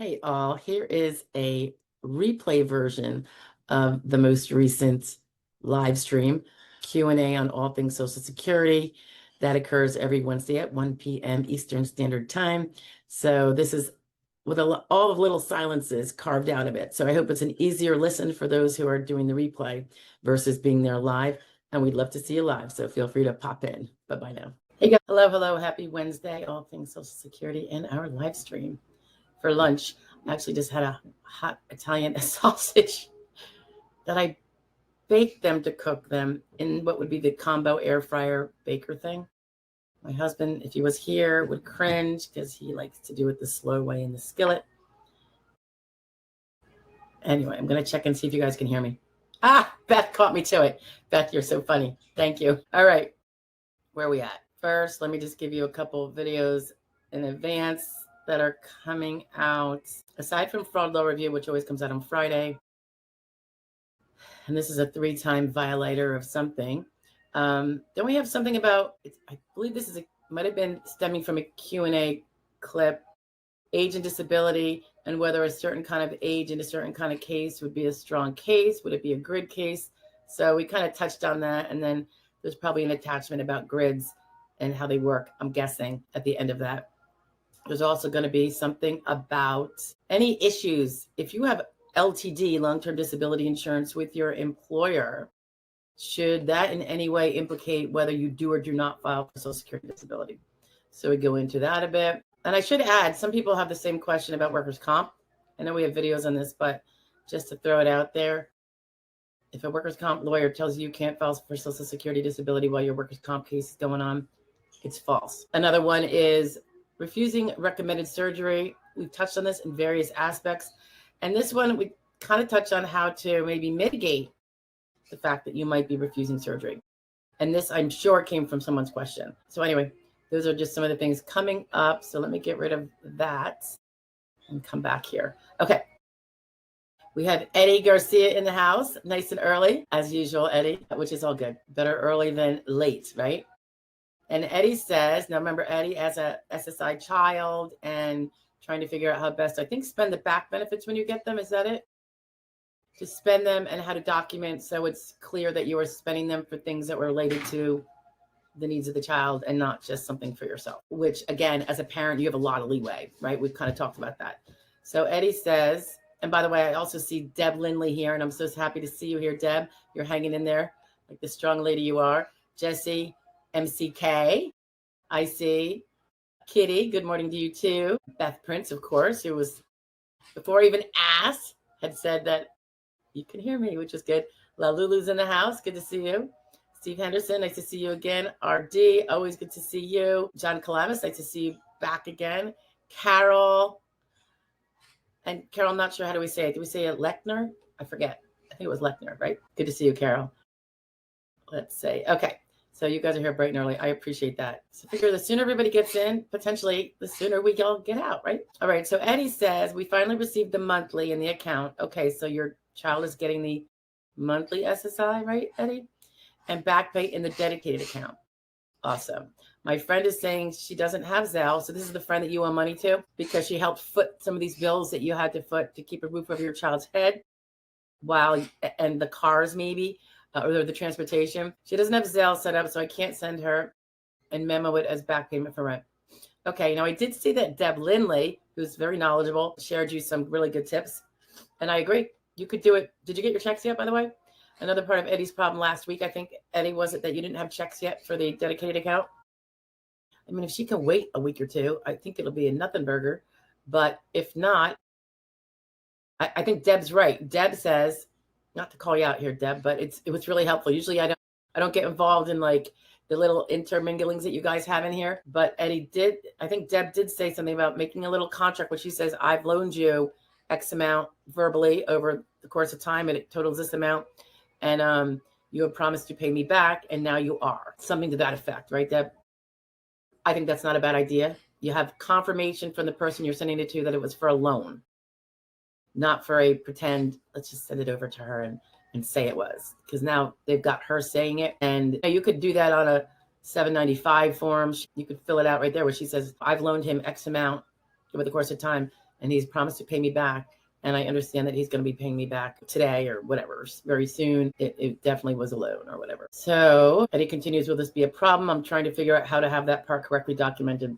Hey all, here is a replay version of the most recent live stream Q&A on all things Social Security that occurs every Wednesday at 1 p.m. Eastern Standard Time. So this is with all of little silences carved out of it. So I hope it's an easier listen for those who are doing the replay versus being there live. And we'd love to see you live. So feel free to pop in. Bye-bye now. Hey guys, hello. Happy Wednesday. All things Social Security in our live stream. For lunch, I actually just had a hot Italian sausage that I baked them to cook them in what would be the combo air fryer baker thing. My husband, if he was here, would cringe because he likes to do it the slow way in the skillet. Anyway, I'm going to check and see if you guys can hear me. Beth caught me to it. Beth, you're so funny. Thank you. All right. Where are we at? First, let me just give you a couple of videos in advance that are coming out. Aside from fraud law review, which always comes out on Friday, and this is a 3-time violator of something. Then we have something about, I believe this might have been stemming from a Q&A clip, age and disability, and whether a certain kind of age in a certain kind of case would be a strong case. Would it be a grid case? So we kind of touched on that. And then there's probably an attachment about grids and how they work, I'm guessing, at the end of that. There's also going to be something about any issues. If you have LTD, long-term disability insurance with your employer, should that in any way implicate whether you do or do not file for Social Security disability? So we go into that a bit. And I should add, some people have the same question about workers' comp. I know we have videos on this, but just to throw it out there, if a workers' comp lawyer tells you can't file for Social Security disability while your workers' comp case is going on, it's false. Another one is refusing recommended surgery. We've touched on this in various aspects. And this one, we kind of touched on how to maybe mitigate the fact that you might be refusing surgery. And this, I'm sure, came from someone's question. So anyway, those are just some of the things coming up. So let me get rid of that and come back here. Okay. We have Eddie Garcia in the house, nice and early, as usual, Eddie, which is all good. Better early than late, right? And Eddie says, now remember Eddie as a SSI child and trying to figure out how best, I think, spend the back benefits when you get them. Is that it? To spend them and how to document so it's clear that you are spending them for things that were related to the needs of the child and not just something for yourself, which again, as a parent, you have a lot of leeway, right? We've kind of talked about that. So Eddie says, and by the way, I also see Deb Lindley here, and I'm so happy to see you here, Deb. You're hanging in there like the strong lady you are. Jesse, MCK, I see. Kitty, good morning to you too. Beth Prince, of course, who was, before I even asked, had said that you can hear me, which is good. La Lulu's in the house. Good to see you. Steve Henderson, nice to see you again. RD, always good to see you. John Calamus, nice to see you back again. Carol, and Carol, I'm not sure how do we say it. Do we say it Lechner? I forget. I think it was Lechner, right? Good to see you, Carol. Let's say, okay. So you guys are here bright and early. I appreciate that. So I figure the sooner everybody gets in, potentially the sooner we all get out, right? All right. So Eddie says, we finally received the monthly in the account. Okay. So your child is getting the monthly SSI, right, Eddie? And back pay in the dedicated account. Awesome. My friend is saying she doesn't have Zelle. So this is the friend that you owe money to because she helped foot some of these bills that you had to foot to keep a roof over your child's head and the cars maybe. Or the transportation. She doesn't have Zelle set up, so I can't send her and memo it as back payment for rent. Okay, now I did see that Deb Lindley, who's very knowledgeable, shared you some really good tips. And I agree. You could do it. Did you get your checks yet, by the way? Another part of Eddie's problem last week, I think, Eddie, was it that you didn't have checks yet for the dedicated account? I mean, if she can wait a week or two, I think it'll be a nothing burger. But if not, I think Deb's right. Deb says, not to call you out here, Deb, but it was really helpful. Usually I don't get involved in like the little interminglings that you guys have in here, but Eddie did, I think Deb did say something about making a little contract where she says, I've loaned you X amount verbally over the course of time and it totals this amount. And you have promised to pay me back and now you are. Something to that effect, right, Deb? I think that's not a bad idea. You have confirmation from the person you're sending it to that it was for a loan. Not for a pretend, let's just send it over to her and say it was. Because now they've got her saying it. And you could do that on a 795 form. You could fill it out right there where she says, I've loaned him X amount over the course of time. and he's promised to pay me back. And I understand that he's going to be paying me back today or whatever, very soon. It definitely was a loan or whatever. So, and he continues, will this be a problem? I'm trying to figure out how to have that part correctly documented.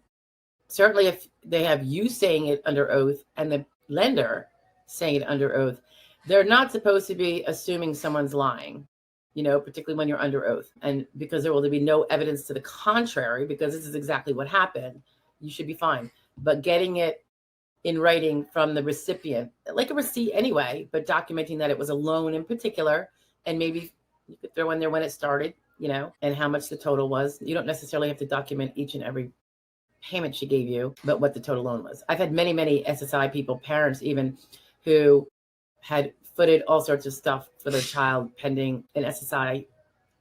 Certainly if they have you saying it under oath and the lender saying it under oath, they're not supposed to be assuming someone's lying, particularly when you're under oath. And because there will be no evidence to the contrary, because this is exactly what happened, you should be fine. But getting it in writing from the recipient, like a receipt anyway, but documenting that it was a loan in particular, and maybe you could throw in there when it started, and how much the total was. You don't necessarily have to document each and every payment she gave you, but what the total loan was. I've had many, many SSI people, parents even, who had footed all sorts of stuff for their child pending an SSI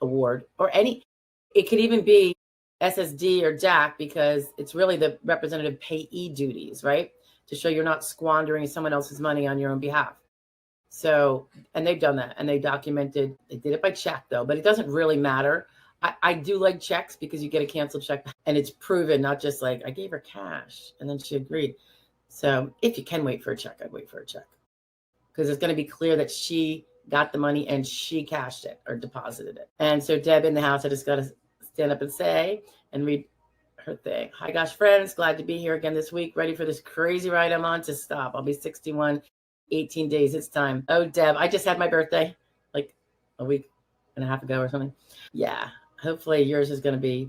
award, or it could even be SSD or DAC, because it's really the representative payee duties, right? To show you're not squandering someone else's money on your own behalf. So, and they've done that, and they documented, they did it by check though, but it doesn't really matter. I do like checks because you get a canceled check and it's proven, not just like I gave her cash and then she agreed. So if you can wait for a check, I'd wait for a check, because it's going to be clear that she got the money and she cashed it or deposited it. And so Deb in the house, I just got to stand up and say and read her thing. Hi, gosh, friends. Glad to be here again this week. Ready for this crazy ride I'm on to stop. I'll be 61, 18 days. It's time. Oh, Deb, I just had my birthday like a week and a half ago or something. Yeah. Hopefully yours is going to be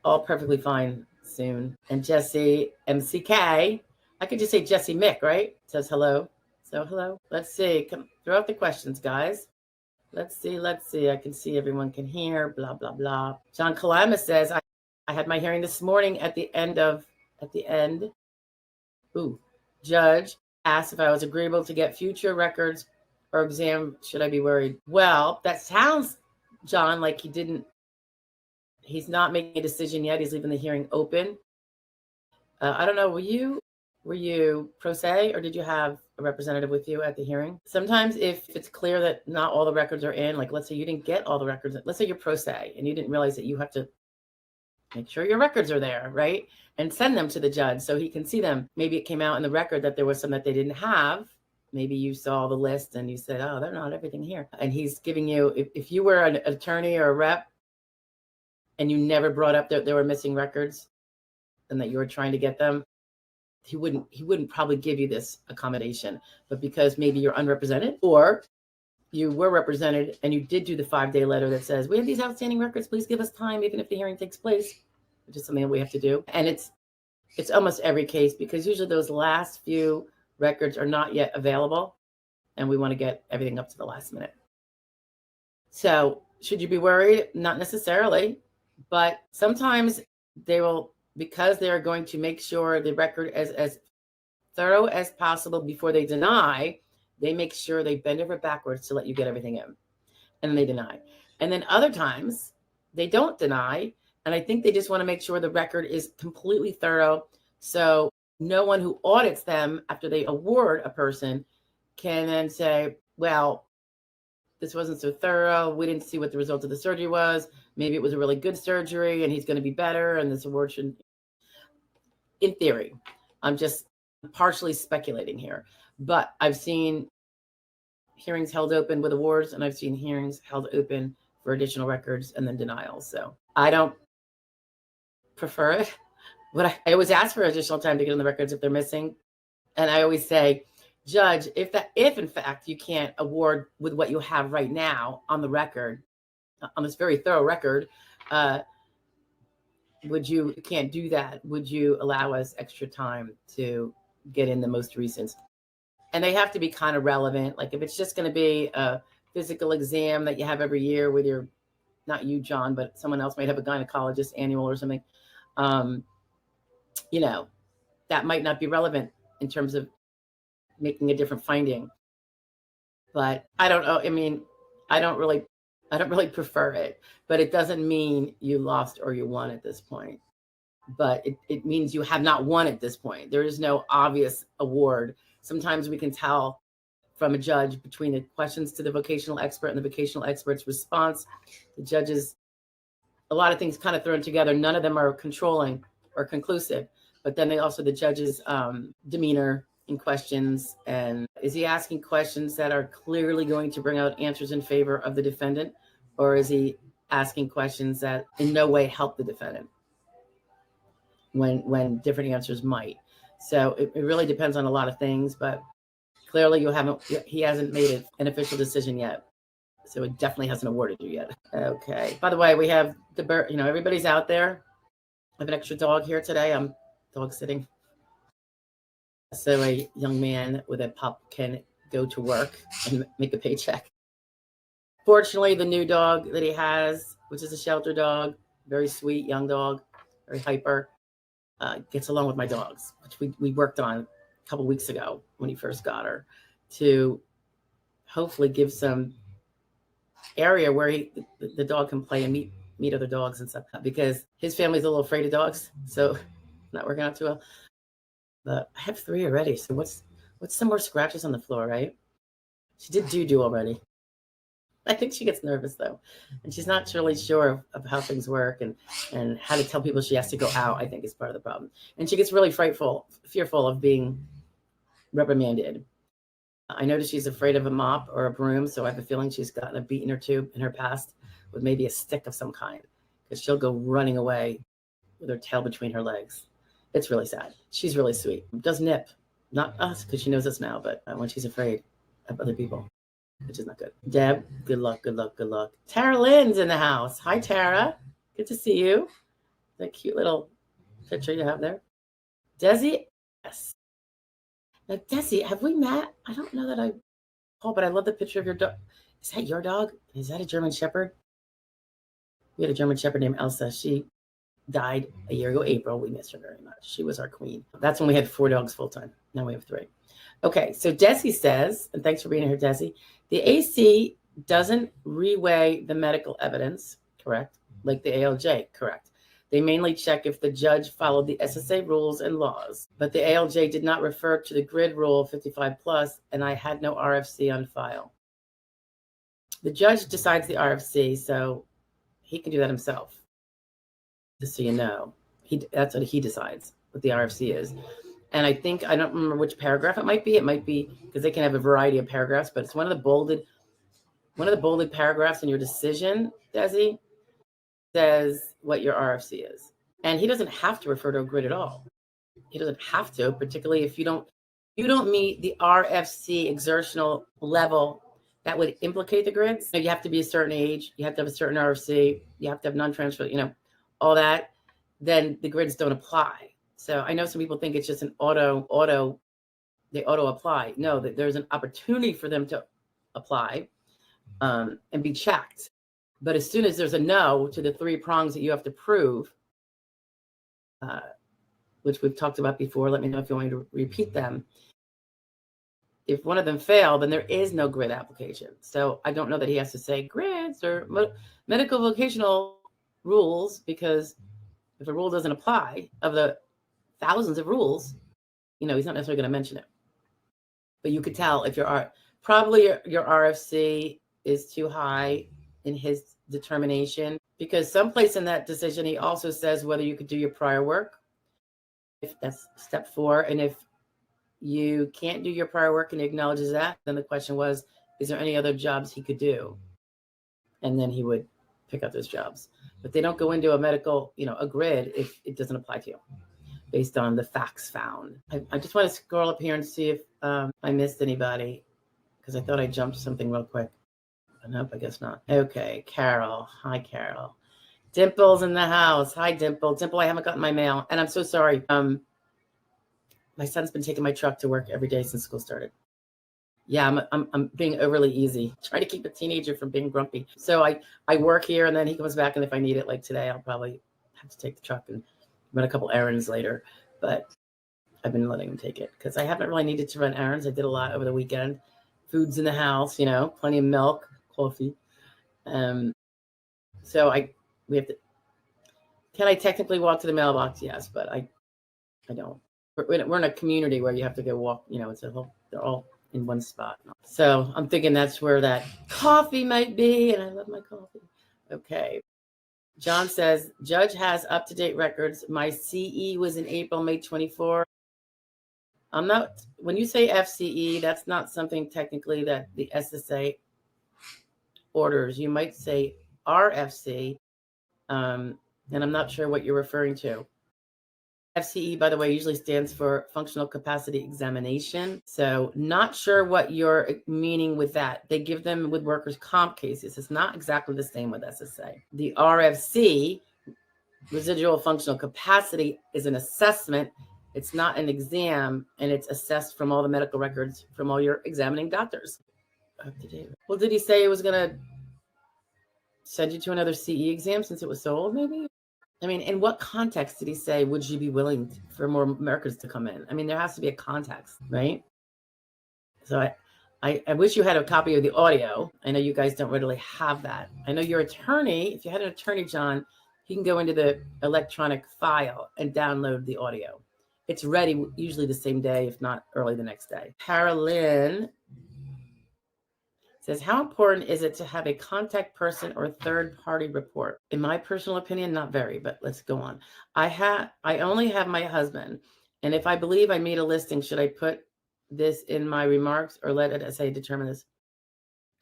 all perfectly fine soon. And Jesse MCK, I could just say Jesse Mick, right? Says hello. So hello. Let's see. Come throw out the questions, guys. Let's see. I can see everyone can hear. Blah, blah, blah. John Kalama says, I had my hearing this morning at the end. Judge asked if I was agreeable to get future records or exam. Should I be worried? Well, that sounds, John, like he's not making a decision yet. He's leaving the hearing open. I don't know. Were you pro se, or did you have a representative with you at the hearing? Sometimes if it's clear that not all the records are in, like let's say you didn't get all the records, let's say you're pro se and you didn't realize that you have to make sure your records are there, right? And send them to the judge so he can see them. Maybe it came out in the record that there was some that they didn't have. Maybe you saw the list and you said, oh, they're not everything here. And he's giving you, if you were an attorney or a rep and you never brought up that there were missing records and that you were trying to get them, he wouldn't probably give you this accommodation. But because maybe you're unrepresented, or you were represented and you did do the 5-day letter that says, we have these outstanding records, please give us time, even if the hearing takes place, which is something that we have to do. And it's almost every case, because usually those last few records are not yet available and we want to get everything up to the last minute. So should you be worried? Not necessarily, but sometimes they will, because they're going to make sure the record is as thorough as possible before they deny, they make sure they bend over backwards to let you get everything in, and then they deny. And then other times they don't deny, and I think they just want to make sure the record is completely thorough, so no one who audits them after they award a person can then say, well, this wasn't so thorough, we didn't see what the result of the surgery was, maybe it was a really good surgery and he's going to be better and this award should. In theory, I'm just partially speculating here, but I've seen hearings held open with awards and I've seen hearings held open for additional records and then denials. So I don't prefer it. I always ask for additional time to get on the records if they're missing. And I always say, judge, if in fact you can't award with what you have right now on the record, on this very thorough record, you can't do that. Would you allow us extra time to get in the most recent? And they have to be kind of relevant. Like if it's just going to be a physical exam that you have every year with your, not you, John, but someone else might have a gynecologist annual or something, that might not be relevant in terms of making a different finding. But I don't know. I mean, I don't really prefer it, but it doesn't mean you lost or you won at this point. But it means you have not won at this point. There is no obvious award. Sometimes we can tell from a judge between the questions to the vocational expert and the vocational expert's response. The judges, a lot of things kind of thrown together. None of them are controlling or conclusive, But then the judge's demeanor in questions, and is he asking questions that are clearly going to bring out answers in favor of the defendant, or is he asking questions that in no way help the defendant when different answers might? So it really depends on a lot of things, but clearly he hasn't made an official decision yet. So it definitely hasn't awarded you yet. Okay. By the way, we have everybody's out there. I have an extra dog here today. I'm dog sitting. So a young man with a pup can go to work and make a paycheck. Fortunately, the new dog that he has, which is a shelter dog, very sweet young dog, very hyper, gets along with my dogs, which we worked on a couple weeks ago when he first got her, to hopefully give some area where the dog can play and meet other dogs and stuff, because his family's a little afraid of dogs, so not working out too well. But I have 3 already, so what's some more scratches on the floor, right? She did doo-doo already. I think she gets nervous though, and she's not really sure of how things work and how to tell people she has to go out, I think, is part of the problem. And she gets really fearful of being reprimanded. I noticed she's afraid of a mop or a broom, so I have a feeling she's gotten a beating or 2 in her past with maybe a stick of some kind, because she'll go running away with her tail between her legs. It's really sad. She's really sweet. Does nip, not us, because she knows us now, but when she's afraid of other people, which is not good. Deb, good luck, good luck, good luck. Tara Lynn's in the house. Hi, Tara. Good to see you. That cute little picture you have there. Desi, yes. Now, Desi, have we met? I don't know that but I love the picture of your dog. Is that your dog? Is that a German Shepherd? We had a German Shepherd named Elsa. She died a year ago, April. We missed her very much. She was our queen. That's when we had 4 dogs full time. Now we have 3. Okay, so Desi says, and thanks for being here, Desi, the AC doesn't reweigh the medical evidence, correct? Like the ALJ, correct. They mainly check if the judge followed the SSA rules and laws, but the ALJ did not refer to the grid rule 55 plus, and I had no RFC on file. The judge decides the RFC, so he can do that himself. Just so you know, that's what he decides, what the RFC is. And I don't remember which paragraph it might be. It might be, because they can have a variety of paragraphs, but it's one of the bolded paragraphs in your decision, Desi, says what your RFC is. And he doesn't have to refer to a grid at all. He doesn't have to, particularly if you don't meet the RFC exertional level that would implicate the grids. You have to be a certain age, you have to have a certain RFC, you have to have non-transfer, all that, then the grids don't apply. So I know some people think it's just an they auto apply. No, that there's an opportunity for them to apply and be checked. But as soon as there's a no to the 3 prongs that you have to prove, which we've talked about before, let me know if you want me to repeat them. If one of them fail, then there is no grid application. So I don't know that he has to say grids or medical vocational rules, because if a rule doesn't apply, of the thousands of rules, he's not necessarily going to mention it. But you could tell if your RFC is too high in his determination, because someplace in that decision he also says whether you could do your prior work, if that's step 4, and if you can't do your prior work and he acknowledges that, then the question was, is there any other jobs he could do? And then he would pick up those jobs. But they don't go into a medical, a grid if it doesn't apply to you based on the facts found. I just want to scroll up here and see if I missed anybody, because I thought I jumped something real quick. Nope, I guess not. Okay, Carol. Hi, Carol. Dimple's in the house. Hi, Dimple. Dimple, I haven't gotten my mail, and I'm so sorry. My son's been taking my truck to work every day since school started. Yeah, I'm being overly easy, trying to keep a teenager from being grumpy. So I work here, and then he comes back, and if I need it, like today, I'll probably have to take the truck and run a couple errands later. But I've been letting him take it because I haven't really needed to run errands. I did a lot over the weekend. Food's in the house, plenty of milk, coffee. So we have to. Can I technically walk to the mailbox? Yes, but I don't. We're in a community where you have to go walk. They're all in one spot. So I'm thinking that's where that coffee might be, and I love my coffee. Okay. John says, judge has up-to-date records. My CE was in April, May 24. I'm not, when you say FCE, that's not something technically that the SSA orders. You might say RFC, and I'm not sure what you're referring to. FCE, by the way, usually stands for Functional Capacity Examination. So not sure what you're meaning with that. They give them with workers' comp cases. It's not exactly the same with SSA. The RFC, Residual Functional Capacity, is an assessment. It's not an exam, and it's assessed from all the medical records from all your examining doctors. Well, did he say it was going to send you to another CE exam since it was sold, maybe? I mean, in what context did he say, would you be willing for more Americans to come in? I mean, there has to be a context, right? So I wish you had a copy of the audio. I know you guys don't readily have that. I know your attorney, if you had an attorney, John, he can go into the electronic file and download the audio. It's ready usually the same day, if not early the next day. Carolyn says, how important is it to have a contact person or third-party report? In my personal opinion, not very, but let's go on. I only have my husband, and if I believe I meet a listing, should I put this in my remarks or let SSA determine this?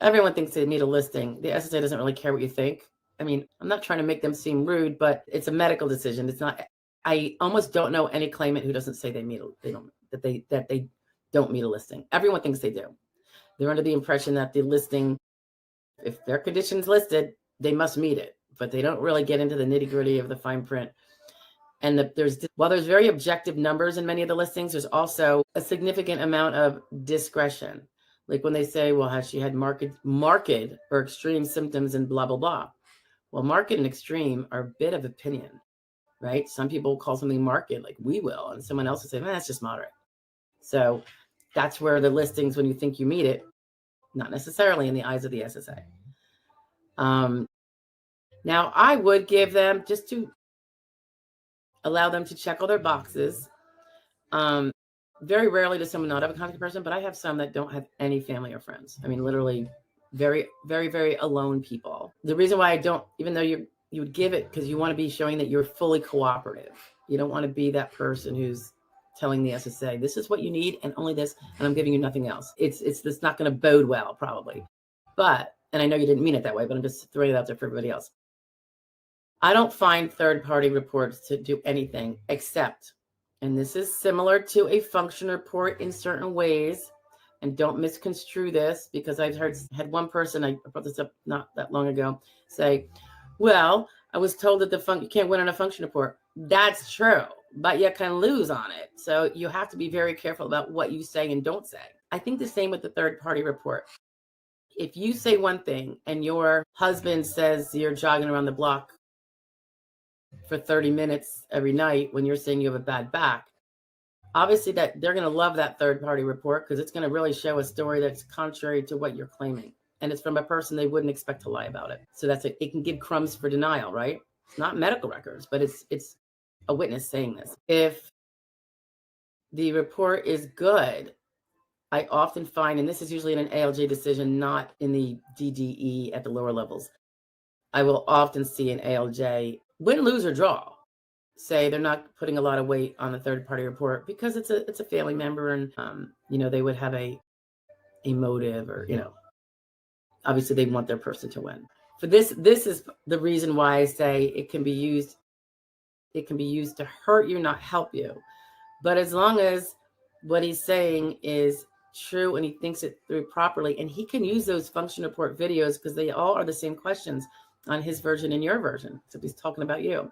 Everyone thinks they meet a listing. The SSA doesn't really care what you think. I mean, I'm not trying to make them seem rude, but it's a medical decision. It's not. I almost don't know any claimant who doesn't say they don't meet a listing. Everyone thinks they do. They're under the impression that the listing, if their condition's listed, they must meet it, but they don't really get into the nitty-gritty of the fine print. And while there's very objective numbers in many of the listings, there's also a significant amount of discretion. Like when they say, well, has she had marked or extreme symptoms and blah, blah, blah. Well, marked and extreme are a bit of opinion, right? Some people call something marked, like we will, and someone else will say, that's just moderate. So that's where the listings, when you think you meet it, not necessarily in the eyes of the SSA. Now, I would give them, just to allow them to check all their boxes. Very rarely does someone not have a contact person, but I have some that don't have any family or friends. I mean, literally very, very, very alone people. The reason why I don't, even though you would give it, because you want to be showing that you're fully cooperative. You don't want to be that person who's telling the SSA, this is what you need and only this, and I'm giving you nothing else. It's not going to bode well, probably. But, and I know you didn't mean it that way, but I'm just throwing it out there for everybody else. I don't find third-party reports to do anything except, and this is similar to a function report in certain ways, and don't misconstrue this, because I've had one person, I brought this up not that long ago, say, well, I was told that you can't win on a function report. That's true, but you can lose on it. So you have to be very careful about what you say and don't say. I think the same with the third-party report. If you say one thing and your husband says you're jogging around the block for 30 minutes every night when you're saying you have a bad back, obviously that they're going to love that third-party report, because it's going to really show a story that's contrary to what you're claiming. And it's from a person they wouldn't expect to lie about it. So it can give crumbs for denial, right? It's not medical records, but it's a witness saying this. If the report is good, I often find, and this is usually in an ALJ decision, not in the DDE at the lower levels, I will often see an ALJ win, lose, or draw say they're not putting a lot of weight on the third-party report because it's a family member, and they would have a motive, or obviously they want their person to win. For this is the reason why I say it can be used to hurt you, not help you. But as long as what he's saying is true and he thinks it through properly, and he can use those function report videos, because they all are the same questions on his version and your version, so he's talking about you.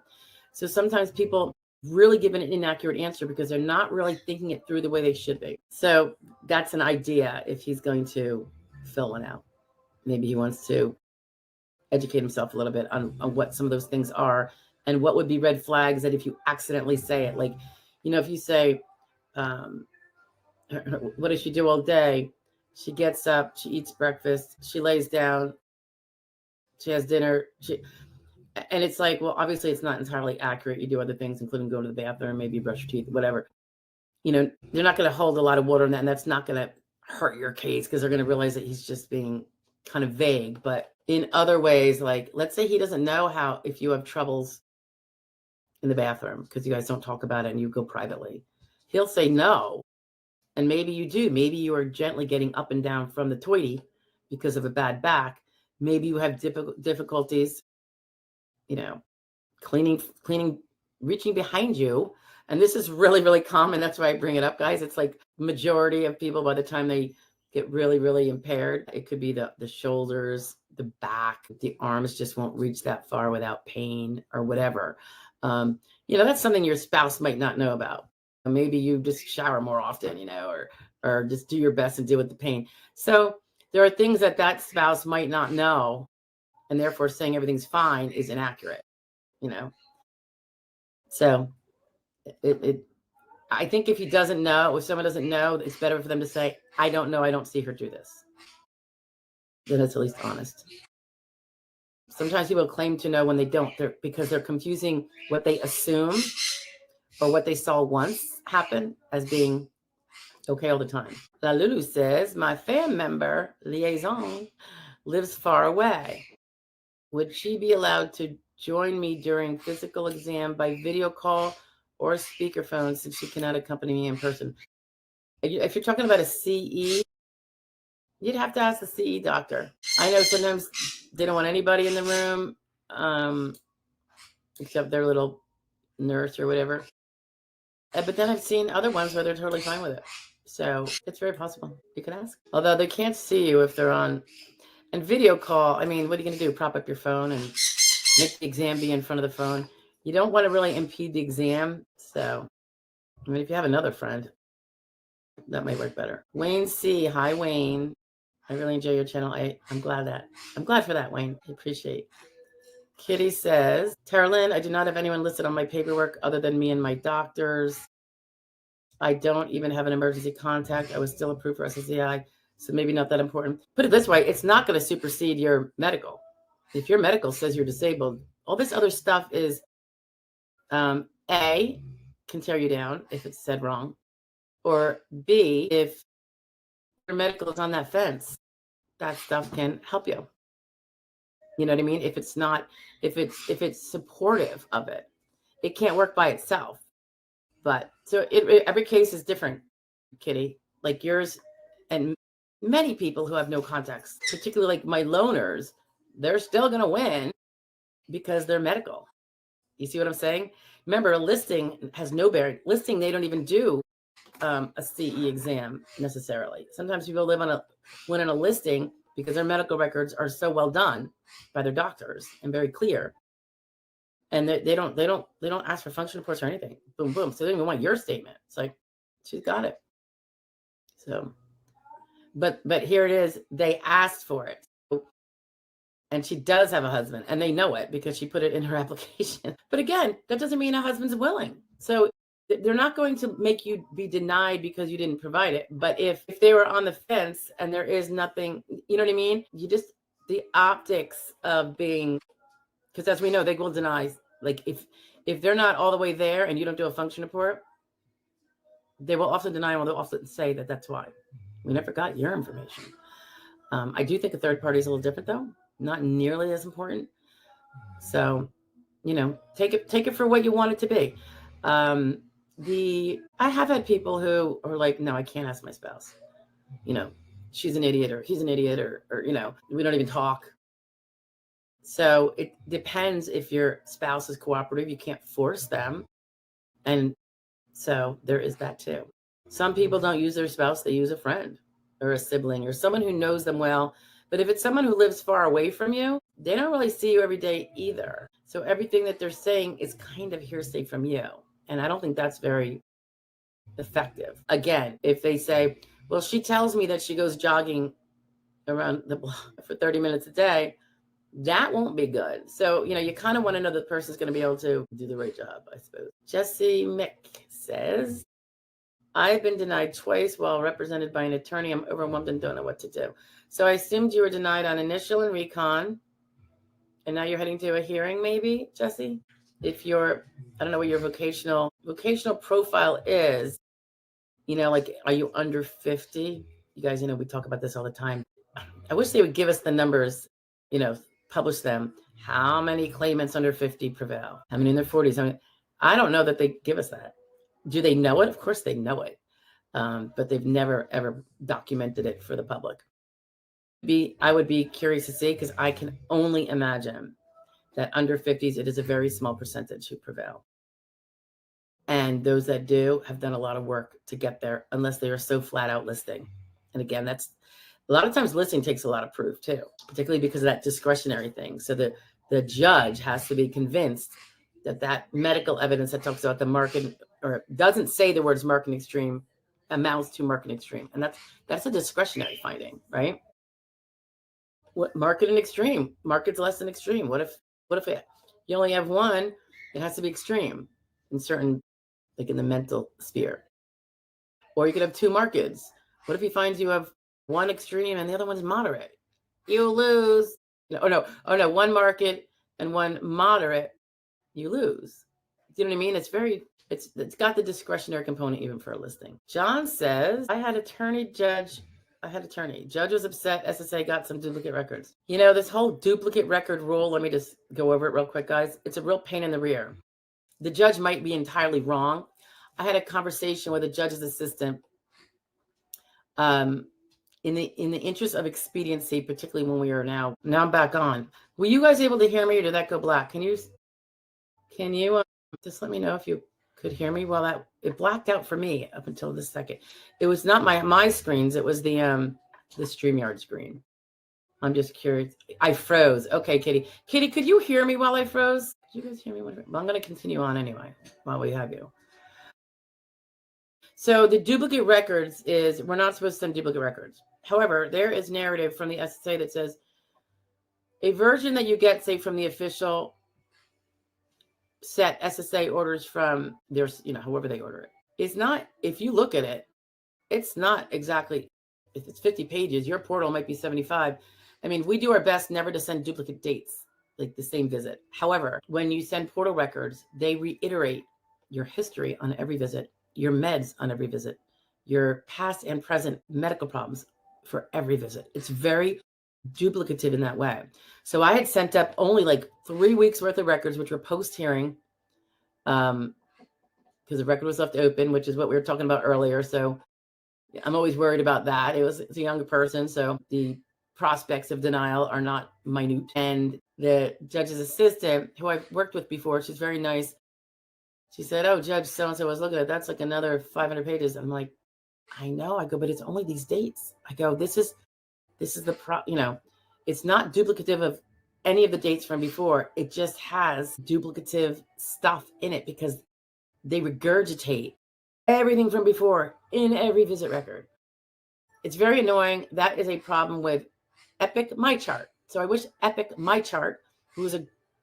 So sometimes people really give an inaccurate answer because they're not really thinking it through the way they should be. So that's an idea if he's going to fill one out. Maybe he wants to educate himself a little bit on what some of those things are, and what would be red flags that if you accidentally say it. Like, if you say, what does she do all day? She gets up, she eats breakfast, she lays down, she has dinner, and it's like, well, obviously it's not entirely accurate. You do other things, including go to the bathroom, maybe brush your teeth, whatever. They're not going to hold a lot of water in that, and that's not going to hurt your case, because they're going to realize that he's just being kind of vague. But in other ways. Like, let's say he doesn't know if you have troubles in the bathroom because you guys don't talk about it and you go privately. He'll say no. And maybe you do. Maybe you are gently getting up and down from the toilet because of a bad back. Maybe you have difficulties, cleaning, reaching behind you. And this is really, really common. That's why I bring it up, guys. It's like majority of people, by the time they get really, really impaired, it could be the shoulders, the back, the arms just won't reach that far without pain or whatever. That's something your spouse might not know about. Maybe you just shower more often, or just do your best and deal with the pain. So there are things that spouse might not know, and therefore saying everything's fine is inaccurate, So I think if someone doesn't know, it's better for them to say, I don't know, I don't see her do this. Then it's at least honest. Sometimes people claim to know when they don't, because they're confusing what they assume or what they saw once happen as being okay all the time. La Lulu says, my fam member, liaison, lives far away. Would she be allowed to join me during physical exam by video call or speakerphone since she cannot accompany me in person? If you're talking about a CE, you'd have to ask the CE doctor. I know sometimes they don't want anybody in the room, except their little nurse or whatever. But then I've seen other ones where they're totally fine with it. So it's very possible. You can ask. Although they can't see you if they're on. And video call, what are you going to do? Prop up your phone and make the exam be in front of the phone? You don't want to really impede the exam. So, if you have another friend, that might work better. Wayne C. Hi, Wayne. I really enjoy your channel. I'm glad for that, Wayne. I appreciate. Kitty says, Terlyn, I do not have anyone listed on my paperwork other than me and my doctors. I don't even have an emergency contact. I was still approved for SSDI, so maybe not that important. Put it this way, it's not going to supersede your medical. If your medical says you're disabled, all this other stuff is, A, can tear you down if it's said wrong, or B, if your medical is on that fence, that stuff can help you. You know what I mean? If it's supportive of it, it can't work by itself. But so every case is different, Kitty. Like yours and many people who have no context, particularly like my loaners, they're still going to win because they're medical. You see what I'm saying? Remember, a listing has no bearing. Listing, they don't even do a CE exam necessarily. Sometimes people win in a listing because their medical records are so well done by their doctors and very clear. And they don't ask for function reports or anything. Boom, boom. So they don't even want your statement. It's like, she's got it. So, but here it is. They asked for it. And she does have a husband, and they know it because she put it in her application. But again, that doesn't mean a husband's willing. So they're not going to make you be denied because you didn't provide it. But if they were on the fence and there is nothing, you know what I mean? The optics of being, because as we know, they will deny. Like if they're not all the way there and you don't do a function report, they will often deny, or they'll often say that that's why. We never got your information. I do think a third party is a little different, though. Not nearly as important. So, take it for what you want it to be. I have had people who are like, no, I can't ask my spouse. She's an idiot, or he's an idiot, or we don't even talk. So it depends if your spouse is cooperative. You can't force them. And so there is that too. Some people don't use their spouse. They use a friend or a sibling or someone who knows them well. But if it's someone who lives far away from you, they don't really see you every day either. So everything that they're saying is kind of hearsay from you. And I don't think that's very effective. Again, if they say, well, she tells me that she goes jogging around the block for 30 minutes a day, that won't be good. So, you kind of want to know the person's going to be able to do the right job, I suppose. Jesse Mick says, I've been denied twice while represented by an attorney. I'm overwhelmed and don't know what to do. So I assumed you were denied on initial and recon, and now you're heading to a hearing, maybe, Jesse? If I don't know what your vocational profile is, like, are you under 50? You guys, we talk about this all the time. I wish they would give us the numbers, publish them. How many claimants under 50 prevail? How many in their 40s? I don't know that they give us that. Do they know it? Of course they know it. But they've never, ever documented it for the public. I would be curious to see, because I can only imagine that under 50s, it is a very small percentage who prevail. And those that do have done a lot of work to get there, unless they are so flat out listing. And again, that's a lot of times listing takes a lot of proof too, particularly because of that discretionary thing. So the judge has to be convinced that medical evidence that talks about the market, or doesn't say the words market extreme, amounts to market extreme. And that's a discretionary finding, right? What market and extreme? Market's less than extreme. What if you only have one? It has to be extreme in certain, like in the mental sphere. Or you could have two markets. What if he finds you have one extreme and the other one's moderate? You lose. Oh no, one market and one moderate, you lose. Do you know what I mean? It's got the discretionary component even for a listing. John says, I had attorney. Judge was upset SSA got some duplicate records. This whole duplicate record rule, let me just go over it real quick, guys. It's a real pain in the rear. The judge might be entirely wrong. I had a conversation with a judge's assistant. In the interest of expediency, particularly when we are now I'm back on. Were you guys able to hear me, or did that go black? Can you just let me know if you could hear me? Well, it blacked out for me up until this second. It was not my screens. It was the StreamYard screen. I'm just curious. I froze. Okay, Kitty. Kitty, could you hear me while I froze? Did you guys hear me? Well, I'm going to continue on anyway while we have you. So the duplicate records is, we're not supposed to send duplicate records. However, there is narrative from the SSA that says a version that you get, say, from the official set SSA orders from there's, however they order it, is not, if you look at it, it's not exactly, if it's 50 pages, your portal might be 75. I mean, we do our best never to send duplicate dates, like the same visit. However, when you send portal records, they reiterate your history on every visit, your meds on every visit, your past and present medical problems for every visit. It's very duplicative in that way. So I had sent up only like 3 weeks worth of records, which were post-hearing, because the record was left open, which is what we were talking about earlier. So I'm always worried about that. It's a younger person, so the prospects of denial are not minute. And the judge's assistant, who I've worked with before, she's very nice. She said, "Oh, Judge so-and-so was looking at, that's like another 500 pages. I'm like, I know. I go, but it's only these dates. I go, this is the it's not duplicative of any of the dates from before. It just has duplicative stuff in it because they regurgitate everything from before in every visit record. It's very annoying. That is a problem with Epic MyChart. So I wish Epic MyChart, who is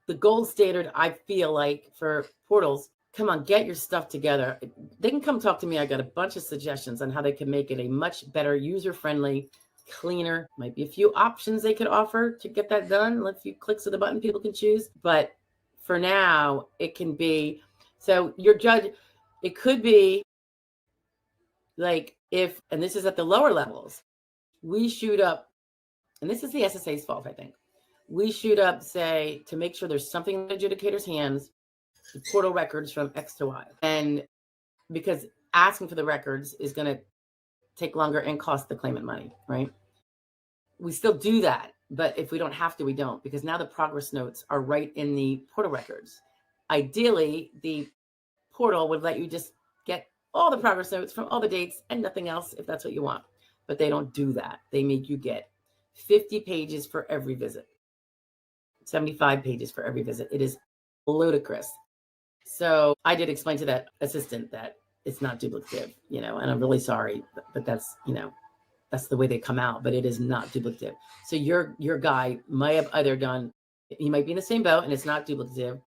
the gold standard, I feel like, for portals, come on, get your stuff together. They can come talk to me. I got a bunch of suggestions on how they can make it a much better, user-friendly, cleaner. Might be a few options they could offer to get that done. A few clicks of the button people can choose. But for now, it can be, so your judge, it could be like if, and this is at the lower levels, we shoot up, and this is the SSA's fault, I think. We shoot up, say, to make sure there's something in the adjudicator's hands, the portal records from X to Y. And because asking for the records is going to take longer and cost the claimant money, right? We still do that, but if we don't have to, we don't, because now the progress notes are right in the portal records. Ideally, the portal would let you just get all the progress notes from all the dates and nothing else if that's what you want. But they don't do that. They make you get 50 pages for every visit, 75 pages for every visit. It is ludicrous. So I did explain to that assistant that it's not duplicative, and I'm really sorry, but that's, that's the way they come out, but it is not duplicative. So your guy might have either done, he might be in the same boat and it's not duplicative,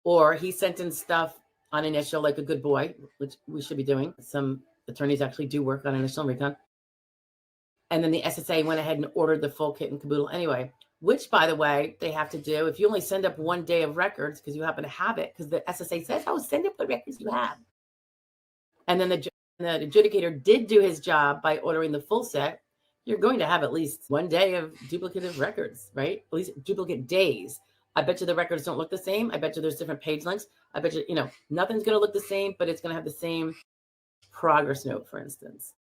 or he sent in stuff on initial, like a good boy, which we should be doing. Some attorneys actually do work on initial and recon. And then the SSA went ahead and ordered the full kit and caboodle anyway, which, by the way, they have to do if you only send up 1 day of records because you happen to have it, because the SSA says, oh, send up the records you have. And then the adjudicator did do his job by ordering the full set. you're going to have at least one day of duplicative records, right? At least duplicate days. I bet you the records don't look the same. I bet you there's different page lengths. I bet you, nothing's going to look the same, but it's going to have the same progress note, for instance.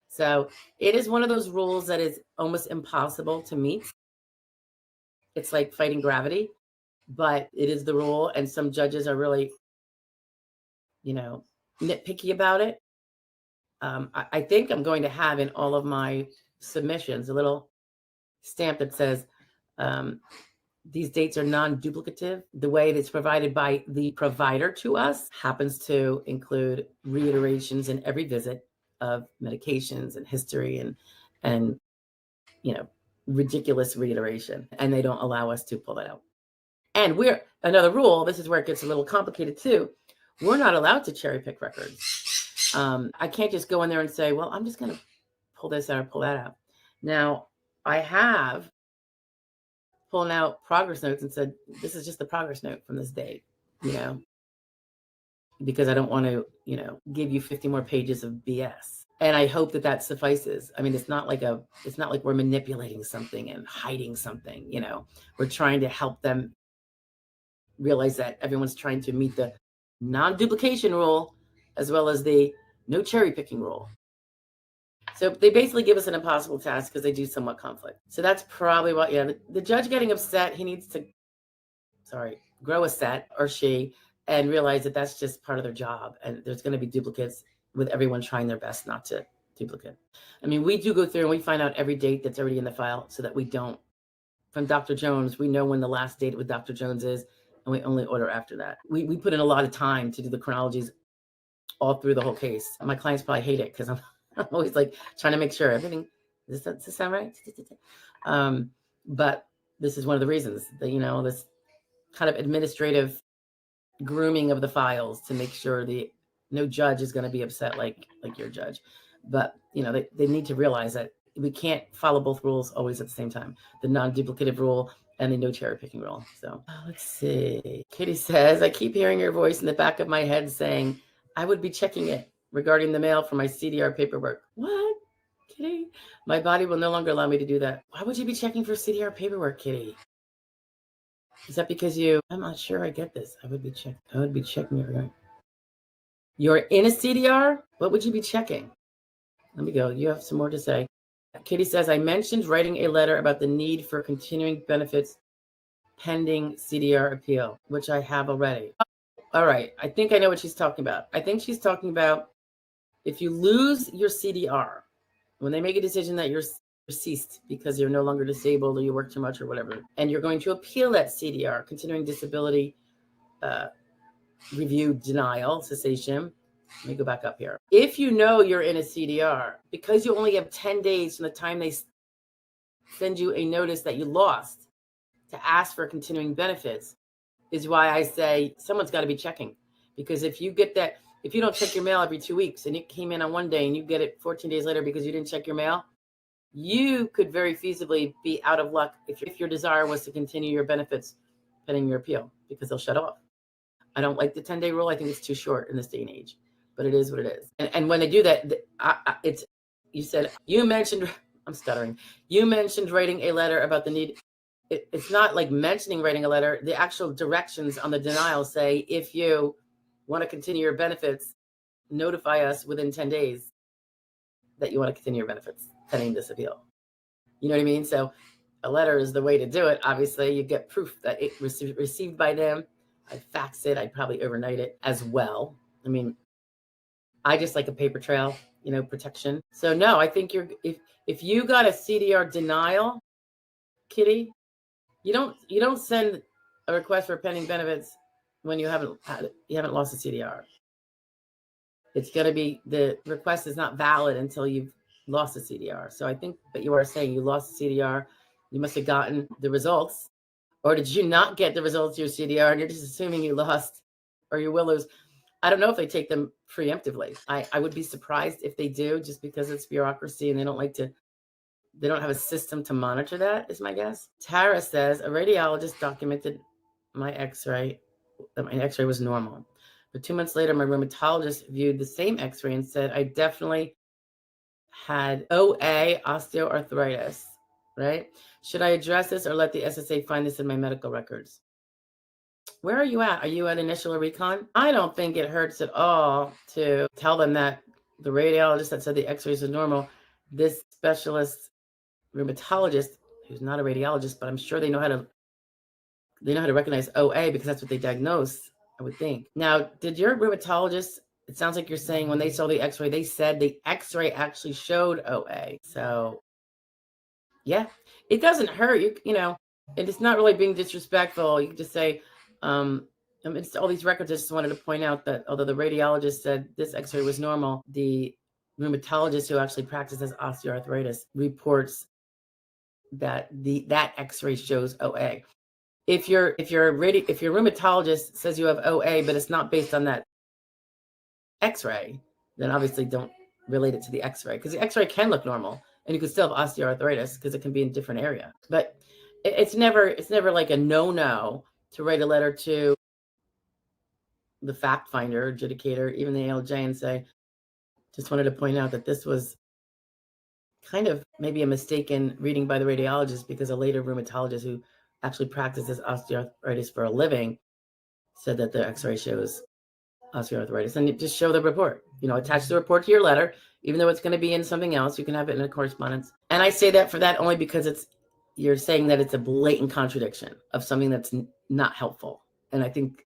So it is one of those rules that is almost impossible to meet. It's like fighting gravity, but it is the rule. And some judges are really, nitpicky about it. I think I'm going to have in all of my submissions a little stamp that says these dates are non-duplicative. The way it's provided by the provider to us happens to include reiterations in every visit of medications and history and ridiculous reiteration. And they don't allow us to pull that out. And we're another rule. This is where it gets a little complicated too. We're not allowed to cherry pick records. I can't just go in there and say, well, I'm just going to pull this out or pull that out. Now, I have pulling out progress notes and said, this is just the progress note from this date, because I don't want to, give you 50 more pages of BS. And I hope that suffices. I mean, it's not like we're manipulating something and hiding something, we're trying to help them realize that everyone's trying to meet the non-duplication rule as well as the no cherry picking rule. So they basically give us an impossible task because they do somewhat conflict. So that's probably what, the judge getting upset, he needs to, grow a set, or she, and realize that that's just part of their job. And there's going to be duplicates with everyone trying their best not to duplicate. I mean, we do go through and we find out every date that's already in the file so that we don't, from Dr. Jones, we know when the last date with Dr. Jones is, and we only order after that. We put in a lot of time to do the chronologies all through the whole case. My clients probably hate it because I'm always like trying to make sure everything, does this sound right? But this is one of the reasons that, this kind of administrative grooming of the files to make sure no judge is going to be upset like your judge. But, they need to realize that we can't follow both rules always at the same time. The non-duplicative rule and the no cherry picking rule. So let's see. Kitty says, I keep hearing your voice in the back of my head saying, I would be checking it regarding the mail for my CDR paperwork. What, Kitty? My body will no longer allow me to do that. Why would you be checking for CDR paperwork, Kitty? Is that because I'm not sure I get this. I would be checking it. You're in a CDR? What would you be checking? Let me go. You have some more to say. Kitty says, I mentioned writing a letter about the need for continuing benefits pending CDR appeal, which I have already. All right. I think I know what she's talking about. I think she's talking about if you lose your CDR, when they make a decision that you're ceased because you're no longer disabled or you work too much or whatever, and you're going to appeal that CDR, continuing disability review denial, cessation. Let me go back up here. If you know you're in a CDR, because you only have 10 days from the time they send you a notice that you lost to ask for continuing benefits, is why I say someone's got to be checking. Because if you don't check your mail every 2 weeks and it came in on one day and you get it 14 days later because you didn't check your mail, you could very feasibly be out of luck if your desire was to continue your benefits pending your appeal, because they'll shut off. I don't like the 10-day rule. I think it's too short in this day and age, but it is what it is. And when they do that, you mentioned, I'm stuttering. You mentioned writing a letter about the need. It's not like mentioning writing a letter. The actual directions on the denial say, if you want to continue your benefits, notify us within 10 days that you want to continue your benefits pending this appeal. You know what I mean? So a letter is the way to do it. Obviously, you get proof that it was received by them. I'd fax it. I'd probably overnight it as well. I mean, I just like a paper trail, protection. So no, I think if you got a CDR denial, Kitty, you don't send a request for pending benefits when you haven't lost a CDR. It's going to be, the request is not valid until you've lost a CDR. So I think that you are saying you lost a CDR. You must have gotten the results. Or did you not get the results of your CDR and you're just assuming you lost or you will lose? I don't know if they take them preemptively. I would be surprised if they do, just because it's bureaucracy and they don't have a system to monitor that, is my guess. Tara says, a radiologist documented my x-ray, that my x-ray was normal. But 2 months later, my rheumatologist viewed the same x-ray and said, I definitely had OA, osteoarthritis, right? Should I address this or let the SSA find this in my medical records? Where are you at? Are you at initial or recon? I don't think it hurts at all to tell them that the radiologist that said the x-rays are normal, this specialist rheumatologist, who's not a radiologist, but I'm sure they know how to recognize OA because that's what they diagnose, I would think. Now, did your rheumatologist, it sounds like you're saying when they saw the x-ray, they said the x-ray actually showed OA. So yeah, it doesn't hurt. You know, and it's not really being disrespectful. You can just say, it's all these records. I just wanted to point out that although the radiologist said this x-ray was normal, the rheumatologist who actually practices osteoarthritis reports that that x-ray shows OA. If your rheumatologist says you have OA, but it's not based on that x-ray, then obviously don't relate it to the x-ray, because the x-ray can look normal and you can still have osteoarthritis because it can be in a different area. But it's never like a no to write a letter to the fact finder, adjudicator, even the ALJ, and say, just wanted to point out that this was kind of maybe a mistaken reading by the radiologist, because a later rheumatologist who actually practices osteoarthritis for a living said that the x-ray shows osteoarthritis. And you just show the report, attach the report to your letter, even though it's going to be in something else. You can have it in a correspondence. And I say that for that only because you're saying that it's a blatant contradiction of something that's not helpful. And I think,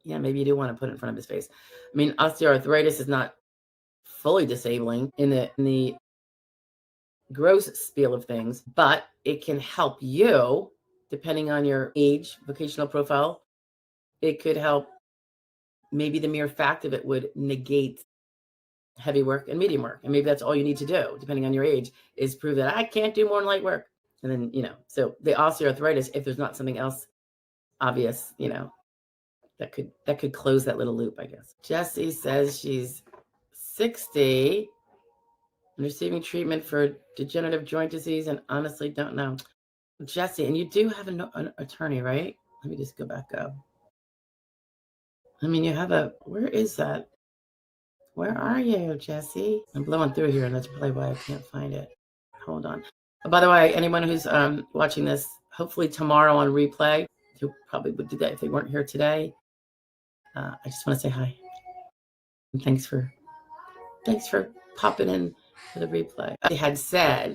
yeah, maybe you do want to put it in front of his face. I mean, osteoarthritis is not fully disabling in the gross spiel of things, but it can help you depending on your age, vocational profile. It could help. Maybe the mere fact of it would negate heavy work and medium work. And maybe that's all you need to do, depending on your age, is prove that I can't do more than light work. And then, so the osteoarthritis, if there's not something else obvious, that could close that little loop, I guess. Jessie says she's 60 and receiving treatment for degenerative joint disease and honestly don't know. Jessie, and you do have an attorney, right? Let me just go back up. I mean, you have where is that? Where are you, Jessie? I'm blowing through here, and that's probably why I can't find it. Hold on. By the way, anyone who's watching this, hopefully tomorrow on replay, you probably would do that if they weren't here today. I just want to say hi. And thanks for popping in for the replay. I had said,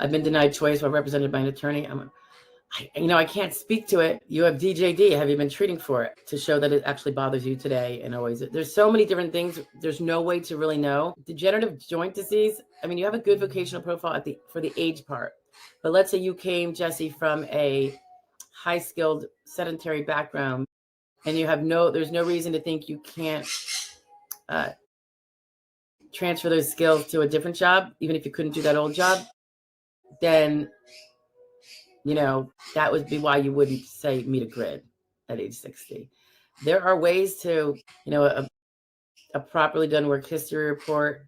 I've been denied choice while represented by an attorney. I can't speak to it. You have DJD. Have you been treating for it to show that it actually bothers you today and always? There's so many different things. There's no way to really know. Degenerative joint disease, I mean, you have a good vocational profile for the age part. But let's say you came, Jessie, from a high-skilled sedentary background and there's no reason to think you can't transfer those skills to a different job, even if you couldn't do that old job, then that would be why you wouldn't say meet a grid at age 60. There are ways to, a properly done work history report.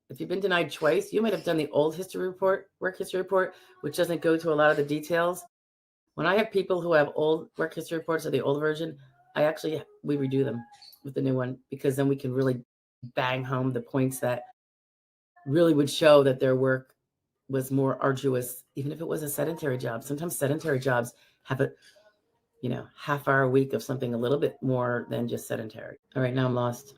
If you've been denied twice, you might have done the old work history report, which doesn't go to a lot of the details. When I have people who have old work history reports or the old version, we redo them with the new one, because then we can really bang home the points that really would show that their work was more arduous, even if it was a sedentary job. Sometimes sedentary jobs have a, half-hour a week of something a little bit more than just sedentary. All right, now I'm lost.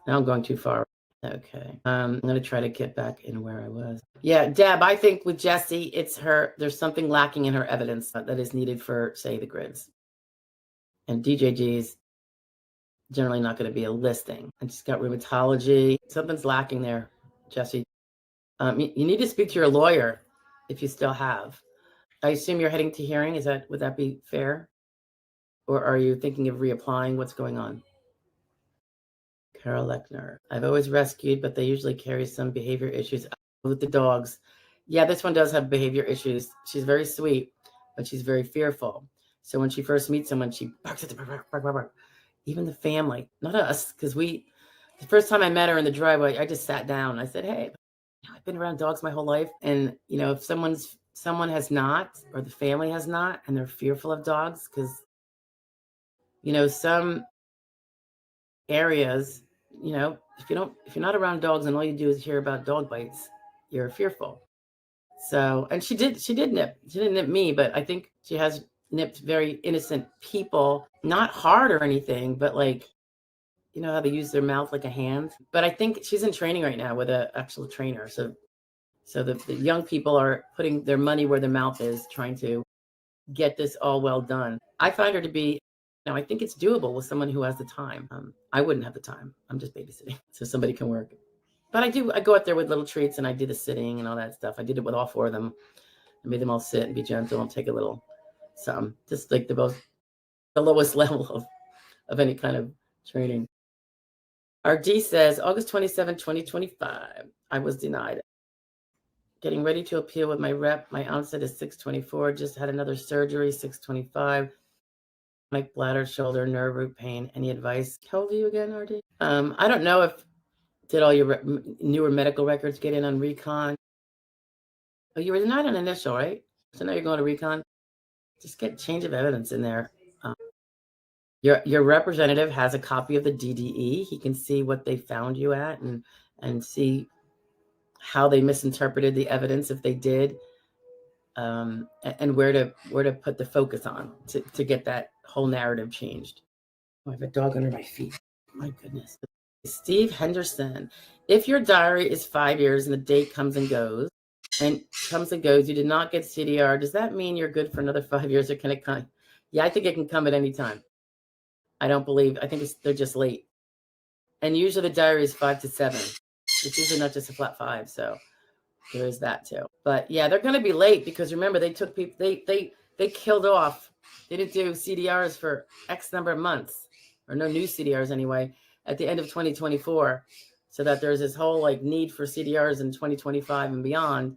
Now I'm going too far. Okay, I'm going to try to get back in where I was. Yeah, Deb, I think with Jessie, there's something lacking in her evidence that is needed for, say, the grids. And DJG's generally not going to be a listing. And she's got rheumatology. Something's lacking there, Jessie. You need to speak to your lawyer if you still have. I assume you're heading to hearing. Would that be fair? Or are you thinking of reapplying? What's going on? Carol Lechner. I've always rescued, but they usually carry some behavior issues with the dogs. Yeah, this one does have behavior issues. She's very sweet, but she's very fearful. So when she first meets someone, she barks at the even the family, not us, because the first time I met her in the driveway, I just sat down. I said, hey, I've been around dogs my whole life. And, if someone has not, or the family has not, and they're fearful of dogs, because, some areas you know, if you're not around dogs and all you do is hear about dog bites, you're fearful. So, and she did nip. She didn't nip me, but I think she has nipped very innocent people, not hard or anything, but like, you know how they use their mouth like a hand. But I think she's in training right now with an actual trainer. So the young people are putting their money where their mouth is, trying to get this all well done. I find her to be, now I think it's doable with someone who has the time. I wouldn't have the time. I'm just babysitting, so somebody can work. But I go out there with little treats and I do the sitting and all that stuff. I did it with all four of them. I made them all sit and be gentle and take a little something, just like the lowest level of any kind of training. RD says, August 27, 2025, I was denied. Getting ready to appeal with my rep. My onset is 6/24. Just had another surgery, 6/25. My bladder, shoulder, nerve root pain. Any advice? How old are you again, RD? I don't know if did all your newer medical records get in on recon. Oh, you were denied on initial, right? So now you're going to recon. Just get change of evidence in there. Your representative has a copy of the DDE. He can see what they found you at and see how they misinterpreted the evidence if they did, and where to put the focus on to get that whole narrative changed. Oh, I have a dog under my feet. My goodness. Steve Henderson, if your diary is 5 years and the date comes and goes, you did not get CDR, does that mean you're good for another 5 years, or can it come? Yeah, I think it can come at any time. I think they're just late. And usually the diary is 5 to 7. It's usually not just a flat 5, so there is that too. But yeah, they're going to be late because remember they took people, they killed off. They didn't do CDRs for X number of months, or no new CDRs anyway, at the end of 2024, so that there's this whole like need for CDRs in 2025 and beyond.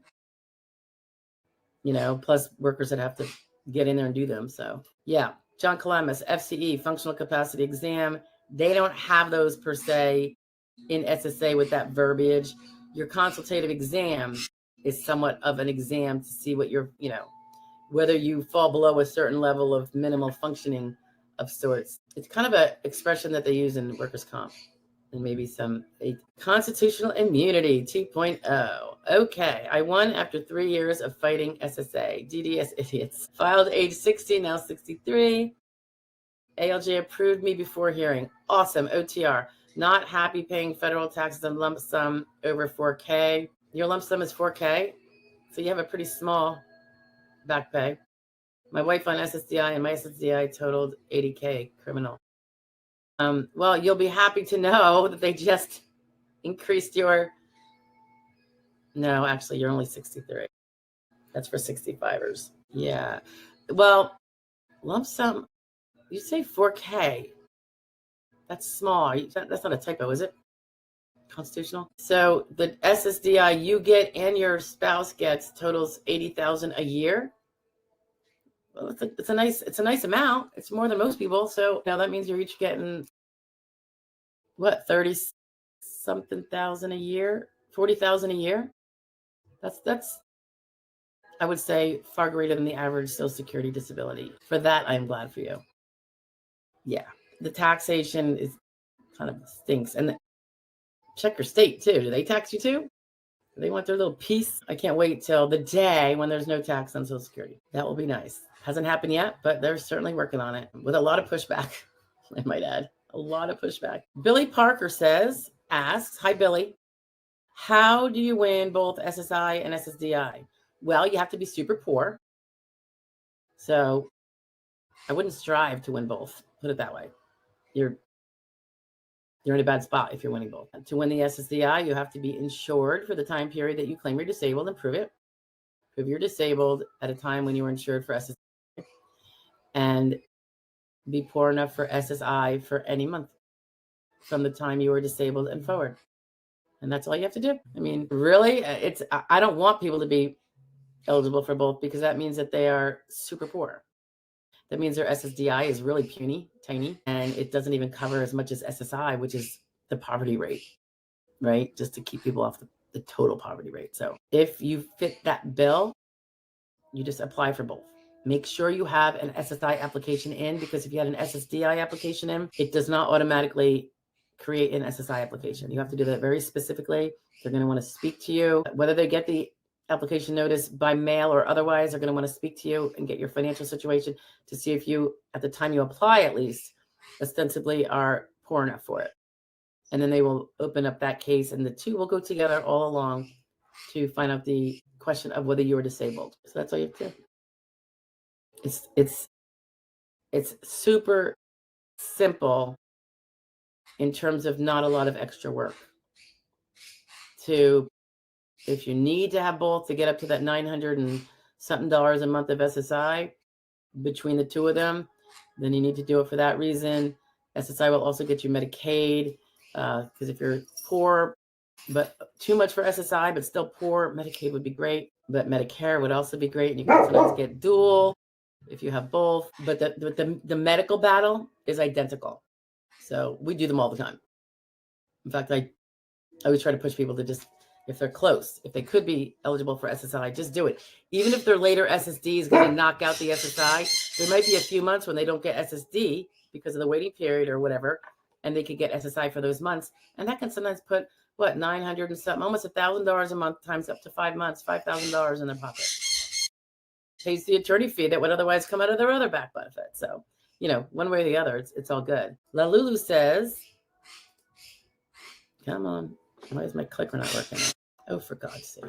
You know, plus workers that have to get in there and do them. So yeah, John Calamus, FCE, functional capacity exam. They don't have those per se in SSA with that verbiage. Your consultative exam is somewhat of an exam to see what you're, you know, whether you fall below a certain level of minimal functioning of sorts. It's kind of an expression that they use in workers' comp. And maybe some constitutional immunity 2.0. Okay, I won after 3 years of fighting SSA. DDS idiots. Filed age 60, now 63. ALJ approved me before hearing. Awesome. OTR. Not happy paying federal taxes and lump sum over 4K. Your lump sum is 4K, so you have a pretty small back pay. My wife on SSDI and my SSDI totaled 80K. Criminal. Well, you'll be happy to know that they just increased your... No, actually, you're only 63. That's for 65ers. Yeah. Well, lump sum, you say 4K. That's small. That's not a typo, is it? Constitutional. So the SSDI you get and your spouse gets totals 80,000 a year. Well, it's a nice amount. It's more than most people. So now that means you're each getting what, 30 something thousand a year, 40,000 a year. That's I would say far greater than the average Social Security disability. For that, I'm glad for you. Yeah, the taxation is kind of stinks. And check your state too. Do they tax you too? Do they want their little piece? I can't wait till the day when there's no tax on Social Security. That will be nice. Hasn't happened yet, but they're certainly working on it with a lot of pushback. I might add, a lot of pushback. Billy Parker asks, hi, Billy. How do you win both SSI and SSDI? Well, you have to be super poor. So I wouldn't strive to win both. Put it that way. You're in a bad spot if you're winning both. To win the SSDI, you have to be insured for the time period that you claim you're disabled and prove it. Prove you're disabled at a time when you were insured for SSI, and be poor enough for SSI for any month from the time you were disabled and forward. And that's all you have to do. I mean, really, I don't want people to be eligible for both because that means that they are super poor. That means their SSDI is really puny, tiny, and it doesn't even cover as much as SSI, which is the poverty rate, right? Just to keep people off the total poverty rate. So if you fit that bill, you just apply for both. Make sure you have an SSI application in, because if you had an SSDI application in, it does not automatically create an SSI application. You have to do that very specifically. They're going to want to speak to you. Whether they get the application notice by mail or otherwise, they're going to want to speak to you and get your financial situation to see if you, at the time you apply at least, ostensibly are poor enough for it. And then they will open up that case, and the two will go together all along to find out the question of whether you are disabled. So that's all you have to do. It's super simple in terms of not a lot of extra work. If you need to have both to get up to that $900 and something a month of SSI between the two of them, then you need to do it for that reason. SSI will also get you Medicaid, because if you're poor, but too much for SSI, but still poor, Medicaid would be great. But Medicare would also be great. And you can sometimes get dual if you have both. But the medical battle is identical. So we do them all the time. In fact, I always try to push people to just, if they're close, if they could be eligible for SSI, just do it. Even if their later SSD is going to knock out the SSI, there might be a few months when they don't get SSD because of the waiting period or whatever, and they could get SSI for those months. And that can sometimes put, what, $900 and something, almost $1,000 a month times up to 5 months, $5,000 in their pocket. Pays the attorney fee that would otherwise come out of their other back benefit. So, one way or the other, it's all good. La Lulu says, come on. Why is my clicker not working? Oh, for God's sake.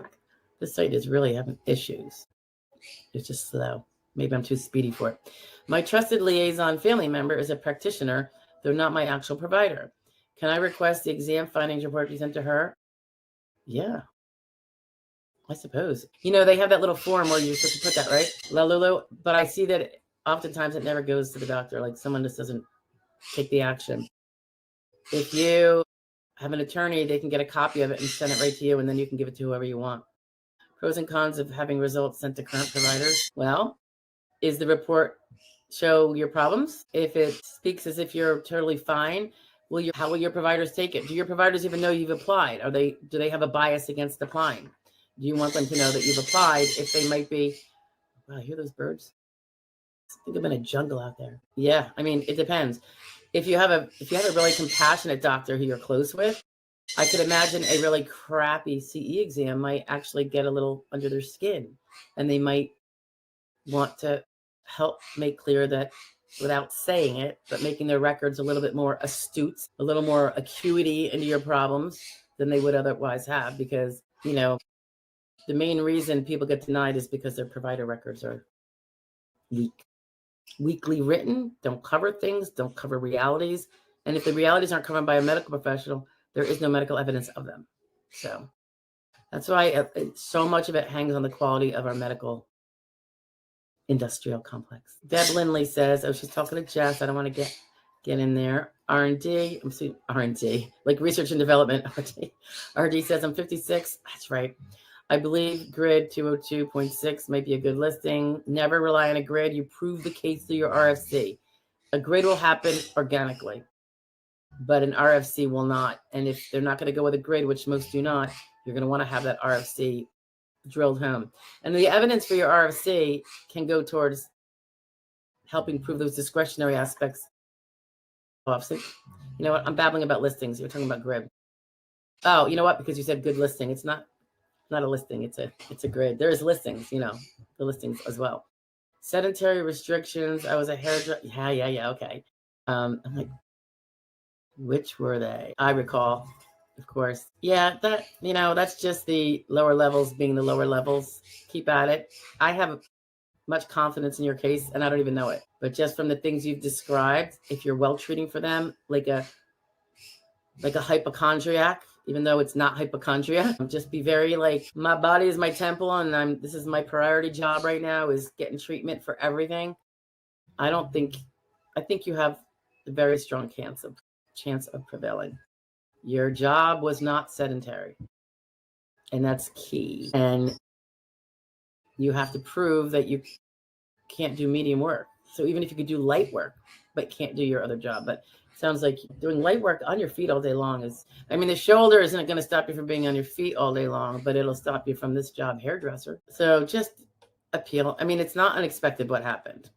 This site is really having issues. It's just slow. Maybe I'm too speedy for it. My trusted liaison family member is a practitioner, though not my actual provider. Can I request the exam findings report be sent to her? Yeah, I suppose. They have that little form where you're supposed to put that, right? La Lulu. But I see that oftentimes it never goes to the doctor. Like someone just doesn't take the action. If you have an attorney, they can get a copy of it and send it right to you, and then you can give it to whoever you want. Pros and cons of having results sent to current providers. Well, is the report show your problems? If it speaks as if you're totally fine, how will your providers take it? Do your providers even know you've applied? Do they have a bias against applying? Do you want them to know that you've applied if they might be, wow, hear those birds? I think I'm in a jungle out there. Yeah, it depends. If you have a really compassionate doctor who you're close with, I could imagine a really crappy CE exam might actually get a little under their skin, and they might want to help make clear that, without saying it, but making their records a little bit more astute, a little more acuity into your problems than they would otherwise have, because, the main reason people get denied is because their provider records are weakly written, don't cover things, don't cover realities. And if the realities aren't covered by a medical professional, there is no medical evidence of them. So that's why so much of it hangs on the quality of our medical industrial complex. Deb Lindley says, she's talking to Jess. I don't want to get in there. R&D, I'm seeing R&D, like research and development. RD says, I'm 56. That's right. I believe grid 202.6 might be a good listing. Never rely on a grid. You prove the case through your RFC. A grid will happen organically, but an RFC will not. And if they're not going to go with a grid, which most do not, you're going to want to have that RFC drilled home. And the evidence for your RFC can go towards helping prove those discretionary aspects. You know what? I'm babbling about listings. You're talking about grid. Oh, you know what? Because you said good listing. It's not a listing. It's a grid. There's listings, the listings as well. Sedentary restrictions. I was a hairdresser. Yeah. Okay. I'm like, which were they? I recall, of course. Yeah, that's just the lower levels being the lower levels. Keep at it. I have much confidence in your case, and I don't even know it. But just from the things you've described, if you're well treating for them, like a hypochondriac, even though it's not hypochondria, just be very like, my body is my temple, and this is my priority job right now, is getting treatment for everything. I think you have a very strong chance of prevailing. Your job was not sedentary, and that's key. And you have to prove that you can't do medium work. So even if you could do light work, but can't do your other job, but sounds like doing light work on your feet all day long is, the shoulder isn't going to stop you from being on your feet all day long, but it'll stop you from this job, hairdresser. So just appeal. It's not unexpected what happened,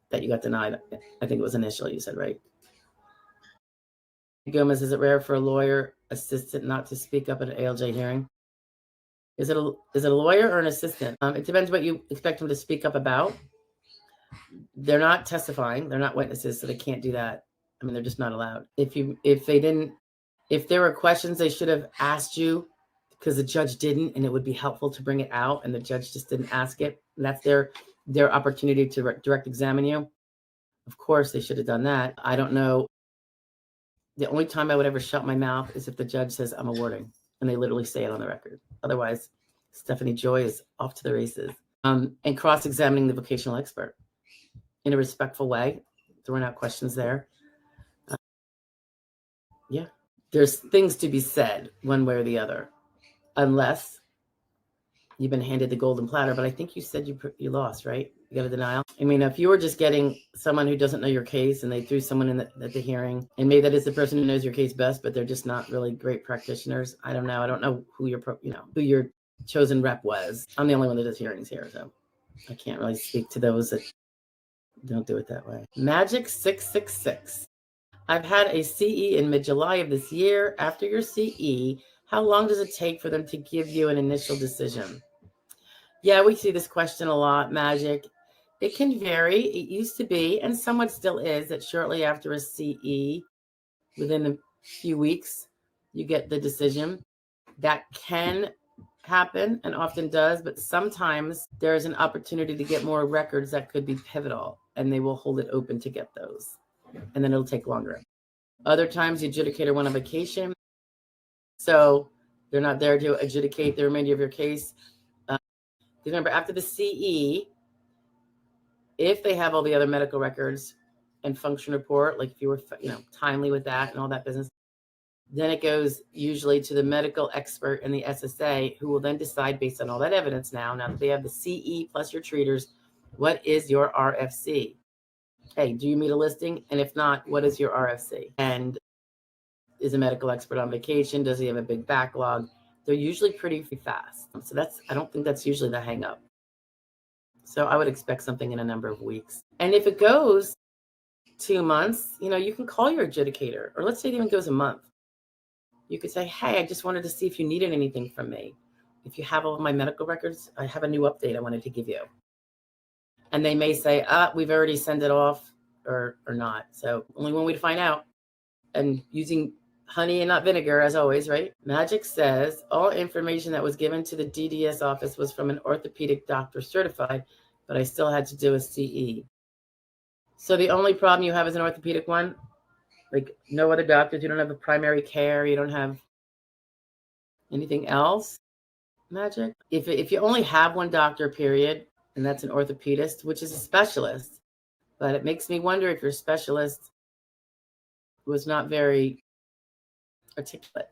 that you got denied. I think it was initially, you said, right? Gomez, is it rare for a lawyer assistant not to speak up at an ALJ hearing? Is it a lawyer or an assistant? It depends what you expect them to speak up about. They're not testifying. They're not witnesses, so they can't do that. I mean, they're just not allowed. If there were questions they should have asked you because the judge didn't, and it would be helpful to bring it out, and the judge just didn't ask it, and that's their opportunity to direct examine you. Of course, they should have done that. I don't know. The only time I would ever shut my mouth is if the judge says I'm awarding, and they literally say it on the record. Otherwise, Stephanie Joy is off to the races. And cross-examining the vocational expert in a respectful way, throwing out questions there. Yeah, there's things to be said one way or the other, unless you've been handed the golden platter. But I think you said you lost, right? You got a denial. I mean, if you were just getting someone who doesn't know your case and they threw someone in at the hearing, and maybe that is the person who knows your case best, but they're just not really great practitioners. I don't know. I don't know who your chosen rep was. I'm the only one that does hearings here, so I can't really speak to those that don't do it that way. Magic 666. I've had a CE in mid-July of this year. After your CE, how long does it take for them to give you an initial decision? Yeah, we see this question a lot, Magic. It can vary. It used to be, and somewhat still is, that shortly after a CE, within a few weeks, you get the decision. That can happen and often does, but sometimes there is an opportunity to get more records that could be pivotal, and they will hold it open to get those, and then it'll take longer. Other times, the adjudicator went on vacation, so they're not there to adjudicate the remainder of your case. Remember, after the CE, if they have all the other medical records and function report, like if you were timely with that and all that business, then it goes usually to the medical expert and the SSA, who will then decide based on all that evidence now that they have the CE plus your treaters, what is your RFC? Hey, do you meet a listing? And if not, what is your RFC? And is a medical expert on vacation? Does he have a big backlog? They're usually pretty fast. So I don't think that's usually the hang up. So I would expect something in a number of weeks. And if it goes 2 months, you can call your adjudicator, or let's say it even goes a month. You could say, hey, I just wanted to see if you needed anything from me. If you have all of my medical records, I have a new update I wanted to give you. And they may say, we've already sent it off or not. So only one way to find out. And using honey and not vinegar, as always, right? Magic says all information that was given to the DDS office was from an orthopedic doctor certified, but I still had to do a CE. So the only problem you have is an orthopedic one? Like no other doctors? You don't have a primary care? You don't have anything else? Magic? If you only have one doctor, period, and that's an orthopedist, which is a specialist, but it makes me wonder if your specialist was not very articulate.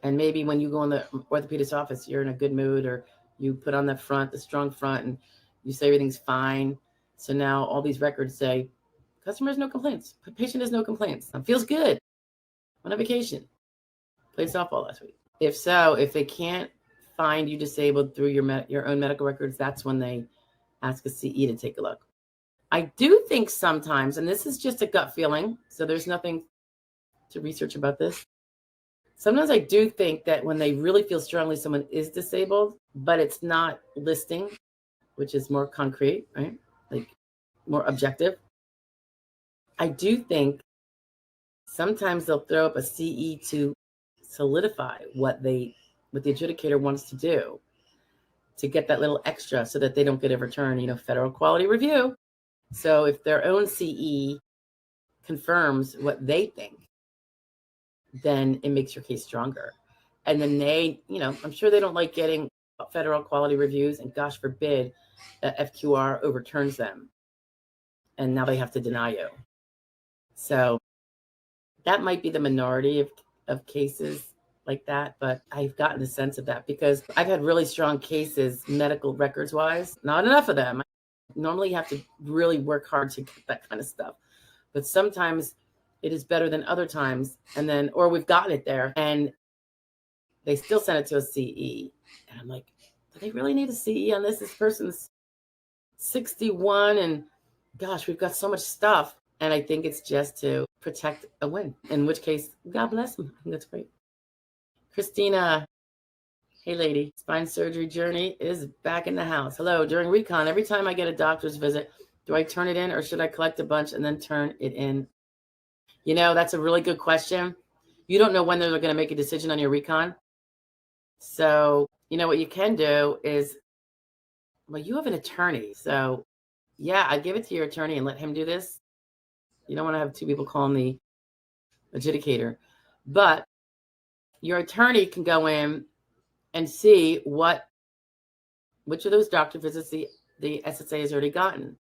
And maybe when you go in the orthopedist office, you're in a good mood, or you put on the strong front, and you say everything's fine. So now all these records say, customer has no complaints. Patient has no complaints. Feels good. On a vacation. Played softball last week. If so, if they can't find you disabled through your own medical records, that's when they ask a CE to take a look. I do think sometimes, and this is just a gut feeling, so there's nothing to research about this. Sometimes I do think that when they really feel strongly someone is disabled, but it's not listing, which is more concrete, right? Like more objective. I do think sometimes they'll throw up a CE to solidify what the adjudicator wants to do, to get that little extra so that they don't get a return, federal quality review. So if their own CE confirms what they think, then it makes your case stronger. And then they, I'm sure they don't like getting federal quality reviews, and gosh forbid that FQR overturns them. And now they have to deny you. So that might be the minority of cases like that, but I've gotten the sense of that because I've had really strong cases, medical records wise, not enough of them. Normally you have to really work hard to get that kind of stuff. But sometimes it is better than other times. And then, or we've gotten it there and they still send it to a CE. And I'm like, do they really need a CE on this? This person's 61 and gosh, we've got so much stuff. And I think it's just to protect a win, in which case, God bless him. I think that's great. Christina, hey lady, spine surgery journey is back in the house. Hello, during recon, every time I get a doctor's visit, do I turn it in or should I collect a bunch and then turn it in? You know, that's a really good question. You don't know when they're going to make a decision on your recon. So, you know, what you can do is, well, you have an attorney. So, yeah, I give it to your attorney and let him do this. You don't want to have two people calling the adjudicator. But your attorney can go in and see which of those doctor visits the SSA has already gotten.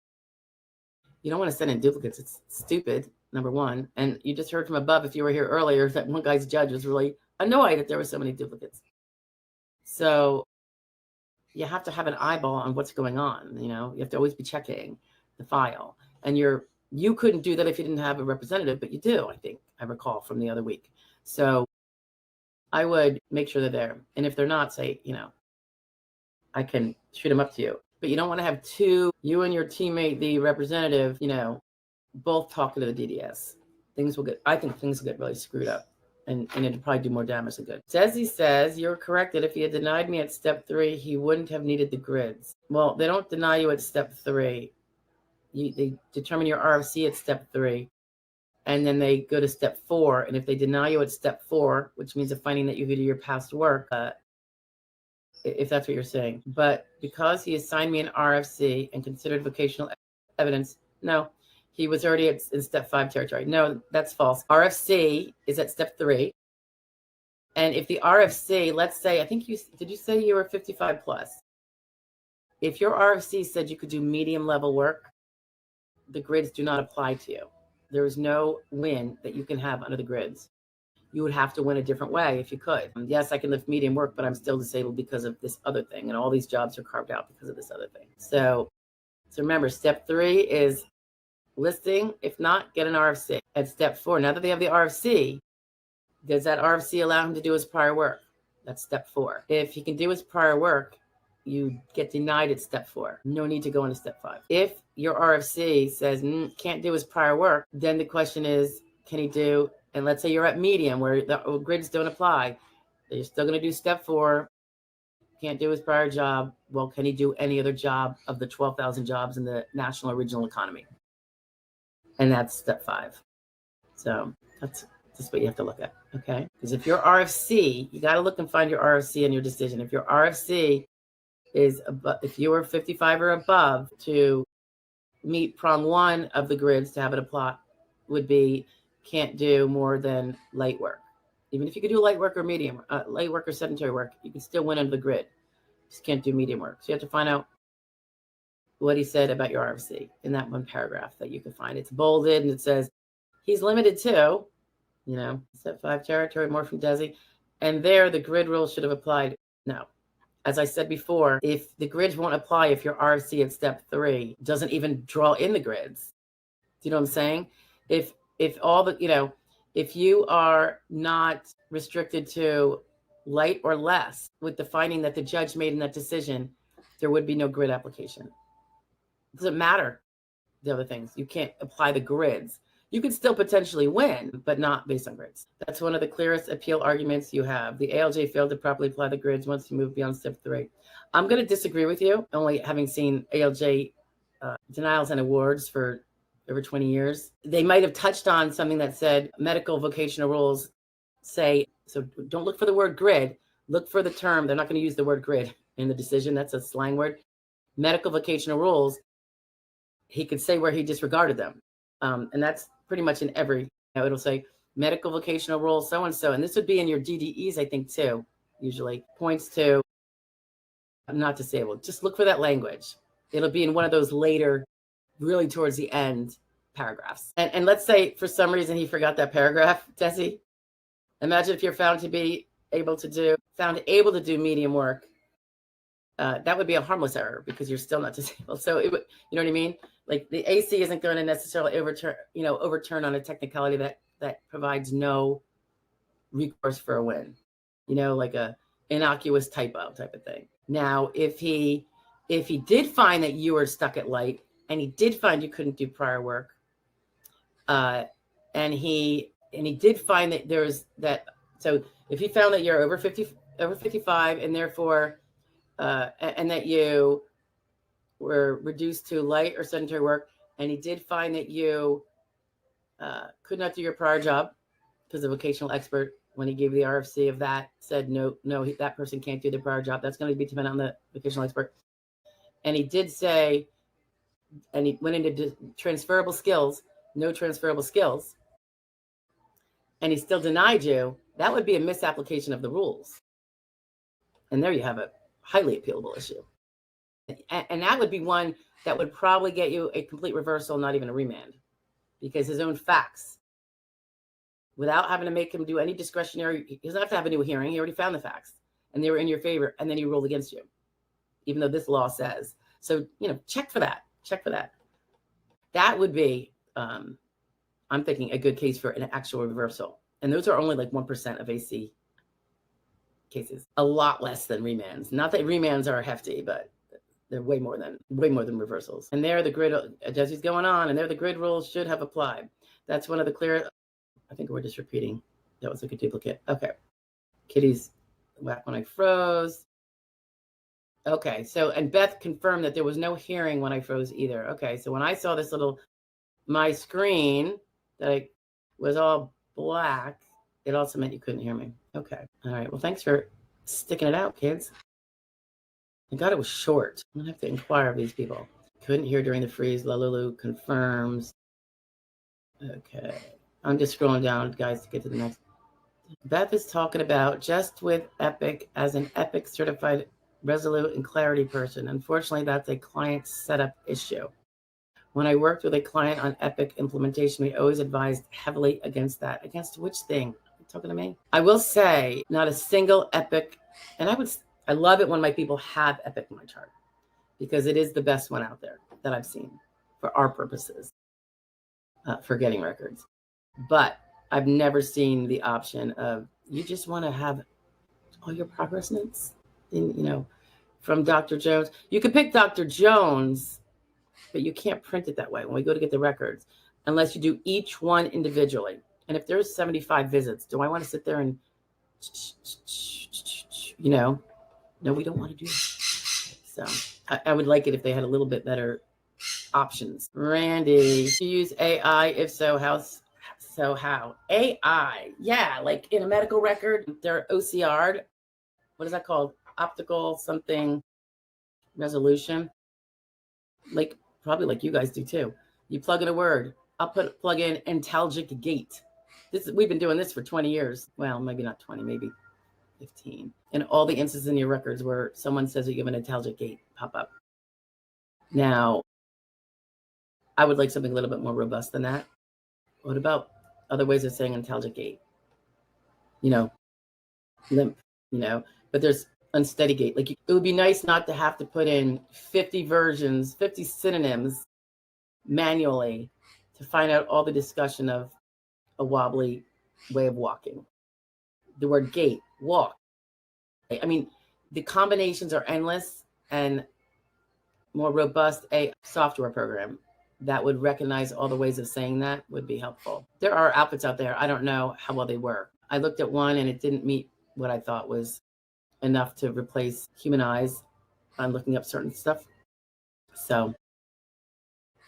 You don't want to send in duplicates. It's stupid, number one. And you just heard from above, if you were here earlier, that one guy's judge was really annoyed that there were so many duplicates. So you have to have an eyeball on what's going on. You know, you have to always be checking the file. And you couldn't do that if you didn't have a representative, but you do, I think, I recall from the other week. So I would make sure they're there. And if they're not, say, you know, I can shoot them up to you. But you don't want to have you and your teammate, the representative, you know, both talking to the DDS. I think things will get really screwed up. And it'd probably do more damage than good. Desi says, you're correct that if he had denied me at step 3, he wouldn't have needed the grids. Well, they don't deny you at step 3. They determine your RFC at step 3. And then they go to step 4. And if they deny you at step 4, which means a finding that you could do your past work, if that's what you're saying. But because he assigned me an RFC and considered vocational evidence, no. He was already in step 5 territory. No, that's false. RFC is at step 3. And if the RFC, let's say, did you say you were 55 plus? If your RFC said you could do medium level work, the grids do not apply to you. There is no win that you can have under the grids. You would have to win a different way if you could. Yes, I can lift medium work, but I'm still disabled because of this other thing. And all these jobs are carved out because of this other thing. So remember, step 3 is listing. If not, get an RFC. At step 4, now that they have the RFC, does that RFC allow him to do his prior work? That's step 4. If he can do his prior work, you get denied at step 4. No need to go into step 5. If your RFC says can't do his prior work, then the question is, can he do, and let's say you're at medium where the grids don't apply, you're still going to do step 4, can't do his prior job. Well, can he do any other job of the 12,000 jobs in the national or regional economy? And that's step 5. So that's what you have to look at, okay? Because if your RFC, you got to look and find your RFC in your decision. If your RFC is, if you were 55 or above, to meet prong 1 of the grids to have it apply, would be can't do more than light work. Even if you could do light work or medium, light work or sedentary work, you can still win under the grid. Just can't do medium work. So you have to find out what he said about your RFC in that one paragraph that you can find. It's bolded and it says he's limited to, you know, step 5 territory, more from Desi. And there the grid rules should have applied. No. As I said before, if the grids won't apply if your RFC at step 3 doesn't even draw in the grids. Do you know what I'm saying? If all the, you know, if you are not restricted to light or less with the finding that the judge made in that decision, there would be no grid application. It doesn't matter the other things. You can't apply the grids. You could still potentially win, but not based on grids. That's one of the clearest appeal arguments you have. The ALJ failed to properly apply the grids once you move beyond step 3. I'm going to disagree with you, only having seen ALJ denials and awards for over 20 years. They might have touched on something that said medical vocational rules say, so don't look for the word grid, look for the term. They're not going to use the word grid in the decision. That's a slang word. Medical vocational rules, he could say where he disregarded them. And that's pretty much in every, you know, it'll say medical vocational rules, so-and-so. And this would be in your DDEs, I think, too, usually. Points to not disabled. Just look for that language. It'll be in one of those later, really towards the end paragraphs. And let's say for some reason he forgot that paragraph, Desi. Imagine if you're found able to do medium work. That would be a harmless error because you're still not disabled. So it would, you know what I mean? Like the AC isn't going to necessarily overturn on a technicality that provides no recourse for a win, you know, like a innocuous typo type of thing. Now, if he did find that you were stuck at light and he did find you couldn't do prior work, And he did find that there's that. So if he found that you're over 55, and therefore, and that you were reduced to light or sedentary work, and he did find that you could not do your prior job, because the vocational expert, when he gave the RFC of that, said no, that person can't do the prior job. That's going to be dependent on the vocational expert. And he did say, and he went into transferable skills, no transferable skills, and he still denied you. That would be a misapplication of the rules. And there you have a highly appealable issue. And that would be one that would probably get you a complete reversal, not even a remand, because his own facts, without having to make him do any discretionary, he doesn't have to have a new hearing. He already found the facts and they were in your favor, and then he ruled against you, even though this law says. So, check for that. That would be, I'm thinking, a good case for an actual reversal. And those are only like 1% of AC cases, a lot less than remands. Not that remands are hefty, but they're way more than reversals. And there the grid, Jesse's going on, and there the grid rules should have applied. That's one of the clear, I think we're just repeating. That was like a duplicate. Okay. Kitty's whack when I froze. Okay. So, and Beth confirmed that there was no hearing when I froze either. Okay. So when I saw this my screen that was all black, it also meant you couldn't hear me. Okay. All right. Well, thanks for sticking it out, kids. I got it was short. I'm gonna have to inquire of these people. Couldn't hear during the freeze. Lalulu confirms. Okay. I'm just scrolling down, guys, to get to the next. Beth is talking about just with Epic as an Epic certified resolute and clarity person. Unfortunately, that's a client setup issue. When I worked with a client on Epic implementation, we always advised heavily against that. Against which thing? Are you talking to me? I will say, not a single Epic, and I love it when my people have Epic in my chart, because it is the best one out there that I've seen for our purposes, for getting records. But I've never seen the option of, you just want to have all your progress notes from Dr. Jones. You could pick Dr. Jones, but you can't print it that way when we go to get the records, unless you do each one individually. And if there's 75 visits, do I want to sit there and, no, we don't want to do that. So I would like it if they had a little bit better options. Randy, do you use AI? If so, how? AI, yeah, like in a medical record, they're OCR'd. What is that called? Optical something resolution. Like, probably like you guys do too. You plug in a word. I'll plug in antalgic gait. We've been doing this for 20 years. Well, maybe not 20, maybe 15. And all the instances in your records where someone says that you have an antalgic gait pop up. Now, I would like something a little bit more robust than that. What about other ways of saying antalgic gait? Limp, but there's unsteady gait. Like, it would be nice not to have to put in 50 versions, 50 synonyms manually to find out all the discussion of a wobbly way of walking. The word gait, walk. I mean, the combinations are endless, and more robust a software program that would recognize all the ways of saying that would be helpful. There are outputs out there. I don't know how well they work. I looked at one and it didn't meet what I thought was enough to replace human eyes on looking up certain stuff. So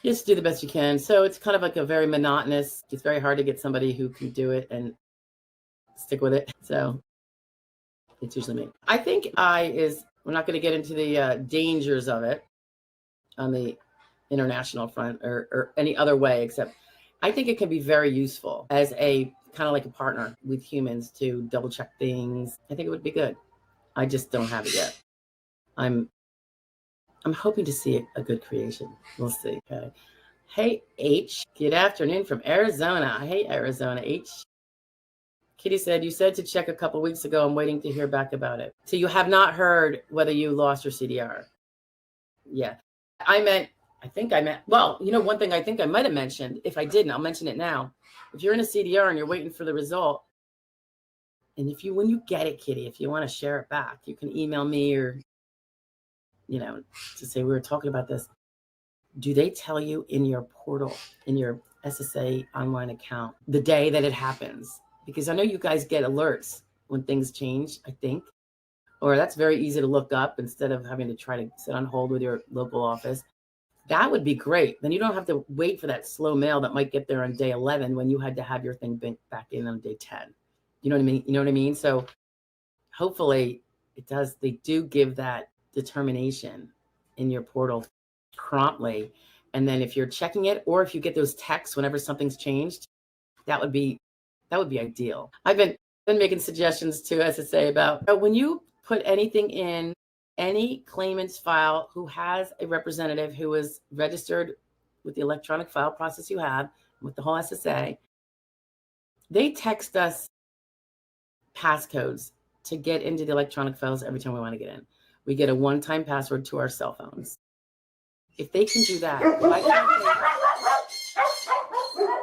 just do the best you can. So it's kind of like a very monotonous, it's very hard to get somebody who can do it and stick with it. So it's usually me. I think we're not going to get into the dangers of it on the international front or any other way, except I think it can be very useful as a kind of like a partner with humans to double check things. I think it would be good. I just don't have it yet. I'm hoping to see a good creation. We'll see. Okay. Hey, H. Good afternoon from Arizona. Hey, Arizona, H. Kitty said, you said to check a couple weeks ago. I'm waiting to hear back about it. So you have not heard whether you lost your CDR. Yeah. Well, one thing I think I might have mentioned, if I didn't, I'll mention it now. If you're in a CDR and you're waiting for the result, and when you get it, Kitty, if you want to share it back, you can email me or, to say we were talking about this. Do they tell you in your portal, in your SSA online account the day that it happens, because I know you guys get alerts when things change, I think, or that's very easy to look up instead of having to try to sit on hold with your local office. That would be great. Then you don't have to wait for that slow mail that might get there on day 11 when you had to have your thing back in on day 10. You know what I mean? You know what I mean? So hopefully it does. They do give that determination in your portal promptly. And then if you're checking it, or if you get those texts whenever something's changed, that would be ideal. I've been making suggestions to SSA about when you put anything in any claimant's file who has a representative who is registered with the electronic file process you have with the whole SSA, they text us passcodes to get into the electronic files every time we want to get in. We get a one-time password to our cell phones. If they can do that,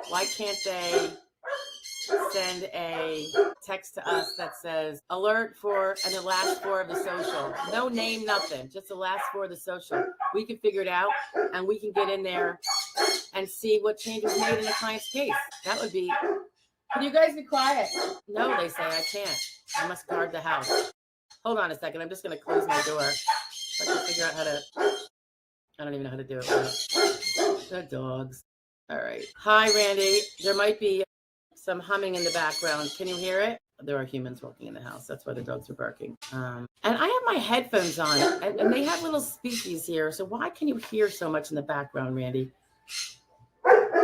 why can't they send a text to us that says alert for, and the last four of the social? No name, nothing, just the last four of the social. We can figure it out, and we can get in there and see what changes made in the client's case. That would be. Can you guys be quiet? No, they say I can't. I must guard the house. Hold on a second. I'm just going to close my door. I can figure out how to. I don't even know how to do it. The dogs. All right. Hi, Randy. There might be some humming in the background. Can you hear it? There are humans walking in the house. That's why the dogs are barking. And I have my headphones on, and they have little speakies here. So why can you hear so much in the background, Randy?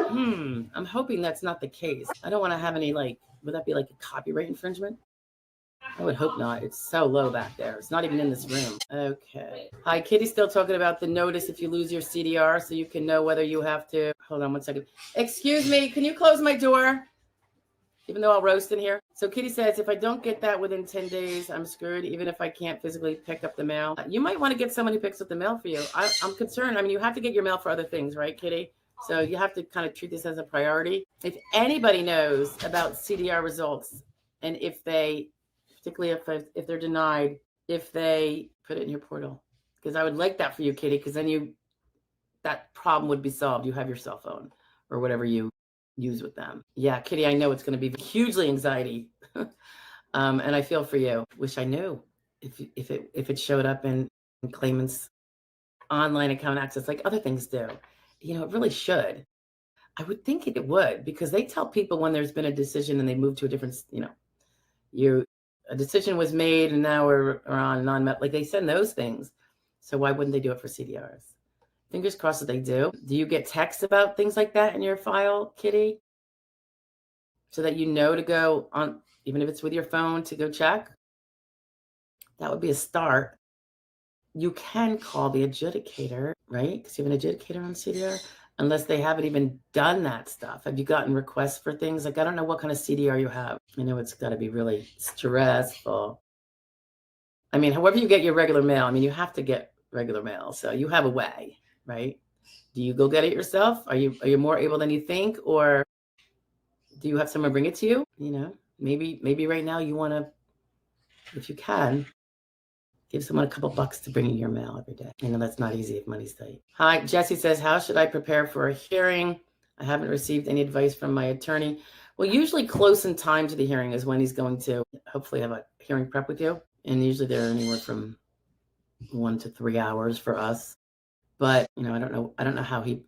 I'm hoping that's not the case. I don't want to have any, like, would that be like a copyright infringement? I would hope not. It's so low back there. It's not even in this room. Okay. Hi, Kitty's still talking about the notice if you lose your CDR, so you can know whether you have to. Hold on one second. Excuse me. Can you close my door? Even though I'll roast in here. So Kitty says, if I don't get that within 10 days, I'm screwed, even if I can't physically pick up the mail. You might want to get someone who picks up the mail for you. I'm concerned. I mean, you have to get your mail for other things, right, Kitty? So you have to kind of treat this as a priority. If anybody knows about CDR results, and if they, particularly if they're denied, if they put it in your portal, because I would like that for you, Kitty, because then that problem would be solved. You have your cell phone or whatever you use with them. Yeah, Kitty, I know it's going to be hugely anxiety. And I feel for you. Wish I knew if it showed up in claimant's online account access like other things do. You know, it really should. I would think it would, because they tell people when there's been a decision and they move to a different, a decision was made and now we're on non-met. Like, they send those things. So why wouldn't they do it for CDRs? Fingers crossed that they do. Do you get texts about things like that in your file, Kitty? So that you know to go on, even if it's with your phone, to go check? That would be a start. You can call the adjudicator, right? Because you have an adjudicator on CDR, unless they haven't even done that stuff. Have you gotten requests for things? Like, I don't know what kind of CDR you have. I know it's got to be really stressful. I mean, however you get your regular mail, I mean, you have to get regular mail. So you have a way, right? Do you go get it yourself? Are you more able than you think? Or do you have someone bring it to you? You know, maybe right now you want to, if you can, give someone a couple bucks to bring you your mail every day. You know, that's not easy if money's tight. Hi, Jesse says, how should I prepare for a hearing? I haven't received any advice from my attorney. Well, usually close in time to the hearing is when he's going to hopefully have a hearing prep with you. And usually they're anywhere from 1 to 3 hours for us. But, you know, I don't know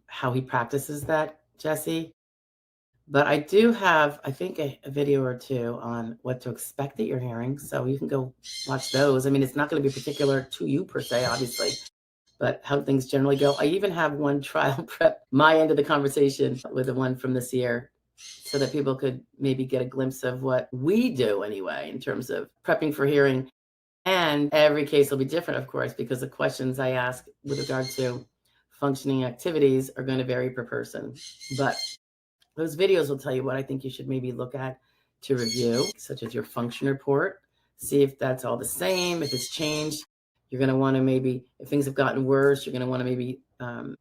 how he practices that, Jesse. But I do have, I think, a video or two on what to expect at your hearing. So you can go watch those. I mean, it's not going to be particular to you per se, obviously, but how things generally go. I even have one trial prep, my end of the conversation with the one from this year, so that people could maybe get a glimpse of what we do anyway in terms of prepping for hearing. And every case will be different, of course, because the questions I ask with regard to functioning activities are going to vary per person. But those videos will tell you what I think you should maybe look at to review, such as your function report. See if that's all the same, if it's changed. You're going to want to maybe, if things have gotten worse, you're going to want to maybe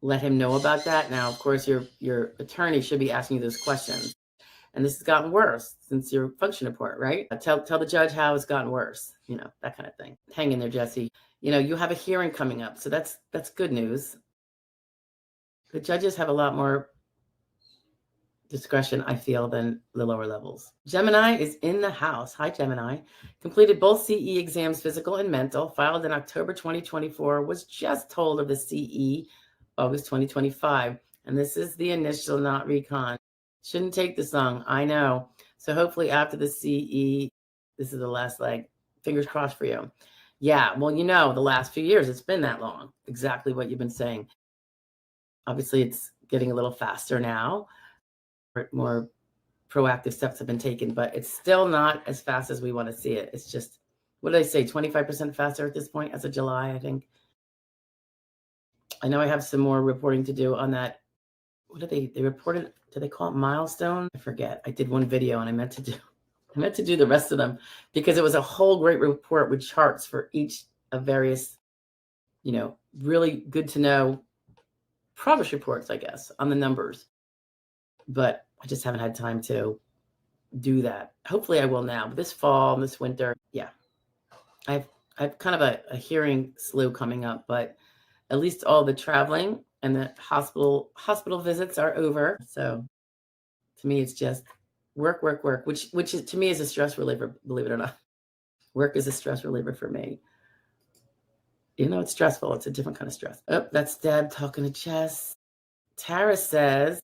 let him know about that. Now, of course, your attorney should be asking you those questions. And this has gotten worse since your function report, right? Tell the judge how it's gotten worse, you know, that kind of thing. Hang in there, Jesse. You know, you have a hearing coming up, so that's good news. The judges have a lot more discretion, I feel, than the lower levels. Gemini is in the house. Hi, Gemini. Completed both CE exams, physical and mental, filed in October 2024, was just told of the CE August 2025. And this is the initial, not recon. Shouldn't take this long, I know. So hopefully after the CE, this is the last leg. Fingers crossed for you. Yeah, well, the last few years, it's been that long. Exactly what you've been saying. Obviously, it's getting a little faster now. More proactive steps have been taken, but it's still not as fast as we want to see it. It's just, what did I say, 25% faster at this point as of July, I think. I know I have some more reporting to do on that. What did they reported? Did they call it milestone? I forget. I did one video and I meant to do the rest of them because it was a whole great report with charts for each of various, really good to know progress reports, I guess, on the numbers. But I just haven't had time to do that. Hopefully I will now. But this fall, this winter, yeah. I've kind of a hearing slew coming up, but at least all the traveling and the hospital visits are over. So to me, it's just work, which is, to me, is a stress reliever, believe it or not. Work is a stress reliever for me. Even though it's stressful, it's a different kind of stress. Oh, that's Deb talking to Jess. Tara says,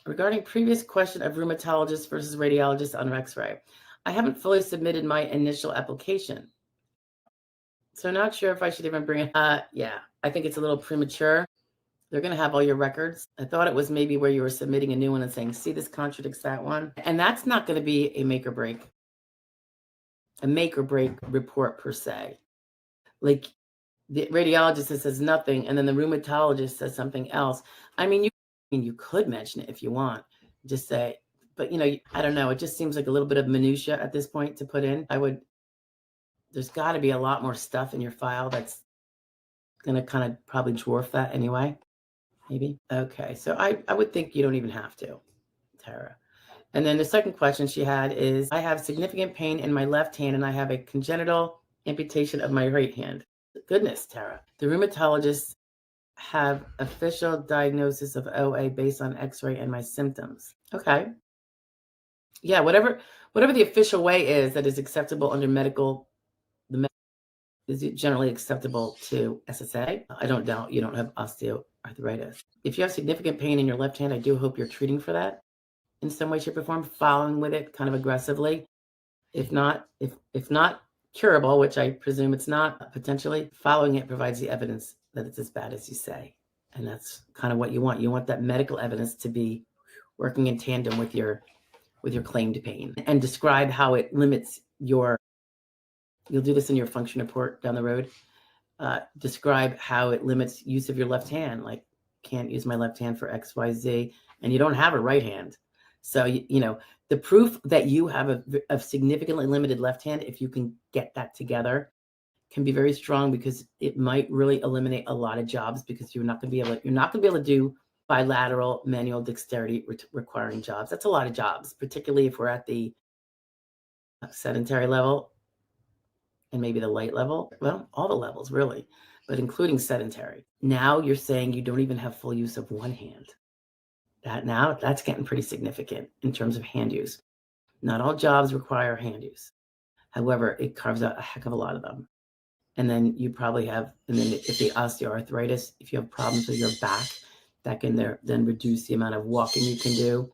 regarding previous question of rheumatologist versus radiologist on X-ray, I haven't fully submitted my initial application. So not sure if I should even bring it. Yeah, I think it's a little premature. They're going to have all your records. I thought it was maybe where you were submitting a new one and saying, see, this contradicts that one. And that's not going to be a make or break report per se. Like the radiologist says nothing, and then the rheumatologist says something else. I mean, you could mention it if you want. Just say, but I don't know. It just seems like a little bit of minutia at this point to put in. There's got to be a lot more stuff in your file that's going to kind of probably dwarf that anyway. Maybe. Okay. So I would think you don't even have to, Tara. And then the second question she had is, I have significant pain in my left hand and I have a congenital amputation of my right hand. Goodness, Tara. The rheumatologists have official diagnosis of OA based on X-ray and my symptoms. Okay. Yeah, whatever the official way is that is acceptable under medical, is generally acceptable to SSA. I don't doubt you don't have osteoarthritis. If you have significant pain in your left hand, I do hope you're treating for that in some way, shape, or form, following with it kind of aggressively. If not curable, which I presume it's not, potentially, following it provides the evidence that it's as bad as you say. And that's kind of what you want. You want that medical evidence to be working in tandem with your claim to pain, and describe how it limits you'll do this in your function report down the road. Describe how it limits use of your left hand, like can't use my left hand for XYZ, and you don't have a right hand. So, the proof that you have a significantly limited left hand, if you can get that together, can be very strong, because it might really eliminate a lot of jobs, because you're not going to be able to do bilateral manual dexterity requiring jobs. That's a lot of jobs, particularly if we're at the sedentary level and maybe the light level. Well, all the levels really, but including sedentary. Now you're saying you don't even have full use of one hand. That's getting pretty significant in terms of hand use. Not all jobs require hand use. However, it carves out a heck of a lot of them. And then you probably have, and then if the osteoarthritis, if you have problems with your back, that can then reduce the amount of walking you can do.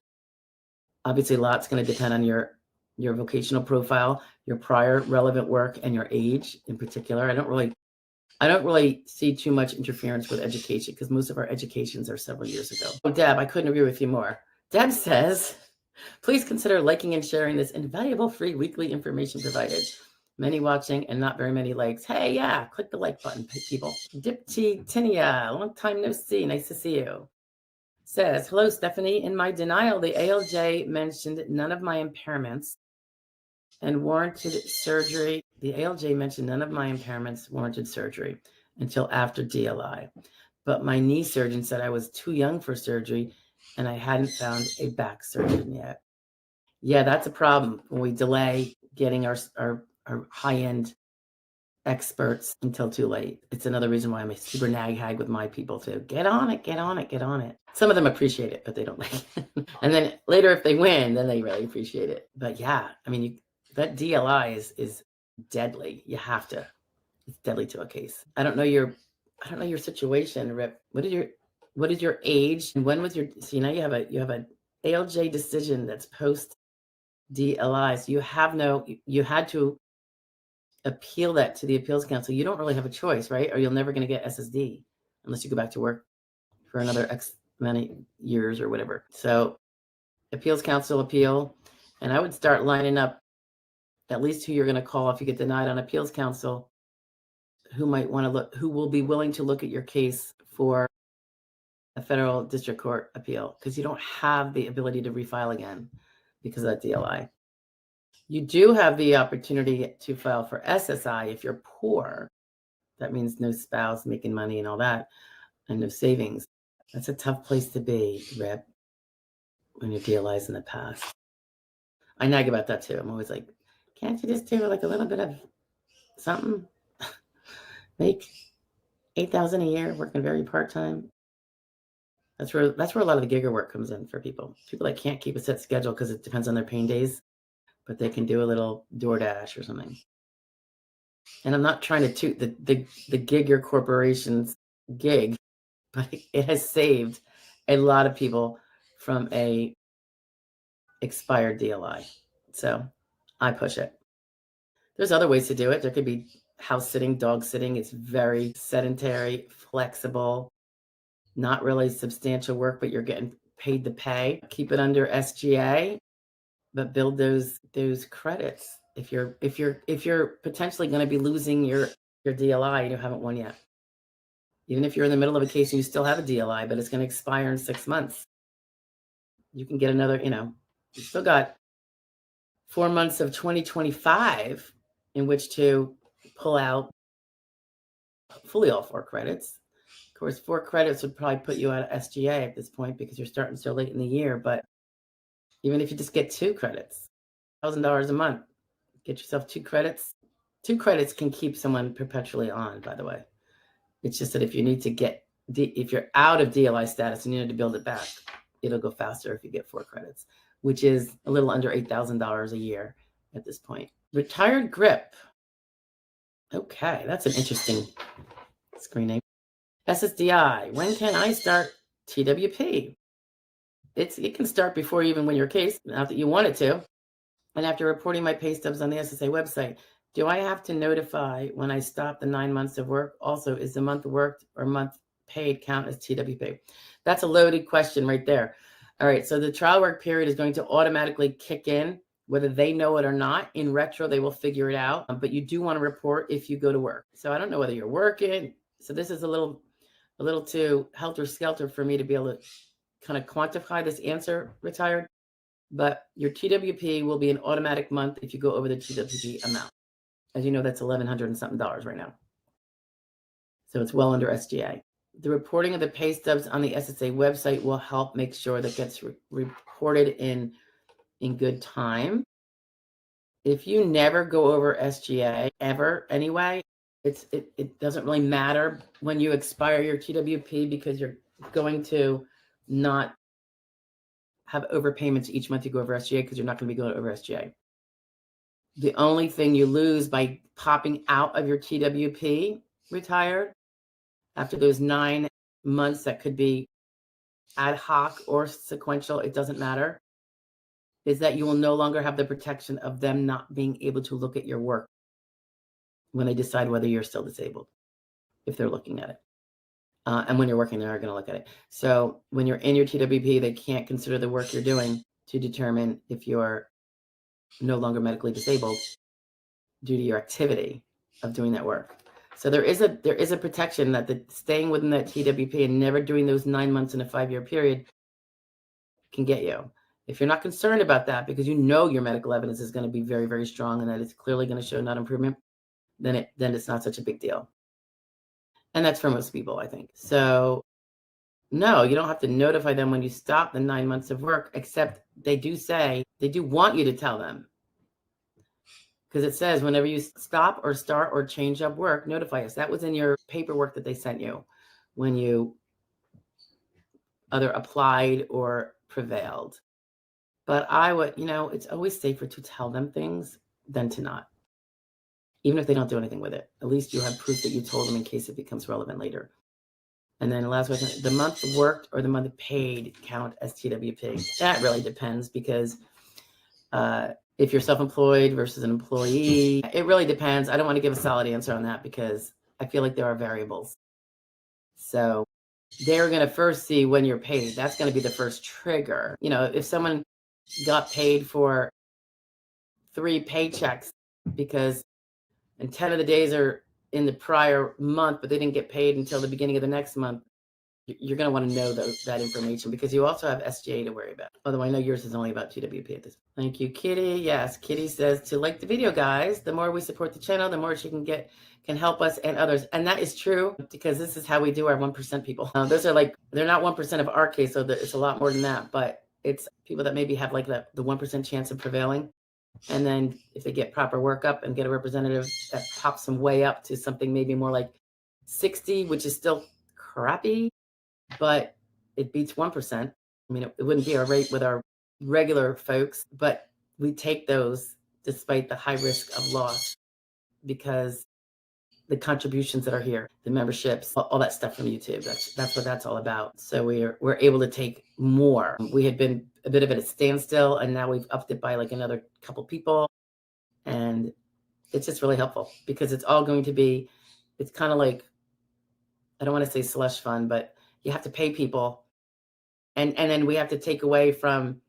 Obviously, a lot's going to depend on your vocational profile, your prior relevant work, and your age in particular. I don't really see too much interference with education, because most of our educations are several years ago. Oh, Deb, I couldn't agree with you more. Deb says, please consider liking and sharing this invaluable free weekly information provided. Many watching and not very many likes. Hey, yeah, click the like button, people. Dipti Tinia, long time no see. Nice to see you. Says, hello, Stephanie. In my denial, the ALJ mentioned none of my impairments and warranted surgery. The ALJ mentioned none of my impairments warranted surgery until after DLI. But my knee surgeon said I was too young for surgery and I hadn't found a back surgeon yet. Yeah, that's a problem when we delay getting our high-end experts until too late. It's another reason why I'm a super nag hag with my people too. Get on it, get on it, get on it. Some of them appreciate it, but they don't like it. And then later, if they win, then they really appreciate it. But yeah, I mean, that DLI is deadly. You have to. It's deadly to a case. I don't know your situation, Rip. What is your age? And when was your? So now you have a ALJ decision that's post DLI. So you had to appeal that to the appeals council. You don't really have a choice, right? Or you're never going to get SSD unless you go back to work for another X many years or whatever. So appeals council appeal, and I would start lining up at least who you're going to call if you get denied on appeals council, who will be willing to look at your case for a federal district court appeal, because you don't have the ability to refile again because of that DLI. You do have the opportunity to file for SSI if you're poor. That means no spouse making money and all that, and no savings. That's a tough place to be, Rip, when your DLI's in the past. I nag about that too. I'm always like, can't you just do like a little bit of something? Make $8,000 a year working very part-time. That's where a lot of the gigger work comes in for people that can't keep a set schedule because it depends on their paying days, but they can do a little DoorDash or something. And I'm not trying to toot the gigger corporation's gig, but it has saved a lot of people from a expired DLI. So I push it. There's other ways to do it. There could be house sitting, dog sitting. It's very sedentary, flexible, not really substantial work, but you're getting paid to pay. Keep it under SGA, but build those credits. If you're potentially going to be losing your DLI and you haven't won yet. Even if you're in the middle of a case and you still have a DLI, but it's going to expire in 6 months, you can get another, you still got 4 months of 2025 in which to pull out fully all 4 credits. Of course, 4 credits would probably put you out of SGA at this point because you're starting so late in the year. But even if you just get 2 credits, $1,000 a month, get yourself 2 credits. 2 credits can keep someone perpetually on, by the way. It's just that if you need to if you're out of DLI status and you need to build it back, it'll go faster if you get 4 credits, which is a little under $8,000 a year at this point. Retired grip. Okay, that's an interesting screen name. SSDI. When can I start TWP? It can start before you even win your case, not that you want it to. And after reporting my pay stubs on the SSA website, do I have to notify when I stop the 9 months of work? Also, is the month worked or month paid count as TWP? That's a loaded question right there. All right, so the trial work period is going to automatically kick in, whether they know it or not. In retro, they will figure it out, but you do want to report if you go to work. So I don't know whether you're working. So this is a little too helter-skelter for me to be able to kind of quantify this answer, retired. But your TWP will be an automatic month if you go over the TWP amount. As you know, that's $1,100 and something right now. So it's well under SGA. The reporting of the pay stubs on the SSA website will help make sure that gets reported in good time. If you never go over SGA ever anyway, it doesn't really matter when you expire your TWP because you're going to not have overpayments each month you go over SGA because you're not going to be going over SGA. The only thing you lose by popping out of your TWP retired after those 9 months, that could be ad hoc or sequential, it doesn't matter, is that you will no longer have the protection of them not being able to look at your work when they decide whether you're still disabled, if they're looking at it. And when you're working, they are going to look at it. So when you're in your TWP, they can't consider the work you're doing to determine if you're no longer medically disabled due to your activity of doing that work. So there is a protection that staying within that TWP and never doing those 9 months in a 5-year period can get you. If you're not concerned about that because you know your medical evidence is going to be very, very strong and that it's clearly going to show not improvement, then it's not such a big deal. And that's for most people, I think. So no, you don't have to notify them when you stop the 9 months of work, except they do want you to tell them. because it says whenever you stop or start or change up work, notify us. That was in your paperwork that they sent you when you either applied or prevailed. But I would, it's always safer to tell them things than to not. Even if they don't do anything with it, at least you have proof that you told them in case it becomes relevant later. And then the last question, the month worked or the month paid count as TWP? That really depends because if you're self-employed versus an employee, it really depends. I don't want to give a solid answer on that because I feel like there are variables. So they're going to first see when you're paid. That's going to be the first trigger. If someone got paid for 3 paychecks because and 10 of the days are in the prior month, but they didn't get paid until the beginning of the next month, you're going to want to know that information because you also have SGA to worry about. Although I know yours is only about TWP at this point. Thank you, Kitty. Yes, Kitty says to like the video, guys. The more we support the channel, the more she can help us and others. And that is true because this is how we do our 1% people. Those are they're not 1% of our case, so it's a lot more than that. But it's people that maybe have the 1% chance of prevailing. And then if they get proper workup and get a representative, that pops them way up to something maybe more like 60, which is still crappy, but it beats 1%. I mean, it wouldn't be our rate with our regular folks, but we take those despite the high risk of loss because the contributions that are here, the memberships, all that stuff from YouTube, that's what that's all about. So we're able to take more. We had been a bit of at a standstill, and now we've upped it by another couple people, and it's just really helpful because it's all going to be. It's kind of like, I don't want to say slush fund, but you have to pay people, and then we have to take away from.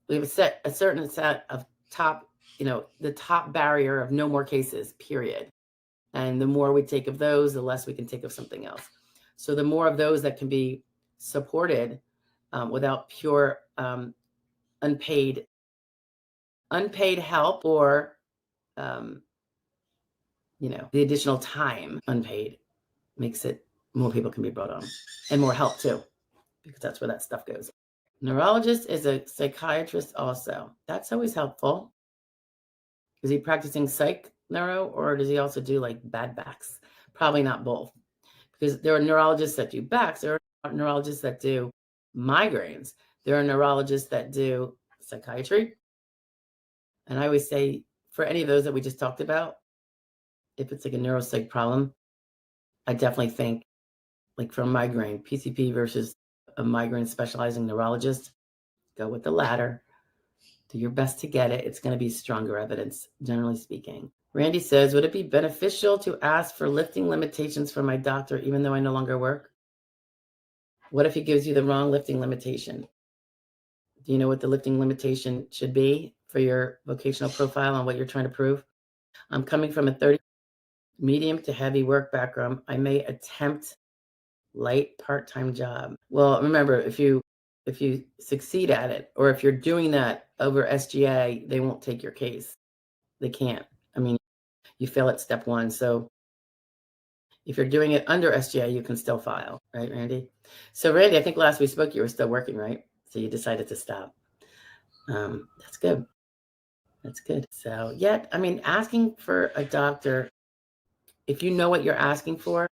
We have a certain set of top. The top barrier of no more cases, period. And the more we take of those, the less we can take of something else. So the more of those that can be supported without pure unpaid help or, the additional time unpaid makes it more people can be brought on and more help too, because that's where that stuff goes. Neurologist is a psychiatrist also. That's always helpful. Is he practicing psych neuro or does he also do bad backs? Probably not both, because there are neurologists that do backs. There are neurologists that do migraines. There are neurologists that do psychiatry. And I always say for any of those that we just talked about, if it's a neuropsych problem, I definitely think for a migraine, PCP versus a migraine specializing neurologist, go with the latter. Do your best to get it. It's going to be stronger evidence, generally speaking. Randy says, would it be beneficial to ask for lifting limitations from my doctor, even though I no longer work? What if he gives you the wrong lifting limitation? Do you know what the lifting limitation should be for your vocational profile and what you're trying to prove? I'm coming from a 30 medium to heavy work background. I may attempt light part-time job. Well, remember, if you succeed at it, or if you're doing that over SGA, they won't take your case. They can't. I mean, you fail at step 1. So if you're doing it under SGA, you can still file, right, Randy? So Randy, I think last we spoke, you were still working, right? So you decided to stop. That's good. That's good. So yeah, I mean, asking for a doctor, if you know what you're asking for,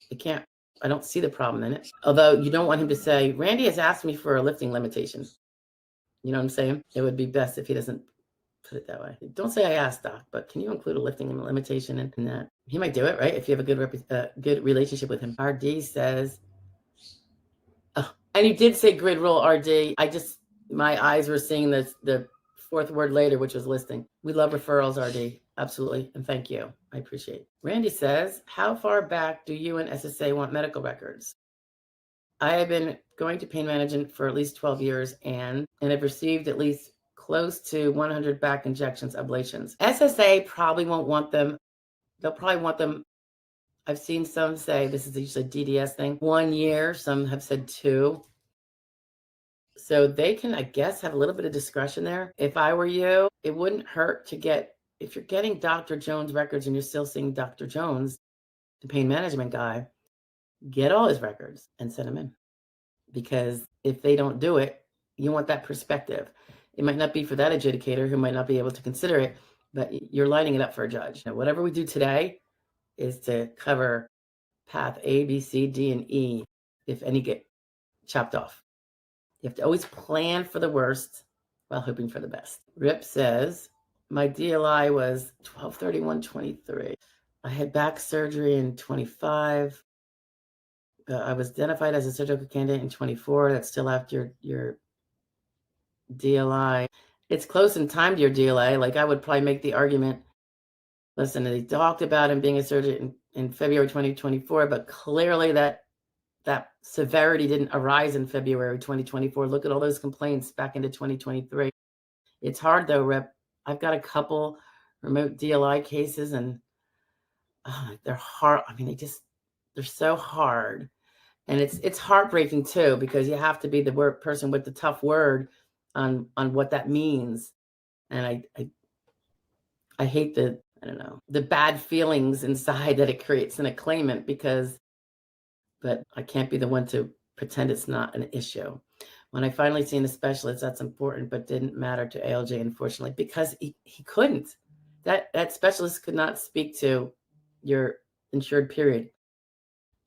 I don't see the problem in it. Although you don't want him to say, Randy has asked me for a lifting limitation. You know what I'm saying? It would be best if he doesn't put it that way. Don't say I asked, doc, but can you include a lifting limitation in that? He might do it, right? If you have a good relationship with him. RD says, oh, and you did say grid rule, RD. My eyes were seeing the fourth word later, which was listing. We love referrals, RD. Absolutely. And thank you. I appreciate it. Randy says, how far back do you and SSA want medical records? I have been going to pain management for at least 12 years and have received at least close to 100 back injections, ablations. SSA probably won't want them. They'll probably want them. I've seen some say, this is usually a DDS thing, 1 year. Some have said 2. So they can, I guess, have a little bit of discretion there. If I were you, it wouldn't hurt to get, if you're getting Dr. Jones records and you're still seeing Dr. Jones, the pain management guy, get all his records and send them in. Because if they don't do it, you want that perspective. It might not be for that adjudicator who might not be able to consider it, but you're lining it up for a judge. Now, whatever we do today is to cover path A, B, C, D, and E, if any get chopped off. You have to always plan for the worst while hoping for the best. Rip says, my DLI was 12/31/23. I had back surgery in 25. I was identified as a surgical candidate in 24. That's still after your DLI. It's close in time to your DLA. Like, I would probably make the argument, listen, they talked about him being a surgeon in February 2024, but clearly that severity didn't arise in February 2024. Look at all those complaints back into 2023. It's hard though, Rep. I've got a couple remote DLI cases, and they're hard. I mean, they're so hard. And it's heartbreaking too, because you have to be the person with the tough word on what that means. And I hate the bad feelings inside that it creates in a claimant, but I can't be the one to pretend it's not an issue. When I finally seen a specialist, that's important, but didn't matter to ALJ, unfortunately, because he couldn't. That specialist could not speak to your insured period.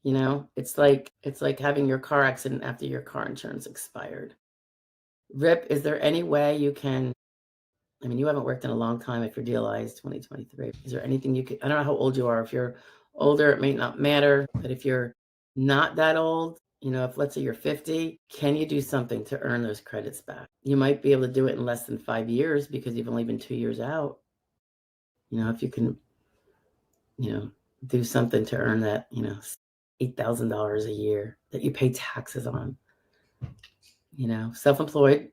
You know, it's like having your car accident after your car insurance expired. Rip, is there any way you can, I mean, you haven't worked in a long time if your DLI is 2023. Is there anything you could, I don't know how old you are. If you're older, it may not matter, but if you're not that old, you know, if let's say you're 50, can you do something to earn those credits back? You might be able to do it in less than 5 years because you've only been 2 years out. You know, if you can, you know, do something to earn that, you know, $8,000 a year that you pay taxes on, you know, self-employed,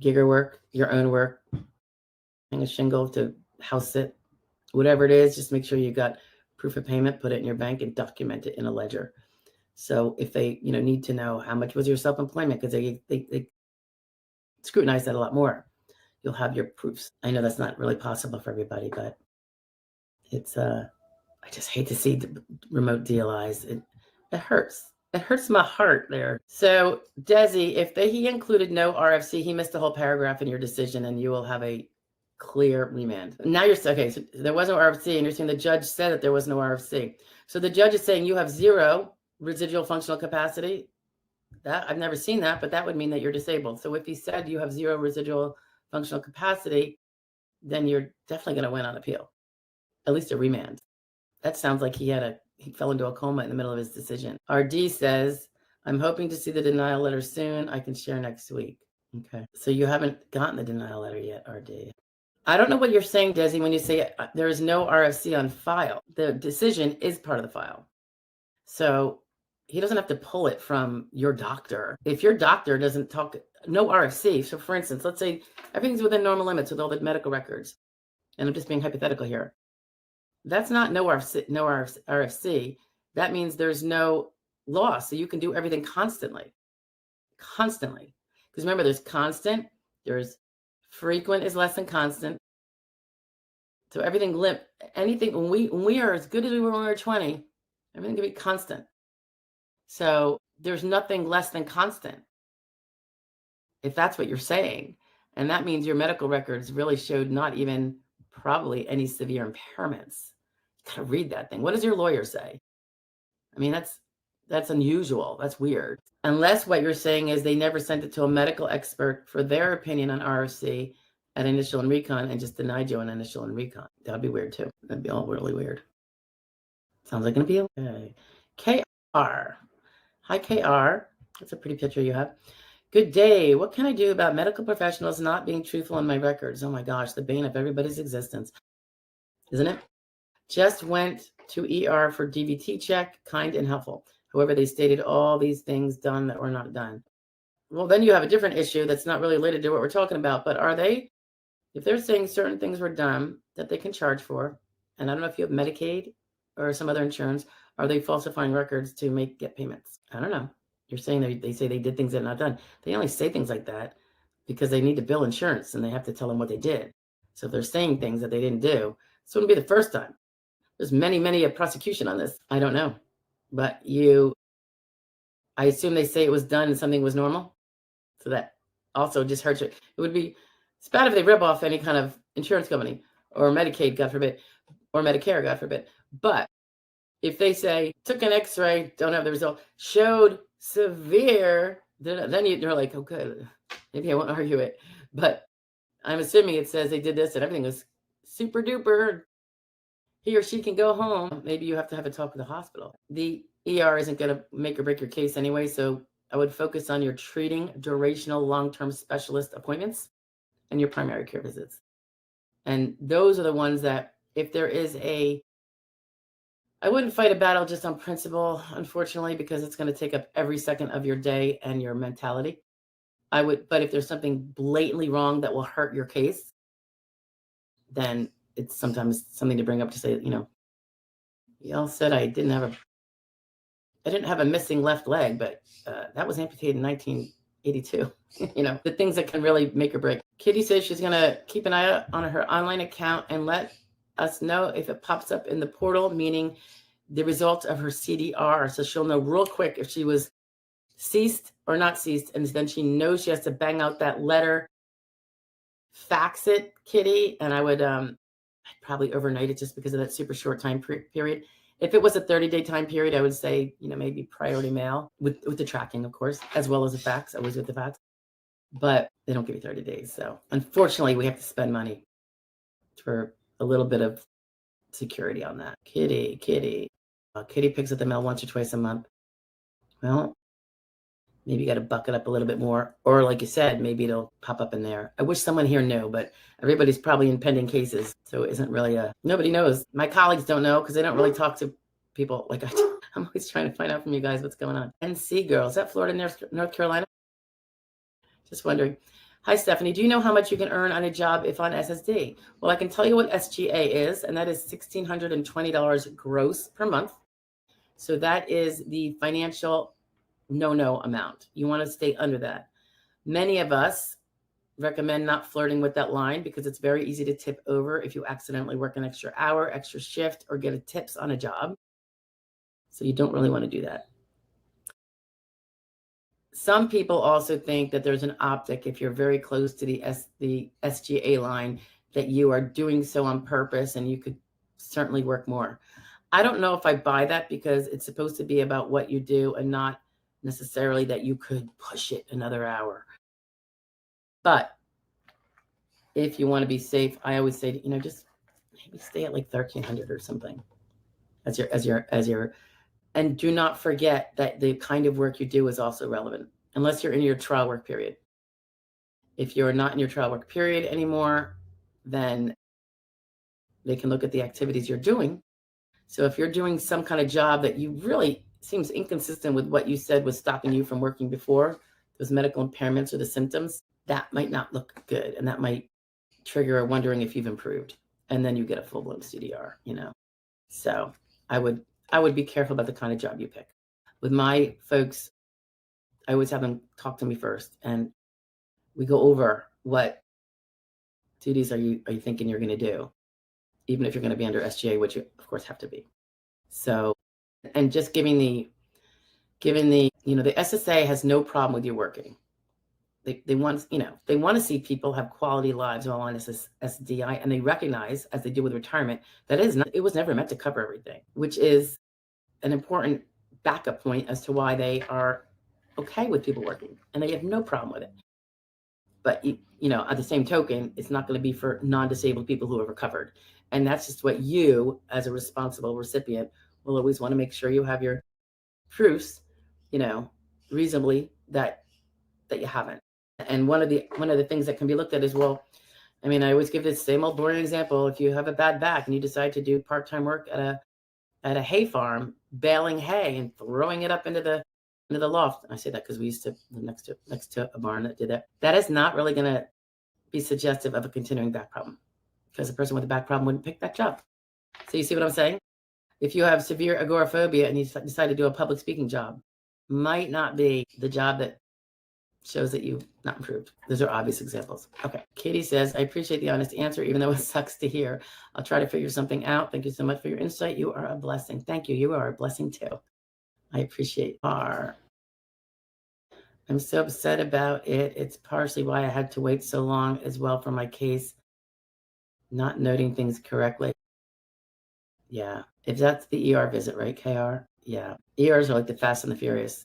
gigger work, your own work, hang a shingle to house sit, whatever it is, just make sure you got proof of payment, put it in your bank and document it in a ledger. So if they, you know, need to know how much was your self-employment, because they scrutinize that a lot more, you'll have your proofs. I know that's not really possible for everybody, but it's, I just hate to see the remote DLIs. It hurts. It hurts my heart there. So Desi, if he included no RFC, he missed a whole paragraph in your decision, and you will have a clear remand. Now you're okay. So there was no RFC, and you're saying the judge said that there was no RFC. So the judge is saying you have 0 residual functional capacity. That I've never seen that, but that would mean that you're disabled. So if he said you have 0 residual functional capacity, then you're definitely going to win on appeal, at least a remand. That sounds like he fell into a coma in the middle of his decision. RD says, I'm hoping to see the denial letter soon. I can share next week. Okay. So you haven't gotten the denial letter yet, RD. I don't know what you're saying, Desi, when you say there is no RFC on file. The decision is part of the file. So he doesn't have to pull it from your doctor. If your doctor doesn't talk, no RFC. So for instance, let's say everything's within normal limits with all the medical records. And I'm just being hypothetical here. That's not no RFC. That means there's no loss. So you can do everything constantly. Because remember, there's constant, there's frequent is less than constant. So anything, when we are as good as we were when we were 20, everything can be constant. So there's nothing less than constant, if that's what you're saying. And that means your medical records really showed not even probably any severe impairments. You gotta read that thing. What does your lawyer say? I mean, that's unusual. That's weird. Unless what you're saying is they never sent it to a medical expert for their opinion on RFC at initial and recon and just denied you on initial and recon. That'd be weird too. That'd be all really weird. Sounds like an appeal. Okay. KR. Hi, KR. That's a pretty picture you have. Good day. What can I do about medical professionals not being truthful in my records? Oh my gosh, the bane of everybody's existence, isn't it? Just went to ER for DVT check, kind and helpful. However, they stated all these things done that were not done. Well, then you have a different issue that's not really related to what we're talking about, but if they're saying certain things were done that they can charge for, and I don't know if you have Medicaid or some other insurance, are they falsifying records to get payments? I don't know. You're saying they say they did things that are not done. They only say things like that because they need to bill insurance and they have to tell them what they did. So if they're saying things that they didn't do, this wouldn't be the first time. There's many a prosecution on this. I don't know. But I assume they say it was done and something was normal. So that also just hurts you. It's bad if they rip off any kind of insurance company. or Medicaid, God forbid, or Medicare, God forbid. But if they say, took an x-ray, don't have the result, showed severe, then you're like, oh, good. Maybe I won't argue it. But I'm assuming it says they did this and everything was super duper. He or she can go home. Maybe you have to have a talk with the hospital. The ER isn't going to make or break your case anyway. So I would focus on your treating durational long-term specialist appointments and your primary care visits. And those are the ones that if there is I wouldn't fight a battle just on principle, unfortunately, because it's going to take up every second of your day and your mentality. But if there's something blatantly wrong that will hurt your case, then it's sometimes something to bring up to say, y'all said I didn't have a missing left leg, but that was amputated in 1982. The things that can really make or break. Kitty says she's going to keep an eye out on her online account and let us know if it pops up in the portal, meaning the result of her CDR. So she'll know real quick if she was ceased or not ceased. And then she knows she has to bang out that letter, fax it, Kitty. And I'd probably overnight it just because of that super short time period. If it was a 30-day time period, I would say, maybe priority mail with the tracking, of course, as well as the fax, always with the fax. But they don't give you 30 days. So unfortunately, we have to spend money for a little bit of security on that. Kitty. Kitty picks up the mail once or twice a month. Well, maybe you got to buck it up a little bit more. Or like you said, maybe it'll pop up in there. I wish someone here knew, but everybody's probably in pending cases. So it isn't really nobody knows. My colleagues don't know because they don't really talk to people like I do. I'm always trying to find out from you guys what's going on. NC girl, is that Florida, North Carolina? Just wondering. Hi, Stephanie. Do you know how much you can earn on a job if on SSD? Well, I can tell you what SGA is, and that is $1,620 gross per month. So that is the financial no amount. You want to stay under that. Many of us recommend not flirting with that line because it's very easy to tip over if you accidentally work an extra hour, extra shift, or get a tips on a job. So you don't really want to do that. Some people also think that there's an optic if you're very close to the SGA line that you are doing so on purpose and you could certainly work more. I don't know if I buy that because it's supposed to be about what you do and not necessarily that you could push it another hour. But if you want to be safe, I always say, just maybe stay at like 1,300 or something as your, and do not forget that the kind of work you do is also relevant, unless you're in your trial work period. If you're not in your trial work period anymore, then they can look at the activities you're doing. So if you're doing some kind of job that you really seems inconsistent with what you said was stopping you from working before, those medical impairments or the symptoms, that might not look good. And that might trigger wondering if you've improved. And then you get a full-blown CDR, So I would be careful about the kind of job you pick. With my folks, I always have them talk to me first. And we go over what duties are you thinking you're going to do, even if you're going to be under SGA, which you, of course, have to be. So, and just given the, the SSA has no problem with you working. They want, they want to see people have quality lives while on SSDI, and they recognize, as they do with retirement, that it was never meant to cover everything, which is an important backup point as to why they are okay with people working, and they have no problem with it. But, at the same token, it's not going to be for non-disabled people who have recovered. And that's just what you, as a responsible recipient, will always want to make sure you have your proofs, reasonably that you haven't. And one of the things that can be looked at is, well, I always give this same old boring example. If you have a bad back and you decide to do part-time work at a hay farm, baling hay and throwing it up into the loft. I say that because we used to live next to a barn that did that. That is not really going to be suggestive of a continuing back problem, because a person with a back problem wouldn't pick that job. So you see what I'm saying? If you have severe agoraphobia and you decide to do a public speaking job, might not be the job that shows that you've not improved. Those are obvious examples. Okay. Katie says, I appreciate the honest answer, even though it sucks to hear. I'll try to figure something out. Thank you so much for your insight. You are a blessing. Thank you. You are a blessing too. I appreciate I'm so upset about it. It's partially why I had to wait so long as well for my case. Not noting things correctly. Yeah. If that's the ER visit, right, KR? Yeah. ERs are like the Fast and the Furious.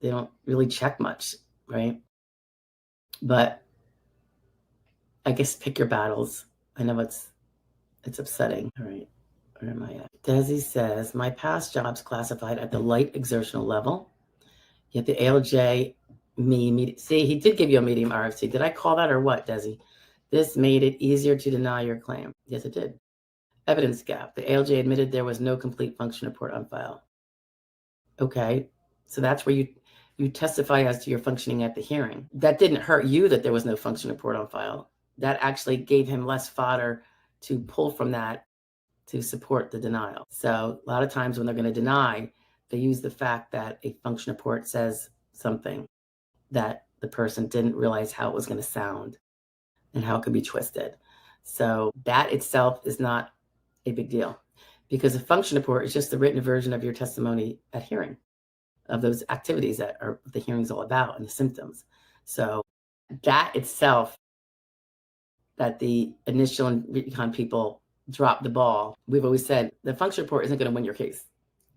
They don't really check much, right? But I guess pick your battles. I know it's upsetting. All right. Where am I at? Desi says, my past jobs classified at the light exertional level, yet the ALJ see, he did give you a medium RFC. Did I call that or what, Desi? This made it easier to deny your claim. Yes, it did. Evidence gap. The ALJ admitted there was no complete function report on file. Okay, so that's where you testify as to your functioning at the hearing. That didn't hurt you that there was no function report on file. That actually gave him less fodder to pull from that to support the denial. So a lot of times when they're going to deny, they use the fact that a function report says something that the person didn't realize how it was going to sound and how it could be twisted. So that itself is not a big deal, because a function report is just the written version of your testimony at hearing, of those activities that are the hearing's all about and the symptoms. So that itself, that the initial and recon people dropped the ball. We've always said the function report isn't going to win your case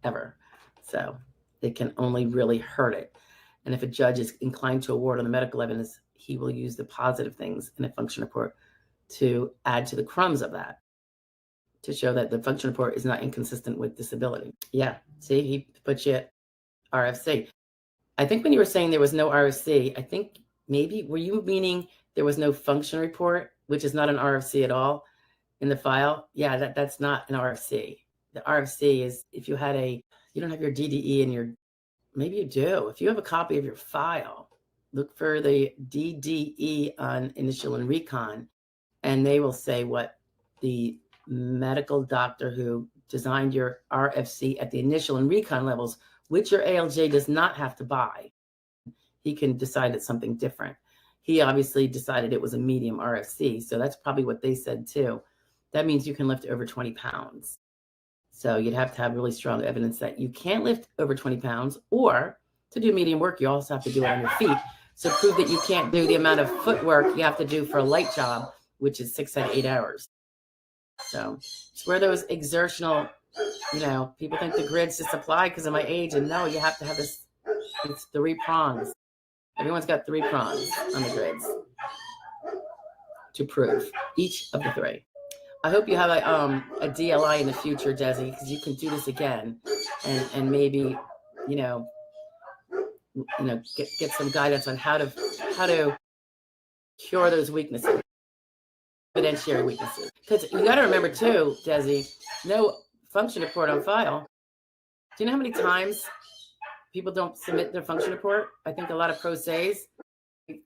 ever. So it can only really hurt it. And if a judge is inclined to award on the medical evidence, he will use the positive things in a function report to add to the crumbs of that, to show that the function report is not inconsistent with disability. Yeah, see, he put you at RFC. I think when you were saying there was no RFC, I think maybe, were you meaning there was no function report, which is not an RFC at all in the file? Yeah, that's not an RFC. The RFC is if you had you don't have your DDE in your, maybe you do. If you have a copy of your file, look for the DDE on initial and recon, and they will say what the medical doctor who designed your RFC at the initial and recon levels, which your ALJ does not have to buy. He can decide it's something different. He obviously decided it was a medium RFC, so that's probably what they said too. That means you can lift over 20 pounds. So you'd have to have really strong evidence that you can't lift over 20 pounds, or to do medium work, you also have to do it on your feet. So prove that you can't do the amount of footwork you have to do for a light job, which is 6 out of 8 hours. So it's where those exertional, people think the grids just apply because of my age, and no, you have to have this, it's 3 prongs. Everyone's got 3 prongs on the grids to prove each of the 3. I hope you have a DLI in the future, Desi, because you can do this again and maybe, get some guidance on how to cure those weaknesses, evidentiary weaknesses. Because you got to remember too, Desi, no function report on file. Do you know how many times people don't submit their function report? I think a lot of pro se's,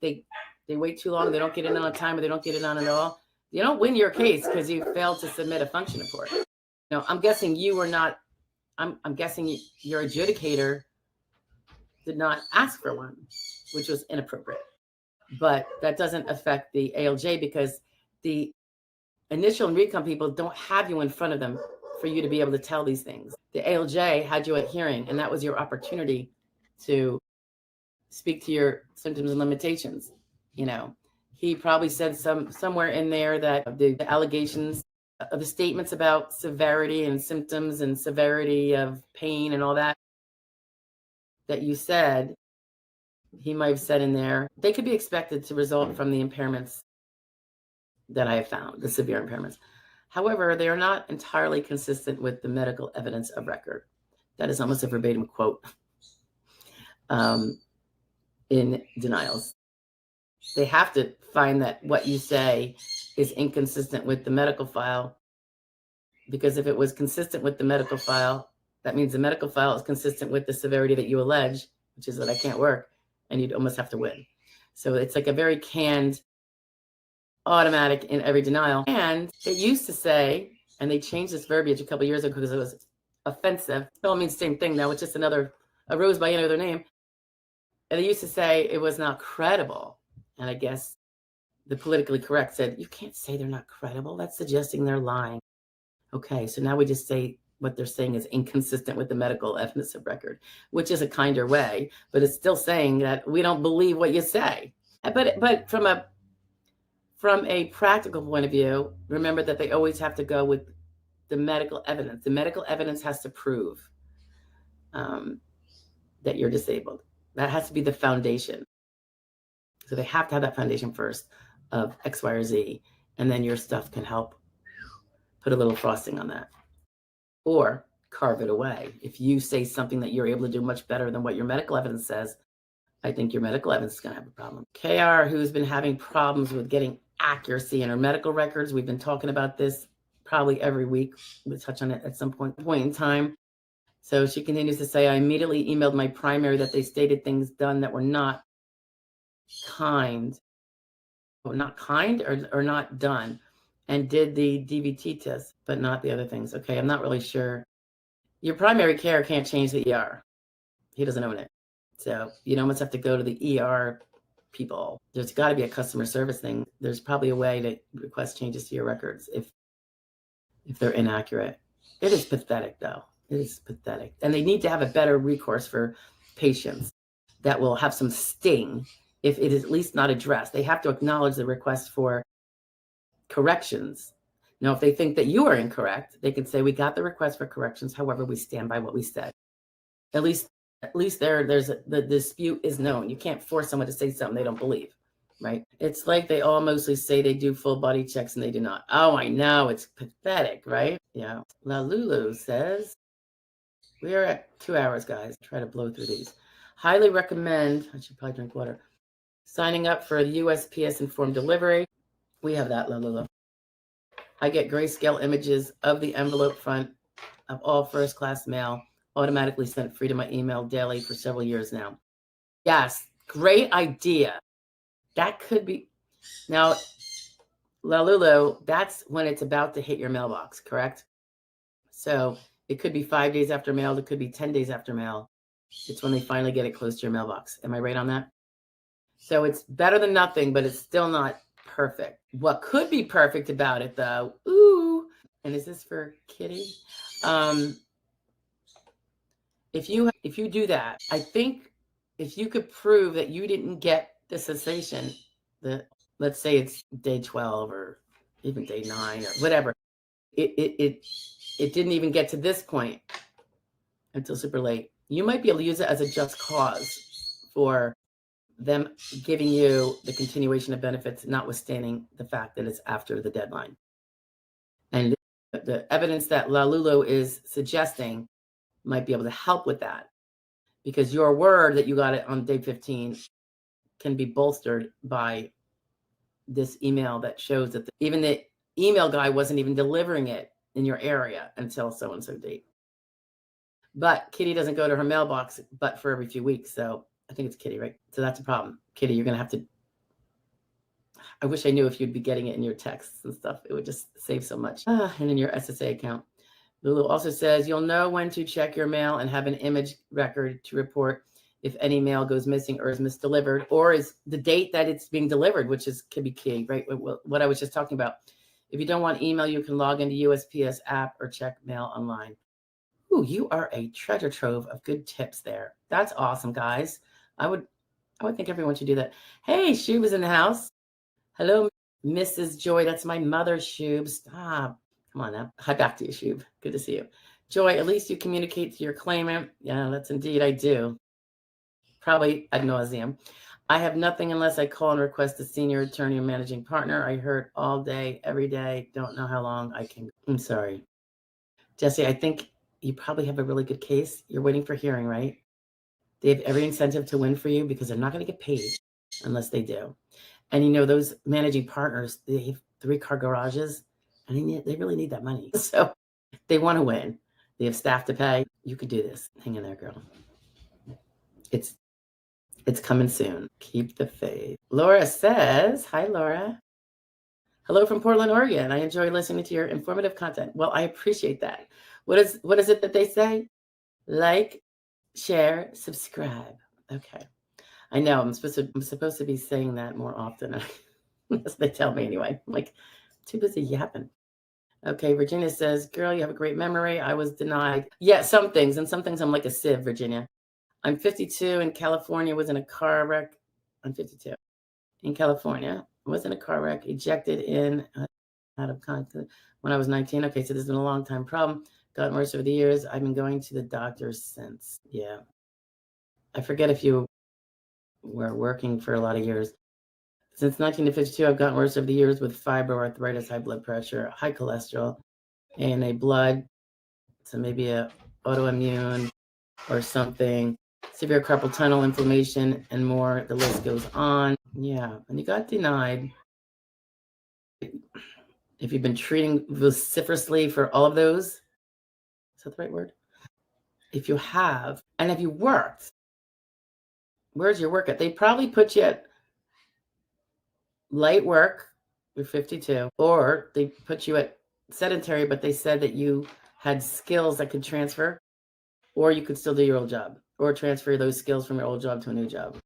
they wait too long, they don't get it on time, or they don't get it on at all. You don't win your case because you failed to submit a function report. I'm guessing you were not, I'm guessing your adjudicator did not ask for one, which was inappropriate. But that doesn't affect the ALJ because the initial and recon people don't have you in front of them for you to be able to tell these things. The ALJ had you at hearing, and that was your opportunity to speak to your symptoms and limitations. He probably said somewhere in there that the allegations of the statements about severity and symptoms and severity of pain and all that you said, he might have said in there, they could be expected to result from the impairments that I have found, the severe impairments. However, they are not entirely consistent with the medical evidence of record. That is almost a verbatim quote in denials. They have to find that what you say is inconsistent with the medical file, because if it was consistent with the medical file, that means the medical file is consistent with the severity that you allege, which is that I can't work, and you'd almost have to win. So it's like a very canned, automatic in every denial. And it used to say, and they changed this verbiage a couple of years ago because it was offensive. It all means the same thing now. It's just a rose by any other name. And they used to say it was not credible. And I guess the politically correct said, you can't say they're not credible. That's suggesting they're lying. Okay, so now we just say what they're saying is inconsistent with the medical evidence of record, which is a kinder way, but it's still saying that we don't believe what you say. But from From a practical point of view, remember that they always have to go with the medical evidence. The medical evidence has to prove that you're disabled. That has to be the foundation. So they have to have that foundation first of X, Y, or Z, and then your stuff can help put a little frosting on that. Or carve it away. If you say something that you're able to do much better than what your medical evidence says, I think your medical evidence is going to have a problem. KR, who's been having problems with getting accuracy in her medical records. We've been talking about this probably every week. We'll touch on it at some point in time. So she continues to say, I immediately emailed my primary that they stated things done that were not kind, or not done, and did the DVT test, but not the other things. Okay, I'm not really sure. Your primary care can't change the ER. He doesn't own it. So you'd almost have to go to the ER people. There's got to be a customer service thing. There's probably a way to request changes to your records if they're inaccurate. It is pathetic, though. It is pathetic. And they need to have a better recourse for patients that will have some sting if it is at least not addressed. They have to acknowledge the request for corrections. Now, if they think that you are incorrect, they can say, we got the request for corrections. However, we stand by what we said. At least the dispute is known. You can't force someone to say something they don't believe, right? It's like they all mostly say they do full body checks and they do not. Oh, I know. It's pathetic, right? Yeah. La Lulu says, we are at 2 hours, guys. Try to blow through these. Highly recommend, I should probably drink water, signing up for a USPS informed delivery. We have that, La Lulu. I get grayscale images of the envelope front of all first-class mail automatically sent free to my email daily for several years now. Yes, great idea. That could be. Now, La Lulu, that's when it's about to hit your mailbox, correct? So it could be 5 days after mail. It could be 10 days after mail. It's when they finally get it close to your mailbox. Am I right on that? So it's better than nothing, but it's still not perfect. What could be perfect about it, though, and is this for Kitty? If you do that, I think if you could prove that you didn't get the cessation, let's say it's day 12 or even day 9 or whatever, it didn't even get to this point until super late. You might be able to use it as a just cause for them giving you the continuation of benefits, notwithstanding the fact that it's after the deadline. And the evidence that La Lulu is suggesting might be able to help with that, because your word that you got it on day 15 can be bolstered by this email that shows that even the email guy wasn't even delivering it in your area until so-and-so date. But Kitty doesn't go to her mailbox but for every few weeks. So I think it's Kitty, right? So that's a problem. Kitty, you're going to have to, I wish I knew if you'd be getting it in your texts and stuff. It would just save so much. And in your SSA account. Lulu also says, you'll know when to check your mail and have an image record to report if any mail goes missing or is misdelivered, or is the date that it's being delivered, which can be key, right? What I was just talking about. If you don't want email, you can log into USPS app or check mail online. Ooh, you are a treasure trove of good tips there. That's awesome, guys. I would think everyone should do that. Hey, Shub is in the house. Hello, Mrs. Joy. That's my mother, Shub. Stop. Come on now. Hi back to you, Shub. Good to see you. Joy, at least you communicate to your claimant. Yeah, that's indeed I do. Probably ad nauseum. I have nothing unless I call and request a senior attorney or managing partner. I hurt all day, every day. Don't know how long I can. I'm sorry. Jesse, I think you probably have a really good case. You're waiting for hearing, right? They have every incentive to win for you because they're not going to get paid unless they do. And you know, those managing partners, they have 3-car garages and they really need that money. So they want to win. They have staff to pay. You could do this. Hang in there, girl. It's coming soon. Keep the faith. Laura says, hi, Laura. Hello from Portland, Oregon. I enjoy listening to your informative content. Well, I appreciate that. What is it that they say? Like, share, subscribe. Okay. I know I'm supposed to be saying that more often. As they tell me anyway. I'm like, too busy yapping. Okay, Virginia says, girl, you have a great memory. I was denied. Yeah, some things. And some things I'm like a sieve, Virginia. I'm 52 in California, was in a car wreck. I'm 52 in California. wasn't a car wreck, ejected in, out of contact when I was 19. Okay, so this has been a long time problem. Gotten worse over the years. I've been going to the doctor since. Yeah. I forget if you were working for a lot of years. Since 1952, I've gotten worse over the years with fibroarthritis, high blood pressure, high cholesterol, ANA blood. So maybe a autoimmune or something, severe carpal tunnel inflammation, and more. The list goes on. Yeah, and you got denied. If you've been treating vociferously for all of those, is that the right word? If you have, and have you worked, where's your work at? They probably put you at light work, you're 52, or they put you at sedentary, but they said that you had skills that could transfer, or you could still do your old job, or transfer those skills from your old job to a new job.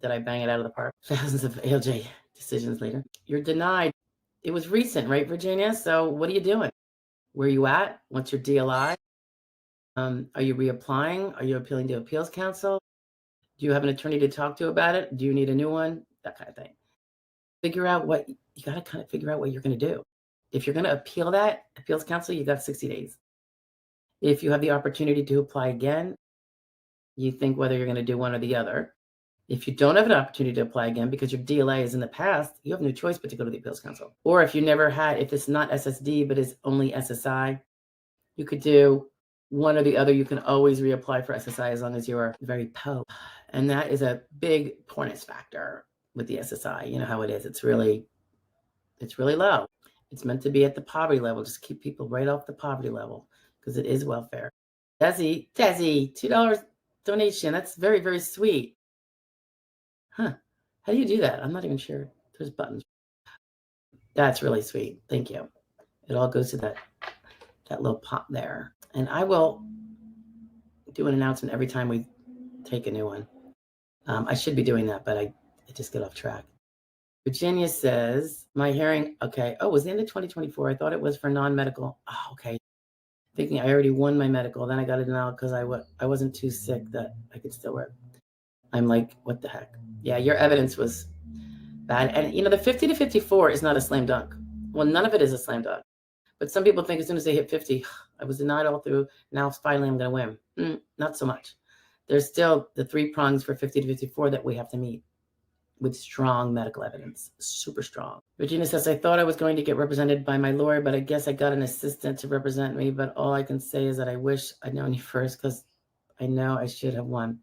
Did I bang it out of the park? Thousands of ALJ decisions later. You're denied. It was recent, right, Virginia? So what are you doing? Where are you at? What's your DLI? Are you reapplying? Are you appealing to appeals council? Do you have an attorney to talk to about it? Do you need a new one? That kind of thing. Figure out what you got to kind of figure out what you're going to do. If you're going to appeal that appeals council, you got 60 days. If you have the opportunity to apply again, you think whether you're going to do one or the other. If you don't have an opportunity to apply again because your DLA is in the past, you have no choice but to go to the appeals council. Or if you never had, if it's not SSD but is only SSI, you could do one or the other. You can always reapply for SSI as long as you're very po. And that is a big poorness factor with the SSI. You know how it is. It's really low. It's meant to be at the poverty level. Just keep people right off the poverty level because it is welfare. Desi, $2 donation. That's very, very sweet. Huh. How do you do that? I'm not even sure. There's buttons. That's really sweet. Thank you. It all goes to that little pot there. And I will do an announcement every time we take a new one. I should be doing that, but I just get off track. Virginia says, my hearing, okay. Oh, it was the end of 2024. I thought it was for non-medical. Oh, okay. Thinking I already won my medical. Then I got it denied because I wasn't too sick that I could still work. I'm like, what the heck? Yeah, your evidence was bad. And, the 50 to 54 is not a slam dunk. Well, none of it is a slam dunk. But some people think as soon as they hit 50, I was denied all through. Now finally I'm going to win. Not so much. There's still the 3 prongs for 50 to 54 that we have to meet with strong medical evidence. Super strong. Regina says, I thought I was going to get represented by my lawyer, but I guess I got an assistant to represent me. But all I can say is that I wish I'd known you first because I know I should have won.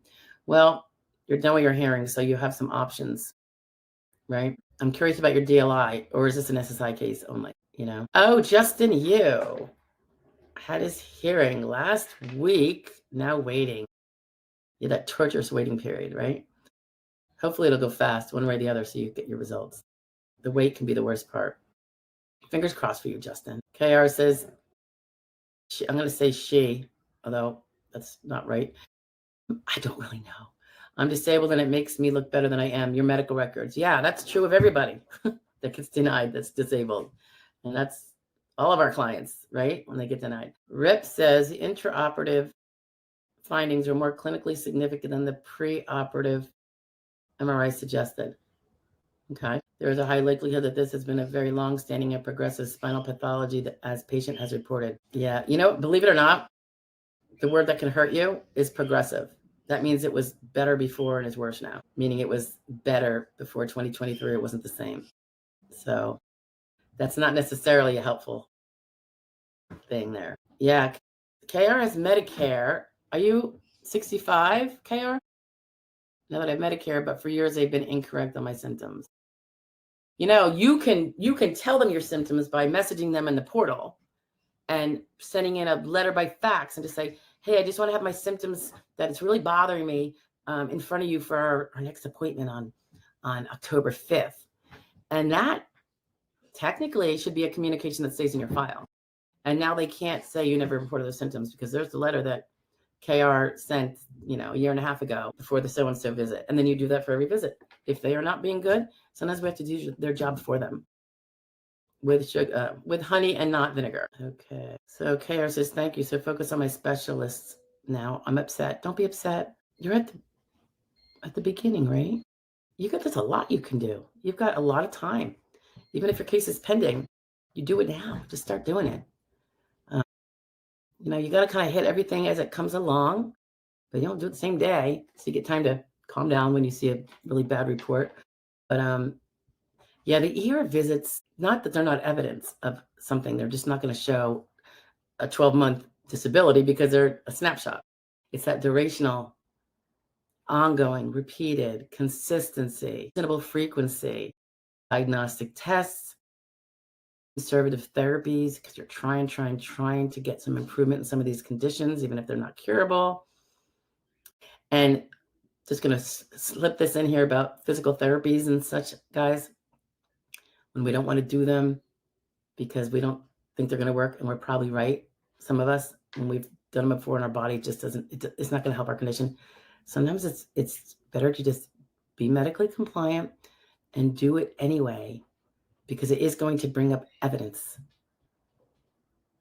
Well, you're done with your hearing, so you have some options, right? I'm curious about your DLI, or is this an SSI case only, Oh, Justin Yu had his hearing last week, now waiting. Yeah, that torturous waiting period, right? Hopefully it'll go fast one way or the other so you get your results. The wait can be the worst part. Fingers crossed for you, Justin. KR says, I'm going to say she, although that's not right. I don't really know. I'm disabled and it makes me look better than I am. Your medical records. Yeah, that's true of everybody that gets denied that's disabled. And that's all of our clients, right? When they get denied. Rip says the intraoperative findings are more clinically significant than the preoperative MRI suggested. Okay. There is a high likelihood that this has been a very long-standing and progressive spinal pathology that as patient has reported. Yeah. Believe it or not, the word that can hurt you is progressive. That means it was better before and is worse now, meaning it was better before 2023. It wasn't the same. So that's not necessarily a helpful thing there. Yeah. KR has Medicare. Are you 65, KR? Now that I have Medicare, but for years they've been incorrect on my symptoms. You can tell them your symptoms by messaging them in the portal and sending in a letter by fax and just say, hey, I just want to have my symptoms that it's really bothering me in front of you for our next appointment on October 5th. And that technically should be a communication that stays in your file. And now they can't say you never reported those symptoms because there's the letter that KR sent, a year and a half ago before the so-and-so visit. And then you do that for every visit. If they are not being good, sometimes we have to do their job for them with sugar, with honey and not vinegar. Okay. So KR says, thank you. So focus on my specialists now. I'm upset. Don't be upset. You're at the beginning, right? there's a lot you can do. You've got a lot of time. Even if your case is pending, you do it now. Just start doing it. You got to kind of hit everything as it comes along, but you don't do it the same day. So you get time to calm down when you see a really bad report. But yeah, the ER visits, not that they're not evidence of something. They're just not going to show a 12-month disability because they're a snapshot. It's that durational, ongoing, repeated, consistency, reasonable frequency, diagnostic tests, conservative therapies, because you're trying to get some improvement in some of these conditions, even if they're not curable. And just going to slip this in here about physical therapies and such, guys. When we don't want to do them because we don't think they're going to work, and we're probably right, some of us, when we've done them before and our body just it's not going to help our condition. Sometimes it's better to just be medically compliant and do it anyway, because it is going to bring up evidence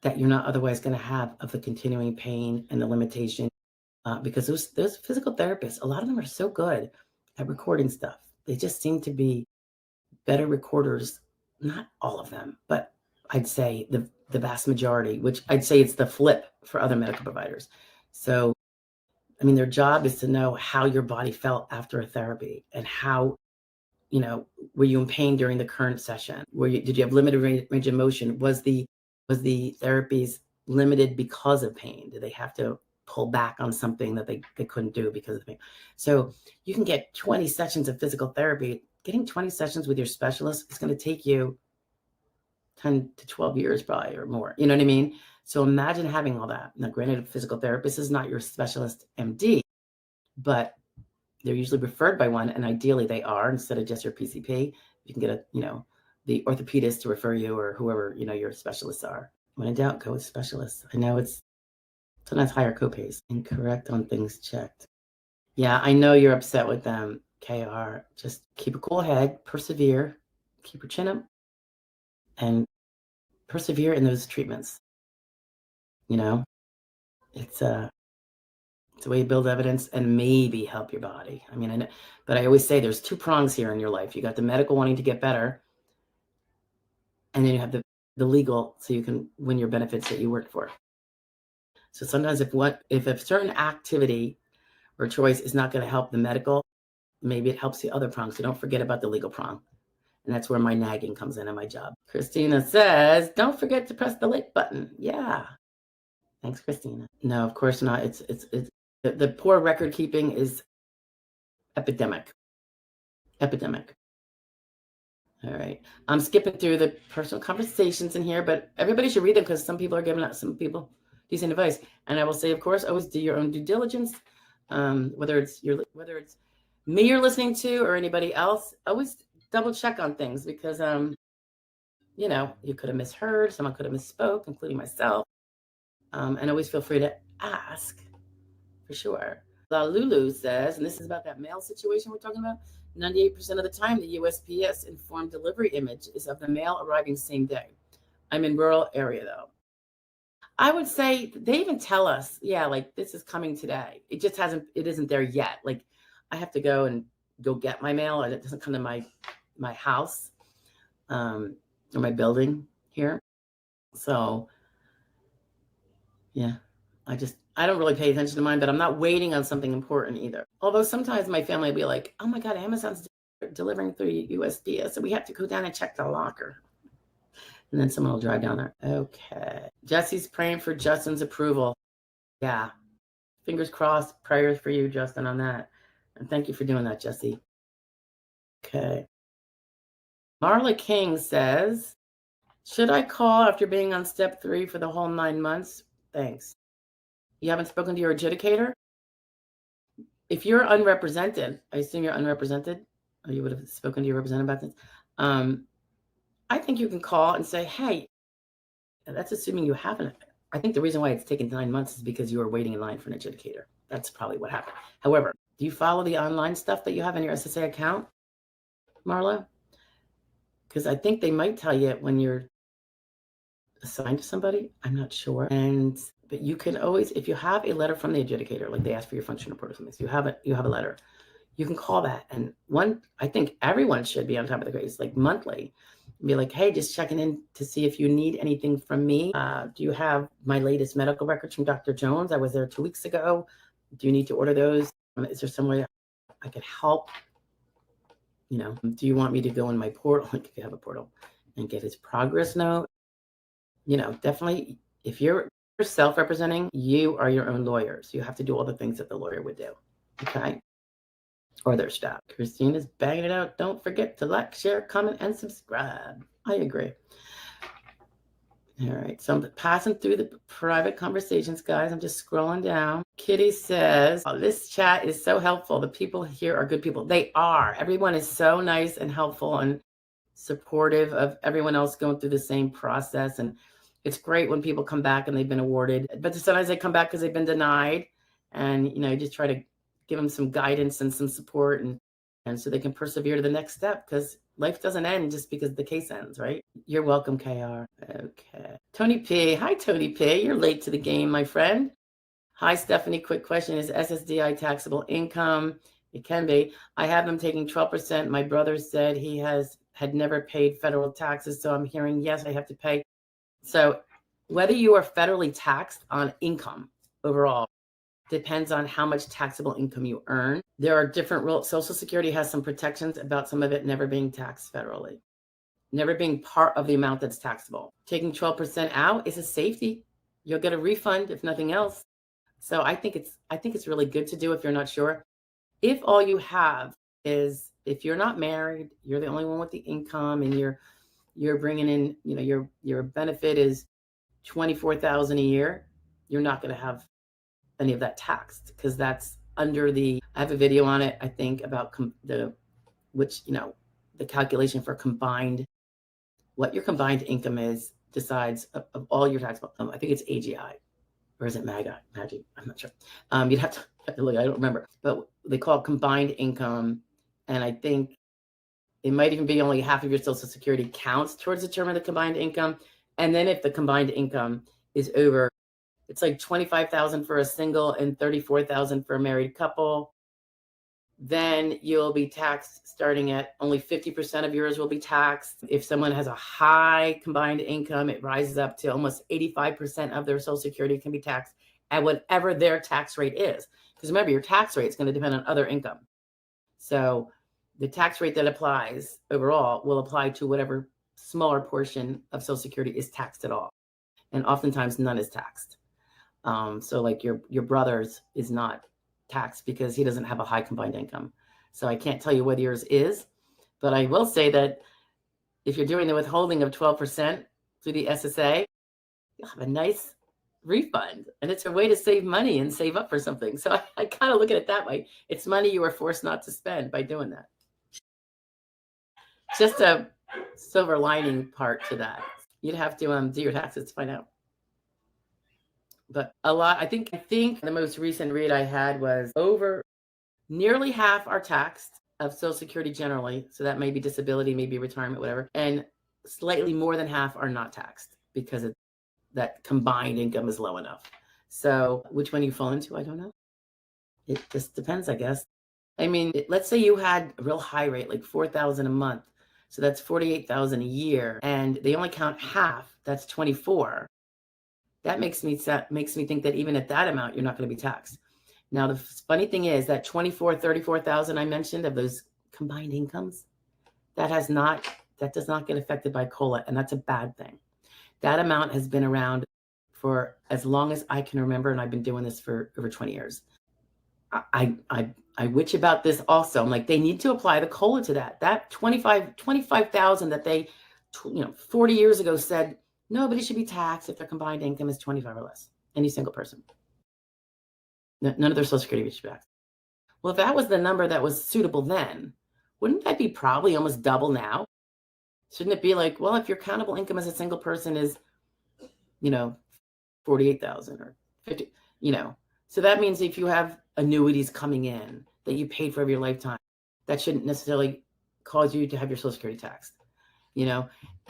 that you're not otherwise going to have of the continuing pain and the limitation. Because those physical therapists, a lot of them are so good at recording stuff. They just seem to be better recorders. Not all of them, but I'd say the vast majority, which I'd say it's the flip for other medical providers. So, I mean, their job is to know how your body felt after a therapy and how, were you in pain during the current session? Did you have limited range of motion? Was the therapies limited because of pain? Did they have to pull back on something that they couldn't do because of pain? So you can get 20 sessions of physical therapy. Getting 20 sessions with your specialist is going to take you 10 to 12 years probably or more. You know what I mean? So imagine having all that. Now, granted, a physical therapist is not your specialist MD, but they're usually referred by one, and ideally they are, instead of just your PCP. You can get the orthopedist to refer you, or whoever, your specialists are. When in doubt, go with specialists. I know it's sometimes higher copays. Incorrect on things checked. Yeah, I know you're upset with them, KR. Just keep a cool head, persevere, keep your chin up, and persevere in those treatments. It's a way you build evidence and maybe help your body. I mean, I know, but I always say there's two prongs here in your life. You got the medical wanting to get better, and then you have the legal, so you can win your benefits that you worked for. So sometimes if a certain activity or choice is not going to help the medical, maybe it helps the other prong. So don't forget about the legal prong. And that's where my nagging comes in my job. Christina says, don't forget to press the like button. Yeah. Thanks, Christina. No, of course not. It's the poor record keeping is epidemic. All right. I'm skipping through the personal conversations in here, but everybody should read them because some people are giving out some people decent advice. And I will say, of course, always do your own due diligence. Whether it's me you're listening to or anybody else, always double check on things because you could have misheard, someone could have misspoke, including myself. And always feel free to ask for sure. Lulu says, and this is about that mail situation we're talking about, 98% of the time, the USPS informed delivery image is of the mail arriving same day. I'm in rural area though. I would say they even tell us, yeah, like this is coming today. It just it isn't there yet. Like I have to go get my mail, and it doesn't come to my house or my building here. So yeah, I don't really pay attention to mine, but I'm not waiting on something important either. Although sometimes my family will be like, oh my God, Amazon's delivering through USPS, so we have to go down and check the locker. And then someone will drive down there. Okay. Jesse's praying for Justin's approval. Yeah. Fingers crossed. Prayers for you, Justin, on that. And thank you for doing that, Jesse. Okay. Marla King says, should I call after being on step 3 for the whole 9 months? Thanks. You haven't spoken to your adjudicator? If you're unrepresented, I assume you're unrepresented, or you would have spoken to your representative about this. I think you can call and say, hey, that's assuming you haven't. I think the reason why it's taken 9 months is because you were waiting in line for an adjudicator. That's probably what happened. However, do you follow the online stuff that you have in your SSA account, Marla? Because I think they might tell you when you're assigned to somebody. I'm not sure. But you can always, if you have a letter from the adjudicator, like they ask for your function report or something, so you have a letter, you can call that. And I think everyone should be on top of the case, like monthly. Be like, hey, just checking in to see if you need anything from me. Do you have my latest medical records from Dr. Jones? I was there 2 weeks ago. Do you need to order those? Is there some way I could help? Do you want me to go in my portal, like if you have a portal, and get his progress note? Definitely, if you're self-representing, you are your own lawyer. So you have to do all the things that the lawyer would do. Okay. Or their staff. Christine is banging it out. Don't forget to like, share, comment, and subscribe. I agree. All right. So I'm passing through the private conversations, guys. I'm just scrolling down. Kitty says, oh, this chat is so helpful. The people here are good people. They are. Everyone is so nice and helpful and supportive of everyone else going through the same process. And it's great when people come back and they've been awarded. But sometimes they come back because they've been denied. And, just try to give them some guidance and some support and so they can persevere to the next step, because life doesn't end just because the case ends, right? You're welcome, KR. Okay. Tony P. Hi, Tony P. You're late to the game, my friend. Hi, Stephanie. Quick question. Is SSDI taxable income? It can be. I have them taking 12%. My brother said he had never paid federal taxes, so I'm hearing, yes, I have to pay. So whether you are federally taxed on income overall depends on how much taxable income you earn. There are different rules. Social Security has some protections about some of it never being taxed federally, never being part of the amount that's taxable. Taking 12% out is a safety. You'll get a refund if nothing else. So I think it's really good to do if you're not sure. If all you have is, if you're not married, you're the only one with the income, and you're bringing in, your benefit is $24,000 a year, you're not going to have any of that taxed, because that's under I have a video on it, I think, about the calculation for combined, what your combined income is decides of all your taxable. I think it's AGI, or is it MAGI? I'm not sure. You'd have to look. I don't remember, but they call it combined income, and I think it might even be only half of your Social Security counts towards determining the combined income. And then if the combined income is over, it's like $25,000 for a single and $34,000 for a married couple, then you'll be taxed starting at only 50% of yours will be taxed. If someone has a high combined income, it rises up to almost 85% of their Social Security can be taxed at whatever their tax rate is. Because remember, your tax rate is going to depend on other income. So the tax rate that applies overall will apply to whatever smaller portion of Social Security is taxed at all. And oftentimes none is taxed. So like your brother's is not taxed because he doesn't have a high combined income. So I can't tell you whether yours is, but I will say that if you're doing the withholding of 12% through the SSA, you'll have a nice refund, and it's a way to save money and save up for something. So I kind of look at it that way. It's money you were forced not to spend by doing that. Just a silver lining part to that. You'd have to do your taxes to find out. But a lot, I think the most recent read I had was over nearly half are taxed of Social Security generally. So that may be disability, maybe retirement, whatever. And slightly more than half are not taxed because that combined income is low enough. So which one you fall into, I don't know. It just depends, I guess. I mean, let's say you had a real high rate, like $4,000 a month. So that's $48,000 a year. And they only count half. That's 24. That makes me think that even at that amount, you're not going to be taxed. Now, the funny thing is that 34,000 I mentioned of those combined incomes, that does not get affected by COLA, and that's a bad thing. That amount has been around for as long as I can remember, and I've been doing this for over 20 years. I witch about this also. I'm like, they need to apply the COLA to that. That 25,000 that they, 40 years ago said, nobody should be taxed if their combined income is 25 or less. Any single person. None of their Social Security should be taxed. Well, if that was the number that was suitable then, wouldn't that be probably almost double now? Shouldn't it be like, well, if your countable income as a single person is, 48,000 or 50, So that means if you have annuities coming in that you paid for over your lifetime, that shouldn't necessarily cause you to have your Social Security taxed.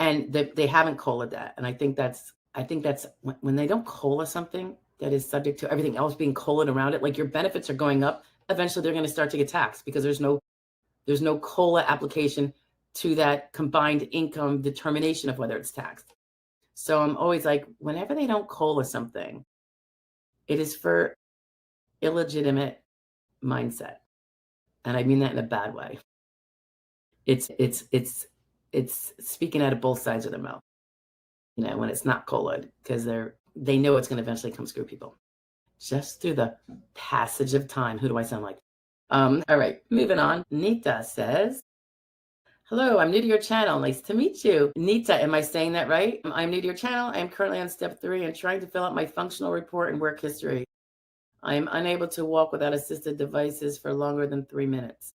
And they haven't COLA'd that. And I think that's when they don't COLA something that is subject to everything else being COLA'd around it, like your benefits are going up eventually they're going to start to get taxed because there's no COLA application to that combined income determination of whether it's taxed. So I'm always like, whenever they don't COLA something, it is for illegitimate mindset. And I mean that in a bad way. It's speaking out of both sides of their mouth, you know, when it's not COLA'd, because they know it's going to eventually come screw people. Just through the passage of time. Who do I sound like? All right, moving on. Nita says, hello, I'm new to your channel. Nice to meet you. Nita, am I saying that right? I'm new to your channel. I am currently on step 3 and trying to fill out my functional report and work history. I am unable to walk without assisted devices for longer than 3 minutes.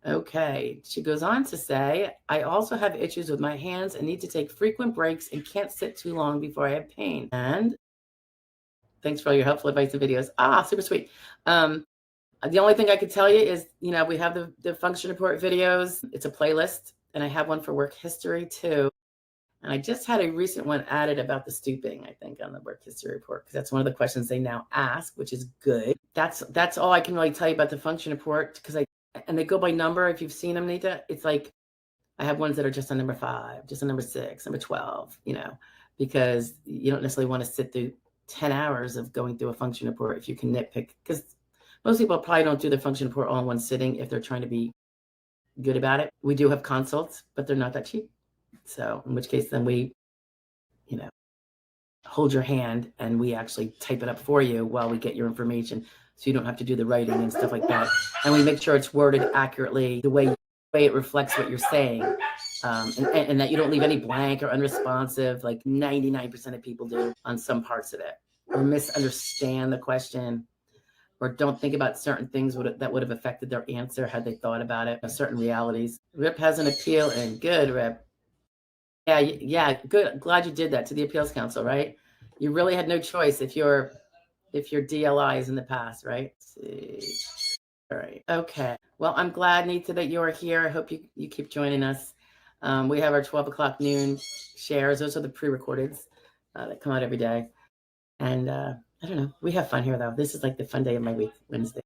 Okay, she goes on to say, I also have issues with my hands and need to take frequent breaks and can't sit too long before I have pain. And thanks for all your helpful advice and videos. Super sweet. The only thing I could tell you is, you know, we have the function report videos. It's a playlist, and I have one for work history too. And I just had a recent one added about the stooping, I think, on the work history report, because that's one of the questions they now ask, which is good. That's all I can really tell you about the function report, because and they go by number. If you've seen them, Nita, it's like I have ones that are just on number 5, just on number 6, number 12, you know, because you don't necessarily want to sit through 10 hours of going through a function report if you can nitpick, because most people probably don't do the function report all in one sitting if they're trying to be good about it. We do have consults, but they're not that cheap. So in which case, then we, you know, hold your hand and we actually type it up for you while we get your information, so you don't have to do the writing and stuff like that. And we make sure it's worded accurately, the way it reflects what you're saying, and that you don't leave any blank or unresponsive, like 99% of people do on some parts of it, or misunderstand the question, or don't think about certain things that would have affected their answer had they thought about it, certain realities. Rip has an appeal, and good, Rip. Yeah, good. Glad you did that to the appeals council, right? You really had no choice if your DLI is in the past, right? Let's see. All right. Okay. Well, I'm glad, Nita, that you're here. I hope you keep joining us. We have our 12 o'clock noon shares. Those are the pre-recordeds that come out every day. And I don't know. We have fun here, though. This is like the fun day of my week, Wednesday.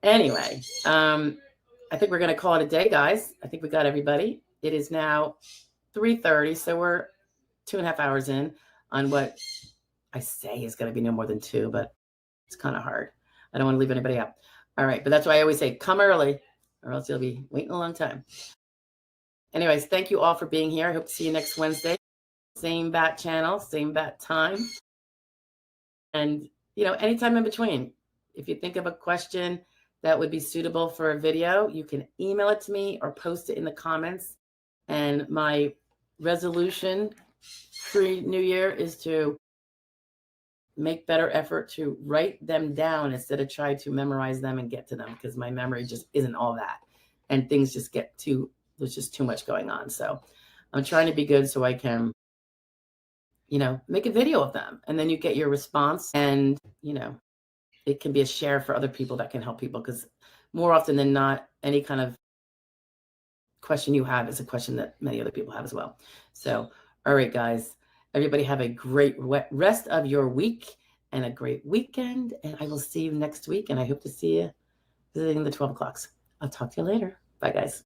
Anyway, I think we're going to call it a day, guys. I think we got everybody. It is now 3:30, so we're 2.5 hours in on what I say is going to be no more than 2, but it's kind of hard. I don't want to leave anybody out. All right, but that's why I always say come early, or else you'll be waiting a long time. Anyways, thank you all for being here. I hope to see you next Wednesday. Same bat channel, same bat time. And, you know, anytime in between. If you think of a question that would be suitable for a video, you can email it to me or post it in the comments. And my resolution pre-New Year is to make better effort to write them down instead of try to memorize them and get to them, because my memory just isn't all that. And things just there's just too much going on. So I'm trying to be good so I can, you know, make a video of them. And then you get your response, and, you know, it can be a share for other people that can help people, because more often than not, any kind of question you have is a question that many other people have as well. So, all right, guys, everybody have a great rest of your week and a great weekend. And I will see you next week. And I hope to see you visiting the 12 o'clocks. I'll talk to you later. Bye, guys.